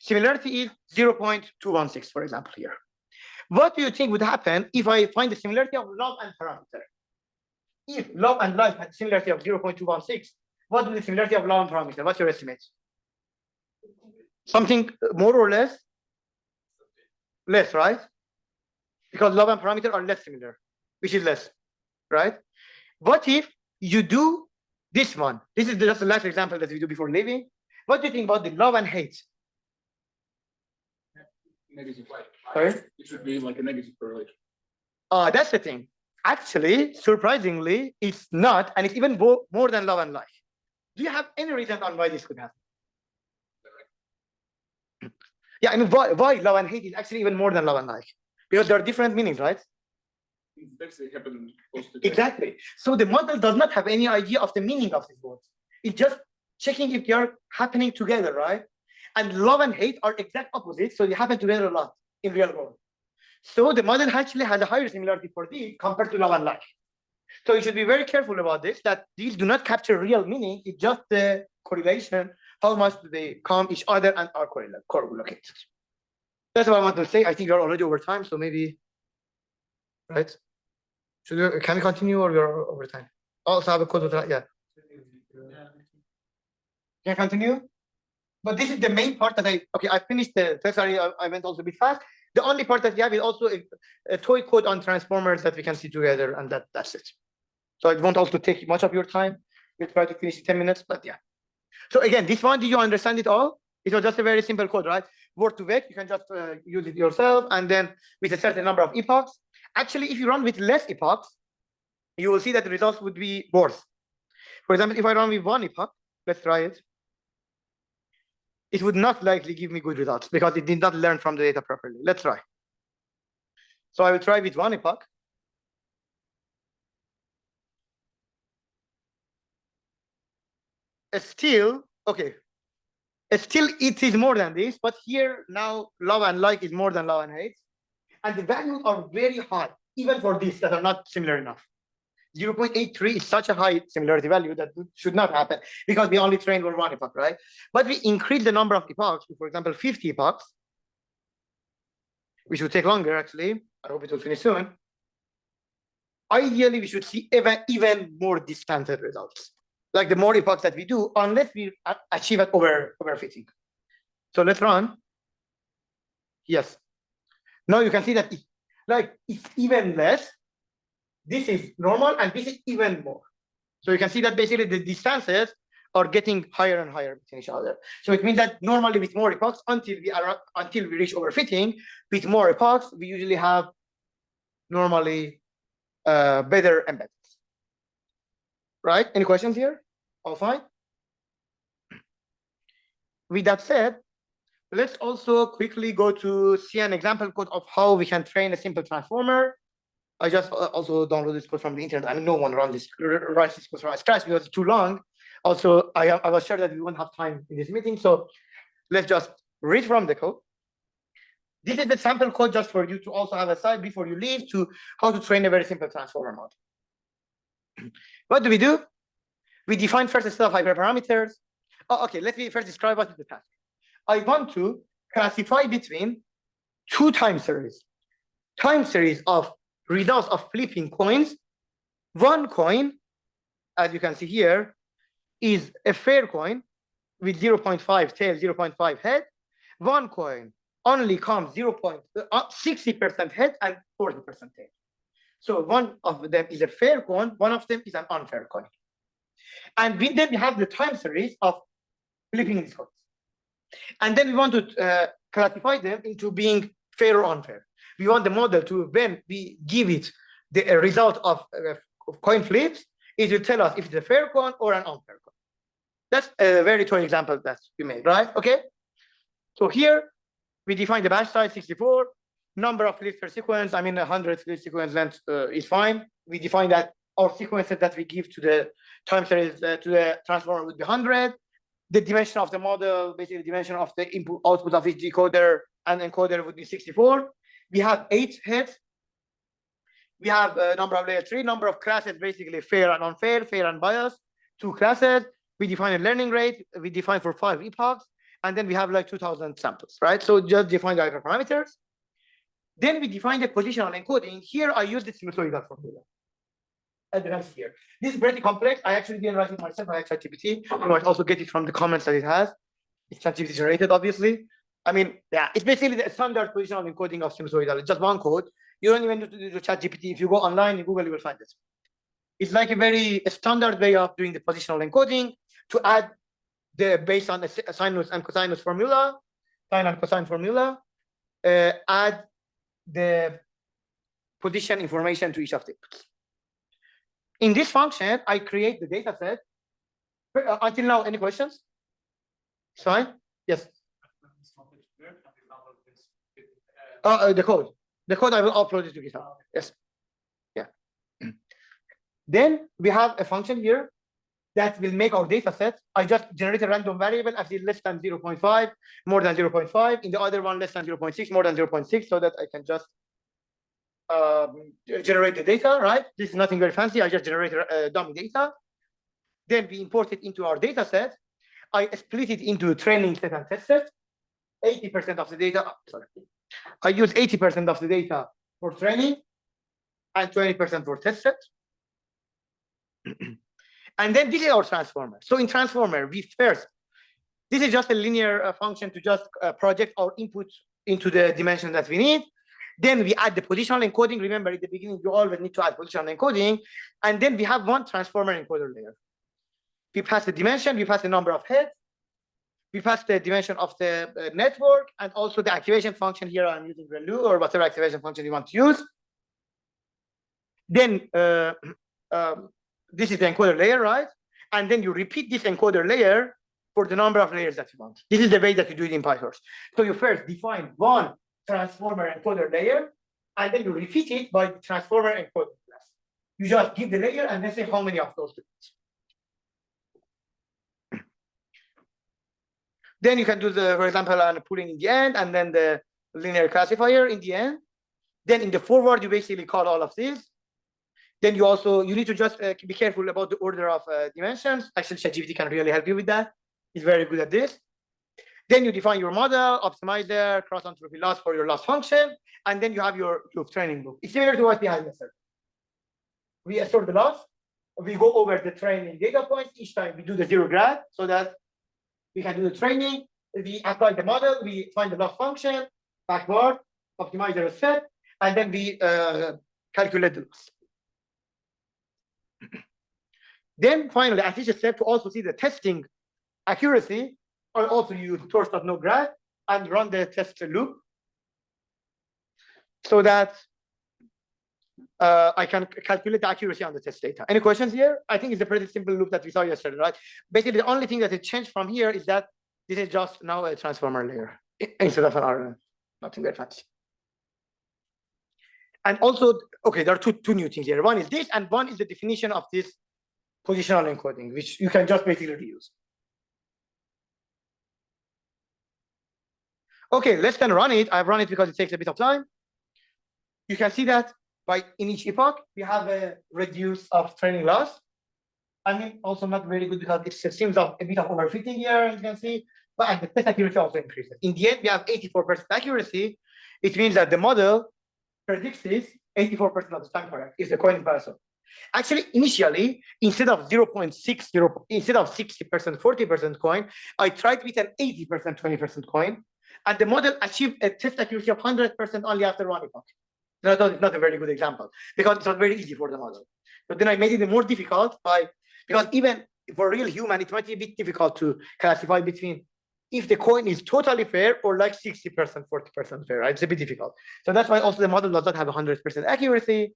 Similarity is 0.216, for example, here. What do you think would happen if I find the similarity of love and parameter? If love and like had similarity of 0.216, what would the similarity of love and parameter? What's your estimate? Something more or less? Less, right? Because love and parameter are less similar, which is less, right? What if you do this one? This is just the last example that we do before leaving. What do you think about the love and hate? Negative. Sorry? It should be like a negative correlation. That's the thing. Actually, surprisingly, it's not, and it's even more than love and like. Do you have any reason on why this could happen? Yeah, I mean, why love and hate is actually even more than love and like? Because there are different meanings, right? They happen close together. Exactly. So the model does not have any idea of the meaning of these words. It's just checking if they are happening together, right? And love and hate are exact opposites, so they happen together a lot in real world. So the model actually has a higher similarity for these compared to love and like. So you should be very careful about this, that these do not capture real meaning. It's just the correlation, how much do they come each other and are correlated. That's what I want to say. I think you're already over time, so maybe, right? Can we continue or you're over time? Also have a code with that, yeah. Can I continue? But this is the main part that I finished the, sorry, I went also a bit fast. The only part that we have is also a toy code on transformers that we can see together, and that's it. So it won't also take much of your time. We'll try to finish in 10 minutes, but yeah. So again, this one, did you understand it all? It was just a very simple code, right? Word to vec, you can just use it yourself, and then with a certain number of epochs. Actually, if you run with less epochs, you will see that the results would be worse. For example, if I run with one epoch, let's try it. It would not likely give me good results because it did not learn from the data properly. Let's try. So I will try with one epoch. Still, okay. Still, it is more than this, but here now love and like is more than love and hate. And the values are very high, even for these that are not similar enough. 0.83 is such a high similarity value that should not happen because we only trained on one epoch, right? But we increase the number of epochs to, for example, 50 epochs, which would take longer actually. I hope it will finish soon. Ideally, we should see even more discounted results. Like the more epochs that we do, unless we achieve it overfitting. So let's run. Yes. Now you can see that it's even less. This is normal, and this is even more. So you can see that basically the distances are getting higher and higher between each other. So it means that normally with more epochs, until we reach overfitting, with more epochs, we usually have normally better embeddings. Right? Any questions here? All fine? With that said, let's also quickly go to see an example code of how we can train a simple transformer. I just also downloaded this code from the internet. I mean, no one writes this code from scratch because it's too long. Also, I was sure that we won't have time in this meeting, so let's just read from the code. This is the sample code just for you to also have a side before you leave to how to train a very simple transformer model. What do? We define first a set of hyperparameters. Oh, okay, let me first describe what is the task. I want to classify between two time series of results of flipping coins. One coin, as you can see here, is a fair coin with 0.5 tail, 0.5 head. One coin only comes 60% head and 40% tail. So one of them is a fair coin, one of them is an unfair coin. And then we have the time series of flipping these coins. And then we want to classify them into being fair or unfair. We want the model to, when we give it the result of coin flips, it will tell us if it's a fair coin or an unfair coin. That's a very toy example that we made, right? Okay. So here we define the batch size 64. Number of fields per sequence, I mean 100 field sequence length is fine. We define that our sequences that we give to the time series to the transformer would be 100. The dimension of the model, basically the dimension of the input output of each decoder and encoder would be 64. We have 8 heads. We have a number of layer 3, number of classes, basically fair and unfair, fair and biased, 2 classes. We define a learning rate. We define for 5 epochs, and then we have like 2,000 samples, right? So just define the hyperparameters. Then we define the positional encoding. Here I use the sinusoidal formula. As you can see here, this is pretty complex. I actually didn't write it myself. I had ChatGPT. You might also get it from the comments that it has. It's ChatGPT generated, obviously. I mean, yeah, it's basically the standard positional encoding of sinusoidal. It's just one code. You don't even need to do the ChatGPT. If you go online in Google, you will find it. It's like a very standard way of doing the positional encoding to add the based on the sinus and cosinus formula, sine and cosine formula, add the position information to each of the inputs. In this function, I create the data set. Until now, any questions? Fine? Yes. The code. The code I will upload it to GitHub. Yes. Yeah. Then we have a function here that will make our data set. I just generate a random variable as is less than 0.5, more than 0.5. In the other one, less than 0.6, more than 0.6, so that I can just generate the data, right? This is nothing very fancy. I just generate dummy data. Then we import it into our data set. I split it into training set and test set. 80% of the data, sorry. I use 80% of the data for training and 20% for test set. And then this is our transformer. So in transformer, we first, this is just a linear function to just project our input into the dimension that we need. Then we add the positional encoding. Remember, at the beginning, you always need to add positional encoding. And then we have one transformer encoder layer. We pass the dimension, we pass the number of heads, we pass the dimension of the network, and also the activation function. Here I'm using ReLU or whatever activation function you want to use. Then this is the encoder layer, right? And then you repeat this encoder layer for the number of layers that you want. This is the way that you do it in PyTorch. So you first define one transformer encoder layer, and then you repeat it by the transformer encoder class. You just give the layer and then say how many of those to use. Then you can do the, for example, an pooling in the end, and then the linear classifier in the end. Then in the forward, you basically call all of these. Then you also, you need to just be careful about the order of dimensions. Actually, ChatGPT can really help you with that. It's very good at this. Then you define your model, optimizer, cross entropy loss for your loss function, and then you have your training loop. It's similar to what we had yesterday. We assert the loss. We go over the training data points. Each time we do the zero grad so that we can do the training. We apply the model. We find the loss function, backward, optimizer is set, and then we calculate the loss. Then finally, at each step, to also see the testing accuracy, I also use torch.nograd and run the test loop so that I can calculate the accuracy on the test data. Any questions here? I think it's a pretty simple loop that we saw yesterday, right? Basically, the only thing that has changed from here is that this is just now a transformer layer instead of an RNN. Nothing very fancy. And also, okay, there are two new things here. One is this, and one is the definition of this positional encoding, which you can just basically reuse. Okay, let's then run it. I've run it because it takes a bit of time. You can see that in each epoch, we have a reduce of training loss. I mean, also not very good because it seems a bit of overfitting here, as you can see, but the test accuracy also increases. In the end, we have 84% accuracy. It means that the model predicts this 84% of the time correct is the coin person. Actually, initially, instead of 0.60, instead of 60%, 40% coin, I tried with an 80%, 20% coin, and the model achieved a test accuracy of 100% only after one epoch. That's not a very good example because it's not very easy for the model. But then I made it more difficult because even for real human, it might be a bit difficult to classify between if the coin is totally fair or like 60%, 40% fair. Right? It's a bit difficult. So that's why also the model does not have 100% accuracy,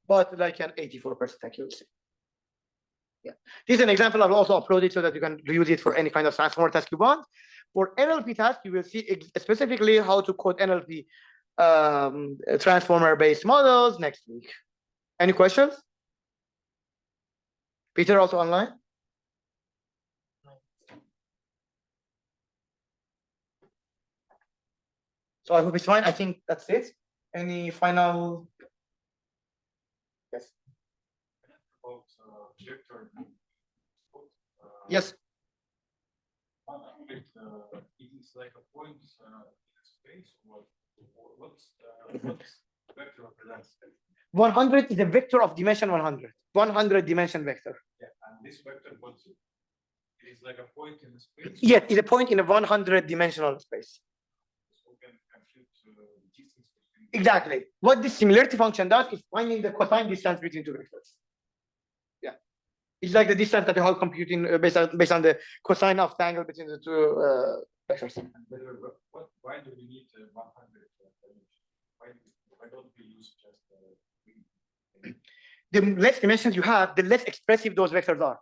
but like an 84% accuracy. Yeah, this is an example. I'll also upload it so that you can reuse it for any kind of transformer task you want. For NLP task, you will see specifically how to code NLP transformer-based models next week. Any questions? Peter also online? So I hope it's fine. I think that's it. Any final? Yes. Yes. It is like a point in space. What's vector represents? 100 is a vector of dimension 100. 100 dimension vector. Yeah, and this vector, what's it? It is like a point in space. Yes, it's a point in a 100 dimensional space. So we can compute distance between. Exactly. What this similarity function does is finding the cosine distance between two vectors. Yeah, it's like the distance that you have computing based on the cosine of the angle between the two vectors. Why do we need 100? Why don't we use just? The less dimensions you have, the less expressive those vectors are,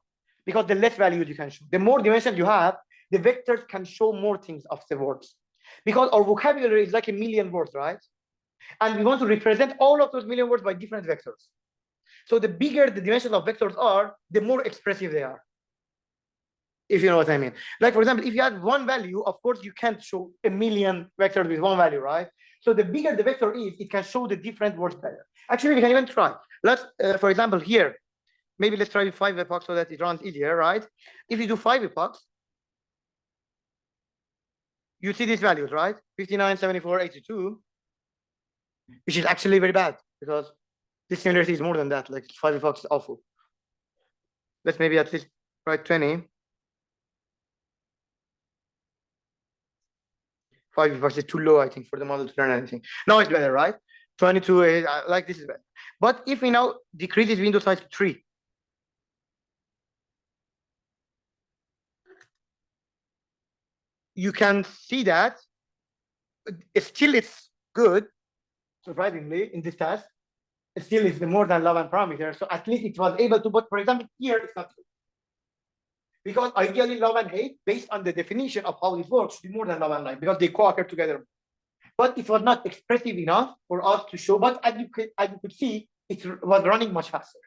because the less values you can show. The more dimensions you have, the vectors can show more things of the words, because our vocabulary is like 1,000,000 words, right? And we want to represent all of those 1,000,000 words by different vectors. So the bigger the dimensions of vectors are, the more expressive they are. If you know what I mean. Like, for example, if you have one value, of course, you can't show 1,000,000 vectors with one value, right? So the bigger the vector is, it can show the different words better. Actually, we can even try. Let's, for example, here, maybe let's try with 5 epochs so that it runs easier, right? If you do 5 epochs, you see these values, right? 59, 74, 82, which is actually very bad because this similarity is more than that. Like 5 epochs is awful. Let's maybe at least write 20. 5 epochs is too low, I think, for the model to learn anything. Now it's better, right? 22 is like this is better. But if we now decrease this window size to 3, you can see that it's good, surprisingly, in this task. It still is more than Lavan parameter. So at least it was able to, but for example, here it's not good. Because ideally Lavan 8, based on the definition of how it works, should be more than Lavan 9 because they co-occur together. But it was not expressive enough for us to show. But as you could see, it was running much faster.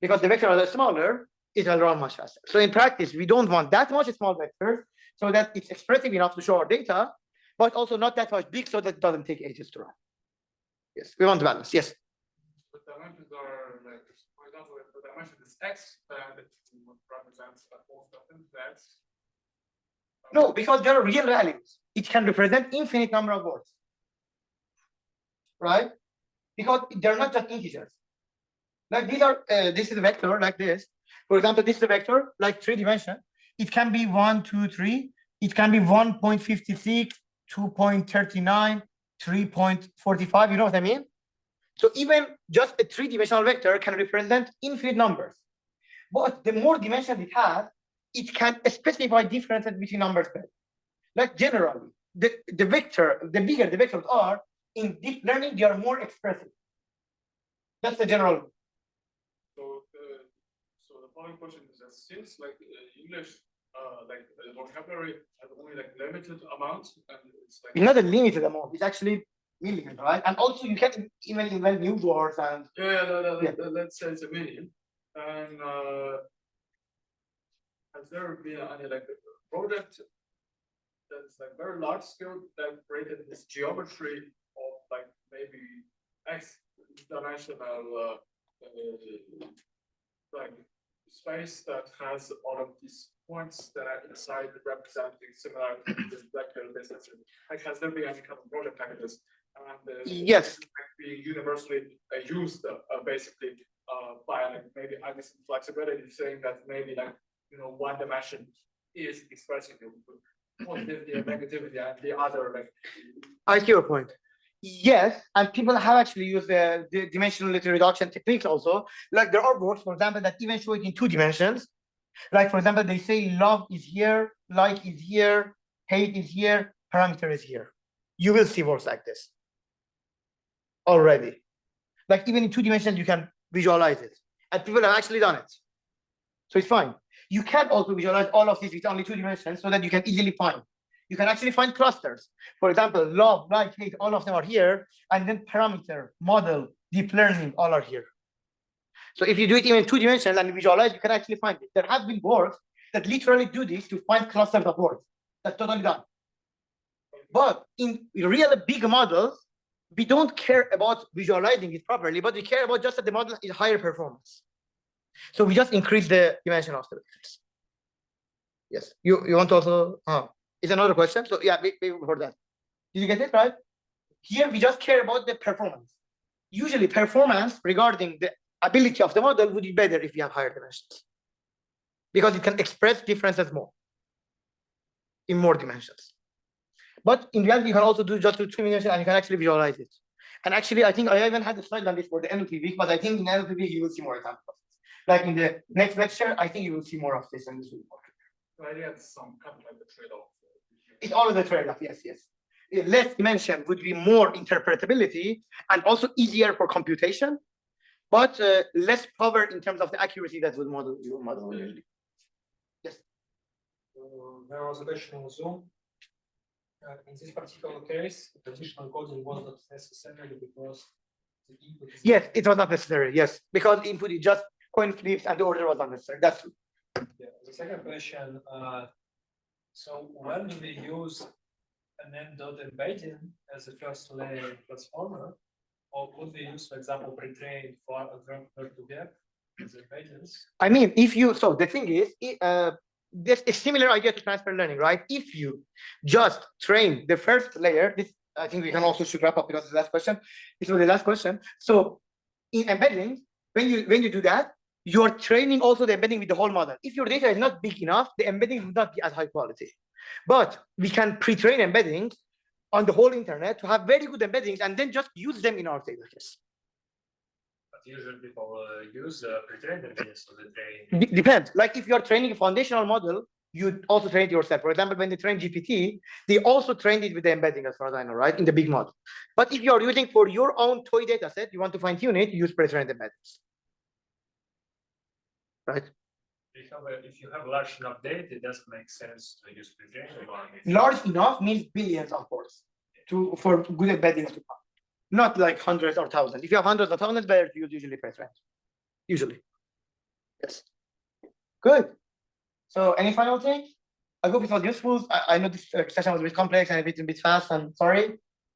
Because the vectors are smaller, it will run much faster. So in practice, we don't want that much small vectors so that it's expressive enough to show our data, but also not that much big so that it doesn't take ages to run. Yes, we want balance. Yes. The dimensions are like, for example, if the dimension is x, then it represents both of them. That's no, because there are real values. It can represent infinite number of words, right? Because they're not just integers. Like these are, this is a vector like this. For example, this is a vector like 3 dimension. It can be 1, 2, 3. It can be 1.56, 2.39, 3.45. You know what I mean? So even just a 3-dimensional vector can represent infinite numbers. But the more dimensions it has, it can specify differences between numbers better. Like generally, the bigger the vectors are, in deep learning, they are more expressive. That's the general. so the following question is that since like English like vocabulary has only like limited amount and it's like It's not a limited amount, it's actually million, right? And also you can even invent new words and let's say it's a million. And has there been any like project that's like very large scale that created this geometry of like maybe x dimensional like space that has all of these points that are inside representing similar vector businesses? Like, has there been any kind of project like this? And yes, being universally used basically by like maybe having some flexibility, saying that maybe like one dimension is expressing the positivity and negativity, and the other like. I see your point. Yes, and people have actually used the dimensionality reduction techniques also. Like there are works, for example, that even show it in 2 dimensions. Like for example, they say love is here, like is here, hate is here, parameter is here. You will see works like this already. Like even in 2 dimensions, you can visualize it, and people have actually done it. So it's fine. You can also visualize all of this with only 2 dimensions so that you can easily find. you can actually find clusters. For example, love, like, hate, all of them are here, and then parameter, model, deep learning, all are here. So if you do it even 2 dimensions and visualize, you can actually find it. There have been works that literally do this to find clusters of words. That's totally done. But in really big models, we don't care about visualizing it properly, but we care about just that the model is higher performance. So we just increase the dimension of the vectors. Yes, you want to also, it's another question. So yeah, wait for that. Did you get it right? Here we just care about the performance. Usually performance regarding the ability of the model would be better if you have higher dimensions, because it can express differences more in more dimensions. But in reality, you can also do just 2 dimensions and you can actually visualize it. And actually, I think I even had a slide on this for the NLP week, but I think in NLP week you will see more examples. Like in the next lecture, I think you will see more of this, and this will be more. So I had some kind of like the trade-off. It's always a trade-off, yes, yes. Less dimension would be more interpretability and also easier for computation, but less power in terms of the accuracy that would model your model usually. Yes. There was a question on Zoom. In this particular case, positional coding was not necessary because the input is Yes, it was not necessary. Yes, because the input is just coin flips and the order was not necessary. That's true. Yeah. The second question. So when do we use an embedding as a first layer transformer, or would we use, for example, pre-trained for to get as embeddings? I mean, if you, so the thing is, there's a similar idea to transfer learning, right? If you just train the first layer, this I think we can also should wrap up because it's the last question. This was the last question. So in embedding, when you do that, you're training also the embedding with the whole model. If your data is not big enough, the embedding will not be as high quality. But we can pre-train embeddings on the whole internet to have very good embeddings and then just use them in our data case. But usually people use pre-trained embeddings for the training. Depends. Like if you're training a foundational model, you also train it yourself. For example, when they train GPT, they also trained it with the embedding, as far as I know, right? In the big model. But if you're using for your own toy data set, you want to fine-tune it, you use pre-trained embeddings. Right? If you have large enough data, it doesn't make sense to use pre-trained. Large enough means billions of course for good embeddings to come. Not like hundreds or thousands. If you have hundreds or thousands, better to use usually pre-trained. Usually. Yes. Good. So any final thing? I hope it was useful. I know this session was a bit complex and a bit fast. I'm sorry.